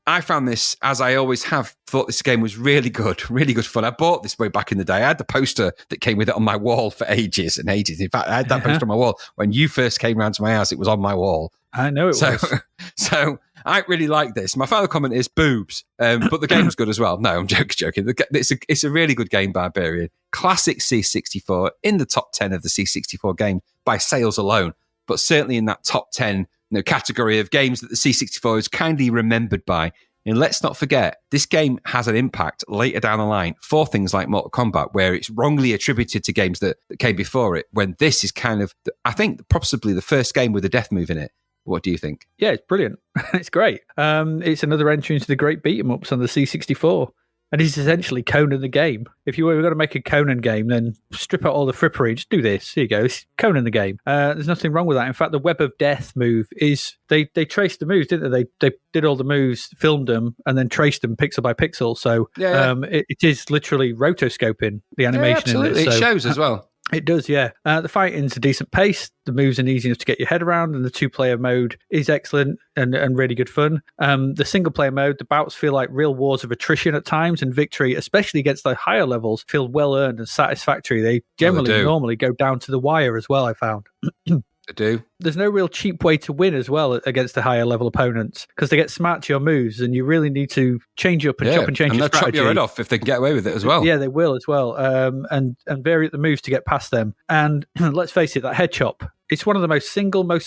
I found this, as I always have, thought this game was really good fun. I bought this way back in the day. I had the poster that came with it on my wall for ages and ages. In fact, I had that poster on my wall. When you first came round to my house, it was on my wall. I know it was. So I really like this. My final comment is boobs, but the game's good as well. No, I'm joking. It's a really good game, Barbarian. Classic C64, in the top 10 of the C64 game by sales alone, but certainly in that top 10 category of games that the C64 is kindly remembered by. And let's not forget, this game has an impact later down the line for things like Mortal Kombat, where it's wrongly attributed to games that came before it, when this is kind of, I think, possibly the first game with a death move in it. What do you think? Yeah, it's brilliant. It's great. It's another entry into the great beat-em-ups on the C64. And it's essentially Conan the game. If you were going to make a Conan game, then strip out all the frippery, just do this. Here you go. It's Conan the game. There's nothing wrong with that. In fact, the Web of Death move is, they traced the moves, didn't they? They did all the moves, filmed them, and then traced them pixel by pixel. So it is literally rotoscoping the animation in it. So, it shows as well. It does, yeah. The fighting's a decent pace. The moves are easy enough to get your head around, and the 2-player mode is excellent and really good fun. The single-player mode, the bouts feel like real wars of attrition at times, and victory, especially against the higher levels, feel well-earned and satisfactory. They generally normally go down to the wire as well, I found. They do. There's no real cheap way to win as well against the higher level opponents, because they get smart to your moves, and you really need to change up and chop and change your strategy. They'll chop your head off if they can get away with it as well. Yeah, they will as well. And vary the moves to get past them. And let's face it, that head chop, it's one of the most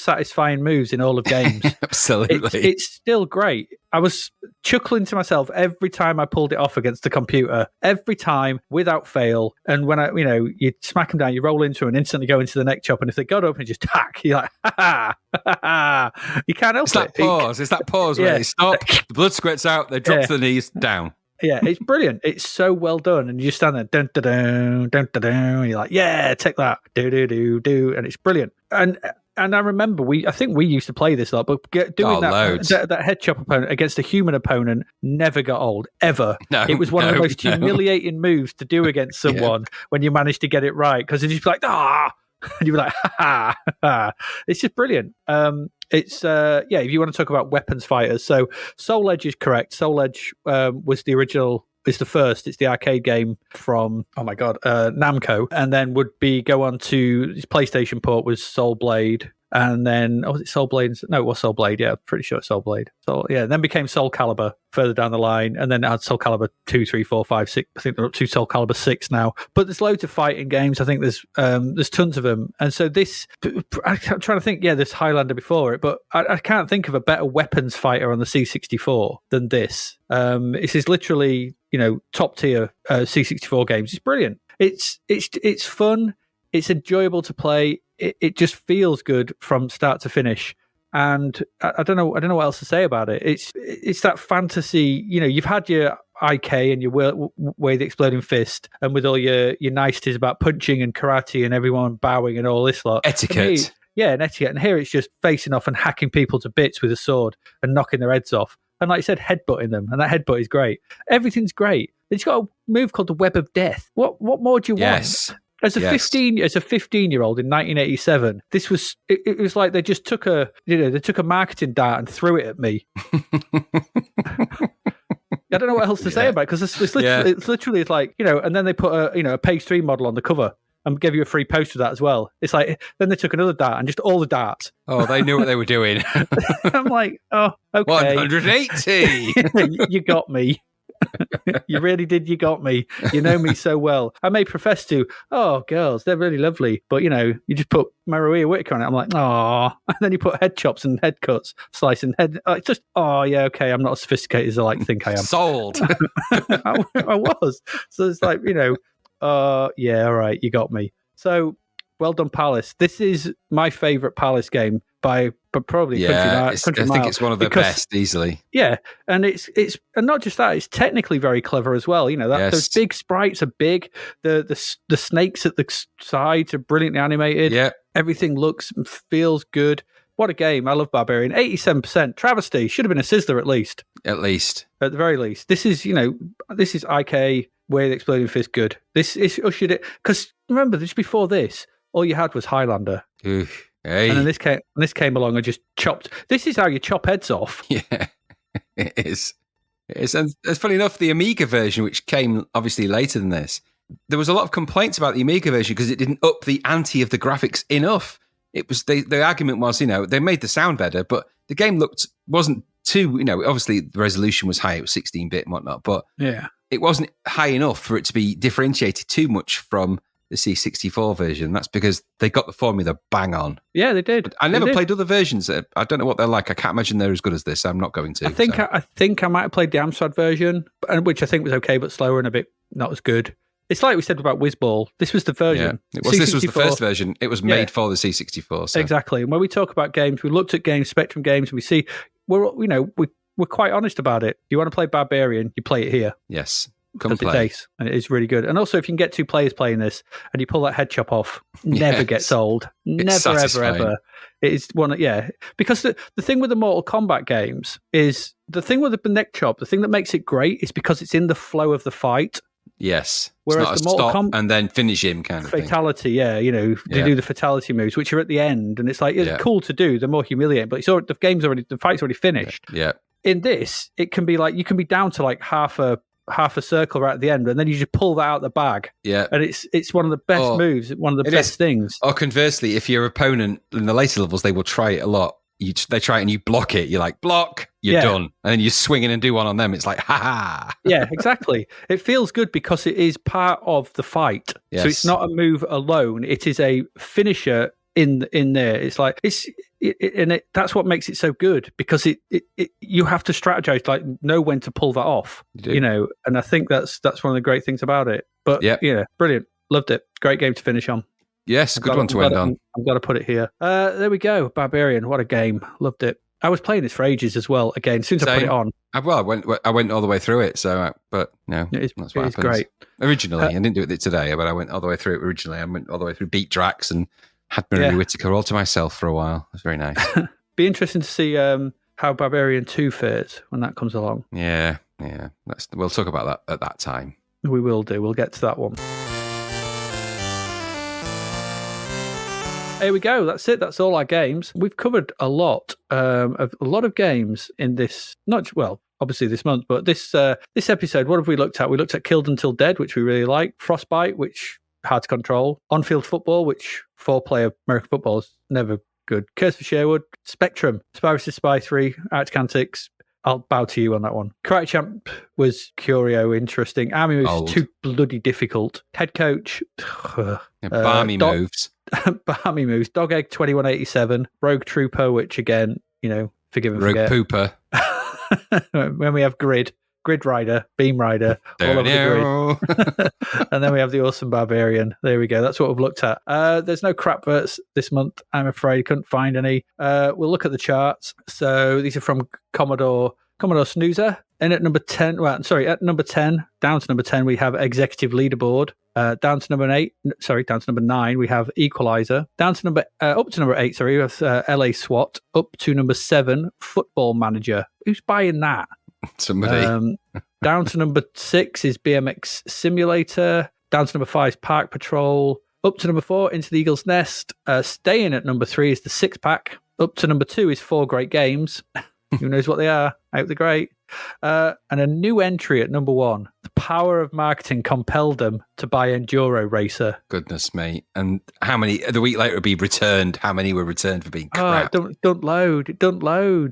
satisfying moves in all of games. Absolutely. It's still great. I was chuckling to myself every time I pulled it off against the computer, every time without fail. And when you smack them down, you roll into them and instantly go into the neck chop. And if they got up and just tack, you're like, ha ha, ha ha. You can't help it. It's that pause where they stop, the blood squirts out, they drop to the knees, down. Yeah, it's brilliant. It's so well done. And you just stand there, dun dun dun, dun dun dun, and you're like, yeah, take that, do do do do, and it's brilliant. And I remember I think we used to play this a lot, but doing that head chop opponent against a human opponent never got old, ever. No, it was one of the most humiliating moves to do against someone when you managed to get it right, because it's just like, And you'd be like, ha ha. It's just brilliant. It's if you want to talk about weapons fighters, so Soul Edge is correct. Soul Edge was the original. It's the first. It's the arcade game from Namco, and then go on to his PlayStation port was Soul Blade, and then was it Soul Blade? No, it was Soul Blade. Yeah, pretty sure it's Soul Blade. So yeah, then became Soul Calibur further down the line, and then it had Soul Calibur 2, 3, 4, 5, 6. I think they're up to Soul Calibur 6 now. But there's loads of fighting games. I think there's tons of them, and so this. I'm trying to think. Yeah, there's Highlander before it, but I can't think of a better weapons fighter on the C64 than this. This is literally top tier C64 games. It's brilliant. It's fun. It's enjoyable to play. It just feels good from start to finish. And I don't know what else to say about it. It's that fantasy. You've had your IK and your way the exploding fist, and with all your niceties about punching and karate and everyone bowing and all this lot. Etiquette. And etiquette. And here it's just facing off and hacking people to bits with a sword and knocking their heads off. And like I said, headbutting them, and that headbutt is great. Everything's great. It's got a move called the Web of Death. What more do you want? As a 15-year-old in 1987, this was it was like they just took a marketing dart and threw it at me. I don't know what else to say about it, because it's literally like, and then they put a page 3 model on the cover and gave you a free poster of that as well. It's like, then they took another dart and just all the darts. Oh, they knew what they were doing. I'm like, oh, okay. 180! You got me. You really did. You got me. You know me so well. I may profess to, girls, they're really lovely, but you just put Maria Whitaker on it. I'm like, oh, and then you put head chops and head cuts, slicing head. It's just, okay, I'm not as sophisticated as I like to think I am. Sold. I was. So it's like, all right, you got me. So well done, Palace. This is my favorite Palace game but probably I think it's one of the best easily. Yeah, and it's and not just that, it's technically very clever as well. Those big sprites are big. The snakes at the sides are brilliantly animated. Yeah, everything looks and feels good. What a game. I love Barbarian. 87%. Travesty. Should have been a Sizzler at least. At the very least. This is, this is IK, Way the Exploding Fist good. This is ushered it. Because remember, just before this, all you had was Highlander. Oof. Hey. And then this came along and just chopped. This is how you chop heads off. Yeah, it is. And it's funny enough, the Amiga version, which came obviously later than this, there was a lot of complaints about the Amiga version because it didn't up the ante of the graphics enough. It was the argument was, they made the sound better, but the game wasn't too, obviously the resolution was high, it was 16-bit and whatnot, but it wasn't high enough for it to be differentiated too much from the C64 version. That's because they got the formula bang on. Yeah, they did. I never played other versions. I don't know what they're like. I can't imagine they're as good as this. I'm not going to. I think I might have played the Amstrad version, which I think was okay, but slower and a bit not as good. It's like we said about Whizball. This was the version. Yeah. This was the first version. It was made for the C64. So. Exactly. And when we talk about games, we looked at games, Spectrum games, and we see we're quite honest about it. You want to play Barbarian, you play it here. Yes. It's ace, and it is really good. And also, if you can get 2 players playing this and you pull that head chop off, never gets old. Never, ever. It is one. Because the thing with the Mortal Kombat games is the thing with the neck chop. The thing that makes it great is because it's in the flow of the fight. Yes. Whereas it's the not Mortal Kombat and then finish him kind of fatality, thing. They do the fatality moves, which are at the end, and it's like it's cool to do. They're more humiliating, but the fight's already finished. Yeah. In this, it can be like you can be down to like half a circle right at the end, and then you just pull that out of the bag. Yeah, and it's one of the best moves, one of the best things. Or conversely, if your opponent in the later levels, they will try it a lot. They try it and you block it. You're like, block, you're done. And then you swing in and do one on them. It's like, ha ha. Yeah, exactly. It feels good because it is part of the fight. Yes. So it's not a move alone. It is a finisher in there. It's like that's what makes it so good, because it you have to strategize, like know when to pull that off. And I think that's one of the great things about it. But brilliant. Loved it. Great game to finish on. Yes, good one to end on. I've got to put it here. There we go. Barbarian. What a game. Loved it. I was playing this for ages as well. Again, as soon as I put it on. Well, I went all the way through it. So, but no, that's what happens. Great. Originally, I didn't do it today, but I went all the way through it originally. I went all the way through Beat Drax and had Maria Whitaker all to myself for a while. It was very nice. Be interesting to see how Barbarian 2 fares when that comes along. Yeah. We'll talk about that at that time. We will do. We'll get to that one. Here we go. That's it. That's all our games. We've covered a lot of games in this. Obviously this month, but this episode. What have we looked at? We looked at Killed Until Dead, which we really like. Frost Byte, which hard to control. On-field football, which 4-player American football is never good. Curse of Sherwood. Spectrum. Spy vs. Spy 3. Arctic Antics. I'll bow to you on that one. Karate Champ was curio interesting. Army Moves too bloody difficult. Headcoach. Barmy Moves. Barmy Moves. Dog Egg 2187. Rogue Trooper, which again, forgive and forget. Rogue Pooper. When we have Grid Rider, Beamrider, all over the grid. And then we have the awesome Barbarian. There we go. That's what we've looked at. There's no crap verts this month, I'm afraid. Couldn't find any. We'll look at the charts. So these are from Commodore Snoozer. And at number 10, at number 10, down to number 10, we have Executive Leaderboard. Down to number 9, we have Equalizer. Up to number 8, we have LA SWAT. Up to number 7, Football Manager. Who's buying that? Somebody. Down to number 6 is BMX Simulator. Down to number 5 is Park Patrol. Up to number 4, Into the Eagle's Nest. Staying at number 3 is the Six Pack. Up to number 2 is 4 Great Games. Who knows what they are? I hope they're great. And a new entry at number 1. The power of marketing compelled them to buy Enduro Racer. Goodness me. And how many, the week later, it'd be returned. How many were returned for being crap? It don't load.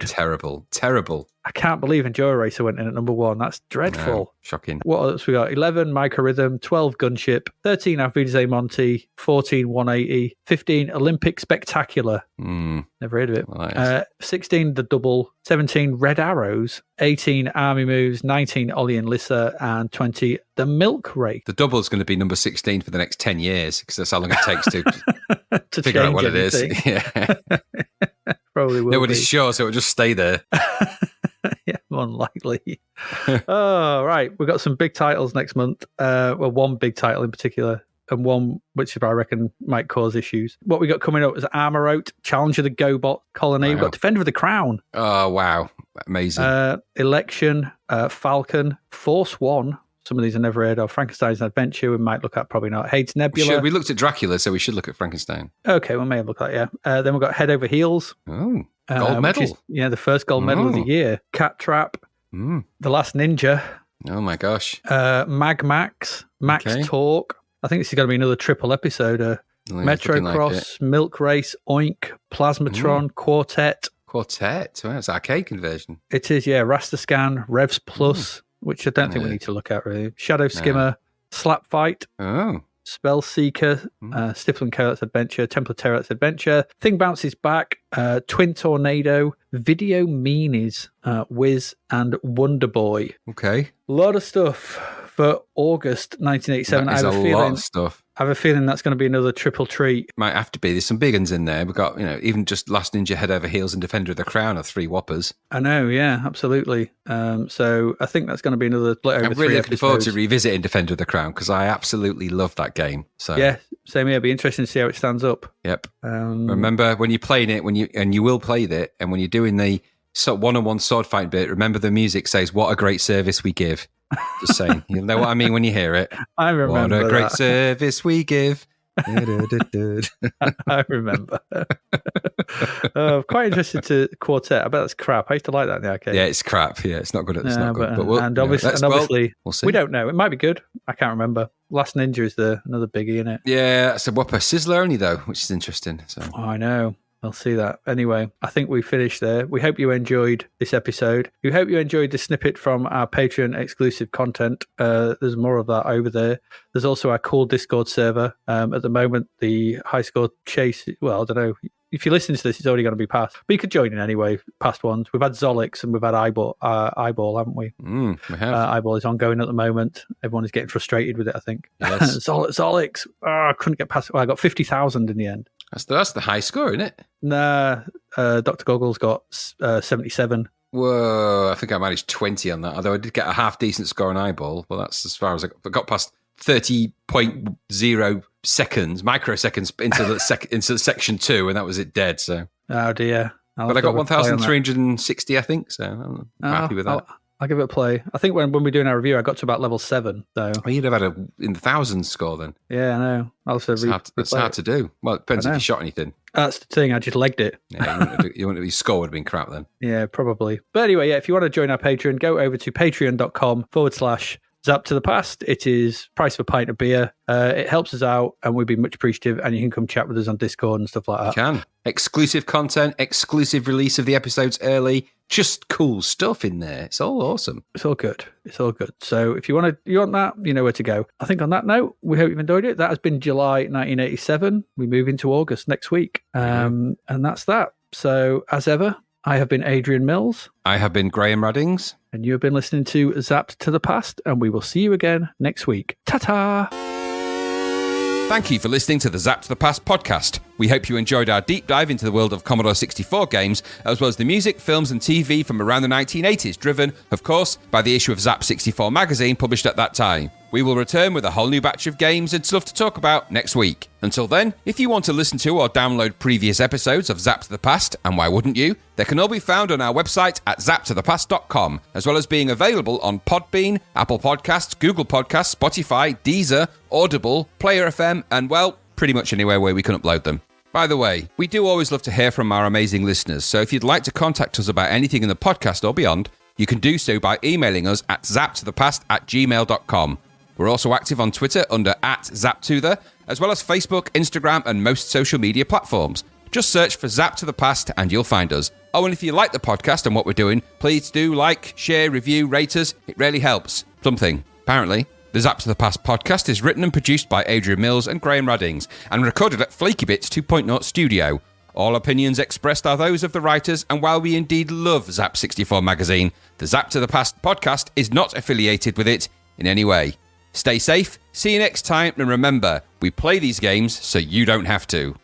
Terrible. I can't believe Enduro Racer went in at number 1. That's dreadful. No, shocking. What else we got? 11 Microrhythm, 12 Gunship, 13 Avide Monty, 14 180, 15 Olympic Spectacular. Never heard of it. Nice. 16 The Double, 17 Red Arrows, 18 Army Moves, 19 Ollie and Lissa, and 20 The Milk Race. The Double is going to be number 16 for the next 10 years because that's how long it takes to figure out what anything. It is. Yeah. Probably will. Nobody's sure, so it'll just stay there. Yeah, unlikely. Oh, right. We've got some big titles next month. One big title in particular, and one which I reckon might cause issues. What we got coming up is Armor Out, Challenge of the GoBot Colony. We've got Defender of the Crown. Oh, wow. Amazing. Election, Falcon, Force One. Some of these I never heard of. Frankenstein's Adventure, we might look at, probably not. Hades Nebula. We looked at Dracula, so we should look at Frankenstein. Okay, we may have looked at that, yeah. Then we've got Head Over Heels. Oh, gold medal. The first gold medal of the year. Cat Trap. The Last Ninja. Oh, my gosh. Mag Max. Talk. I think this is going to be another triple episode. Metro Cross, Milk Race, Oink, Plasmatron, Quartet. Quartet? Well, it's arcade conversion. It is, yeah. Raster Scan, Revs Plus. Which I don't think we need to look at, really. Shadow Skimmer, Slap Fight, Spell Seeker, Stifling Chaos Adventure, Temple of Terror Adventure, Thing Bounces Back, Twin Tornado, Video Meanies, Wiz, and Wonder Boy. Okay. A lot of stuff for August 1987. That is a lot of stuff. I have a feeling that's going to be another triple treat. Might have to be. There's some big ones in there. We've got, even just Last Ninja, Head Over Heels, and Defender of the Crown are 3 whoppers. I know, yeah, absolutely. So I think that's going to be another split over 3 I'm really looking forward episodes. to revisiting Defender of the Crown because I absolutely love that game. So yeah, same here. It'll be interesting to see how it stands up. Yep. Remember when you're playing it, you will play it, and when you're doing the one-on-one sword fight bit, remember the music says, "What a great service we give." Just saying. You'll know what I mean when you hear it. I remember What a great that. service we give. I remember. Quite interested to Quartet. I bet that's crap. I used to like that in the arcade. Yeah, it's crap. Yeah, it's not good. It's not good. But obviously, we'll see. We don't know. It might be good. I can't remember. Last Ninja is another biggie, isn't it? Yeah, it's a whopper. Sizzler only though, which is interesting. So I know. I'll see that. Anyway, I think we finished there. We hope you enjoyed this episode. We hope you enjoyed the snippet from our Patreon exclusive content. There's more of that over there. There's also our cool Discord server. At the moment, the high score chase, well, I don't know. If you listen to this, it's already going to be past. But you could join in anyway, past ones. We've had Zolix and we've had Eyeball, haven't we? We have. Eyeball is ongoing at the moment. Everyone is getting frustrated with it, I think. Yes. Zolix. I couldn't get past it. I got 50,000 in the end. That's the high score, isn't it? Nah, Dr. Goggles got 77. Whoa, I think I managed 20 on that. Although I did get a half decent score on Eyeball. Well, that's as far as I got past 30.0 seconds, microseconds into the section 2, and that was it dead. So. Oh dear. But I got 1,360, I think. So I'm happy with that. I'll give it a play. I think when we were doing our review, I got to about level 7. So Well, you'd have had in the thousands score then. yeah, I know. Also, It's hard to do. Well, it depends if you shot anything. That's the thing. I just legged it. Yeah, your score would have been crap then. Yeah, probably. But anyway, yeah, if you want to join our Patreon, go over to patreon.com/Zapped to the Past. It is price of a pint of beer. It helps us out, and we'd be much appreciative. And you can come chat with us on Discord and stuff like that. You can. Exclusive content, exclusive release of the episodes early. Just cool stuff in there. It's all awesome. It's all good. It's all good. So if you want that, you know where to go. I think on that note, we hope you've enjoyed it. That has been July 1987. We move into August next week. And that's that. So as ever, I have been Adrian Mills. I have been Graham Raddings. And you have been listening to Zapped to the Past. And we will see you again next week. Ta-ta! Thank you for listening to the Zapped to the Past podcast. We hope you enjoyed our deep dive into the world of Commodore 64 games, as well as the music, films and TV from around the 1980s, driven, of course, by the issue of Zap 64 magazine published at that time. We will return with a whole new batch of games and stuff to talk about next week. Until then, if you want to listen to or download previous episodes of Zapped to the Past, and why wouldn't you, they can all be found on our website at zappedtothepast.com, as well as being available on Podbean, Apple Podcasts, Google Podcasts, Spotify, Deezer, Audible, Player FM, and, well, pretty much anywhere where we can upload them. By the way, we do always love to hear from our amazing listeners, so if you'd like to contact us about anything in the podcast or beyond, you can do so by emailing us at zappedtothepast@gmail.com. We're also active on Twitter under @ZapTother, as well as Facebook, Instagram, and most social media platforms. Just search for Zapped to the Past and you'll find us. Oh, and if you like the podcast and what we're doing, please do like, share, review, rate us. It really helps. Something, apparently. The Zapped to the Past podcast is written and produced by Adrian Mills and Graham Raddings, and recorded at Flaky Bits 2.0 Studio. All opinions expressed are those of the writers, and while we indeed love Zap 64 magazine, the Zapped to the Past podcast is not affiliated with it in any way. Stay safe, see you next time, and remember, we play these games so you don't have to.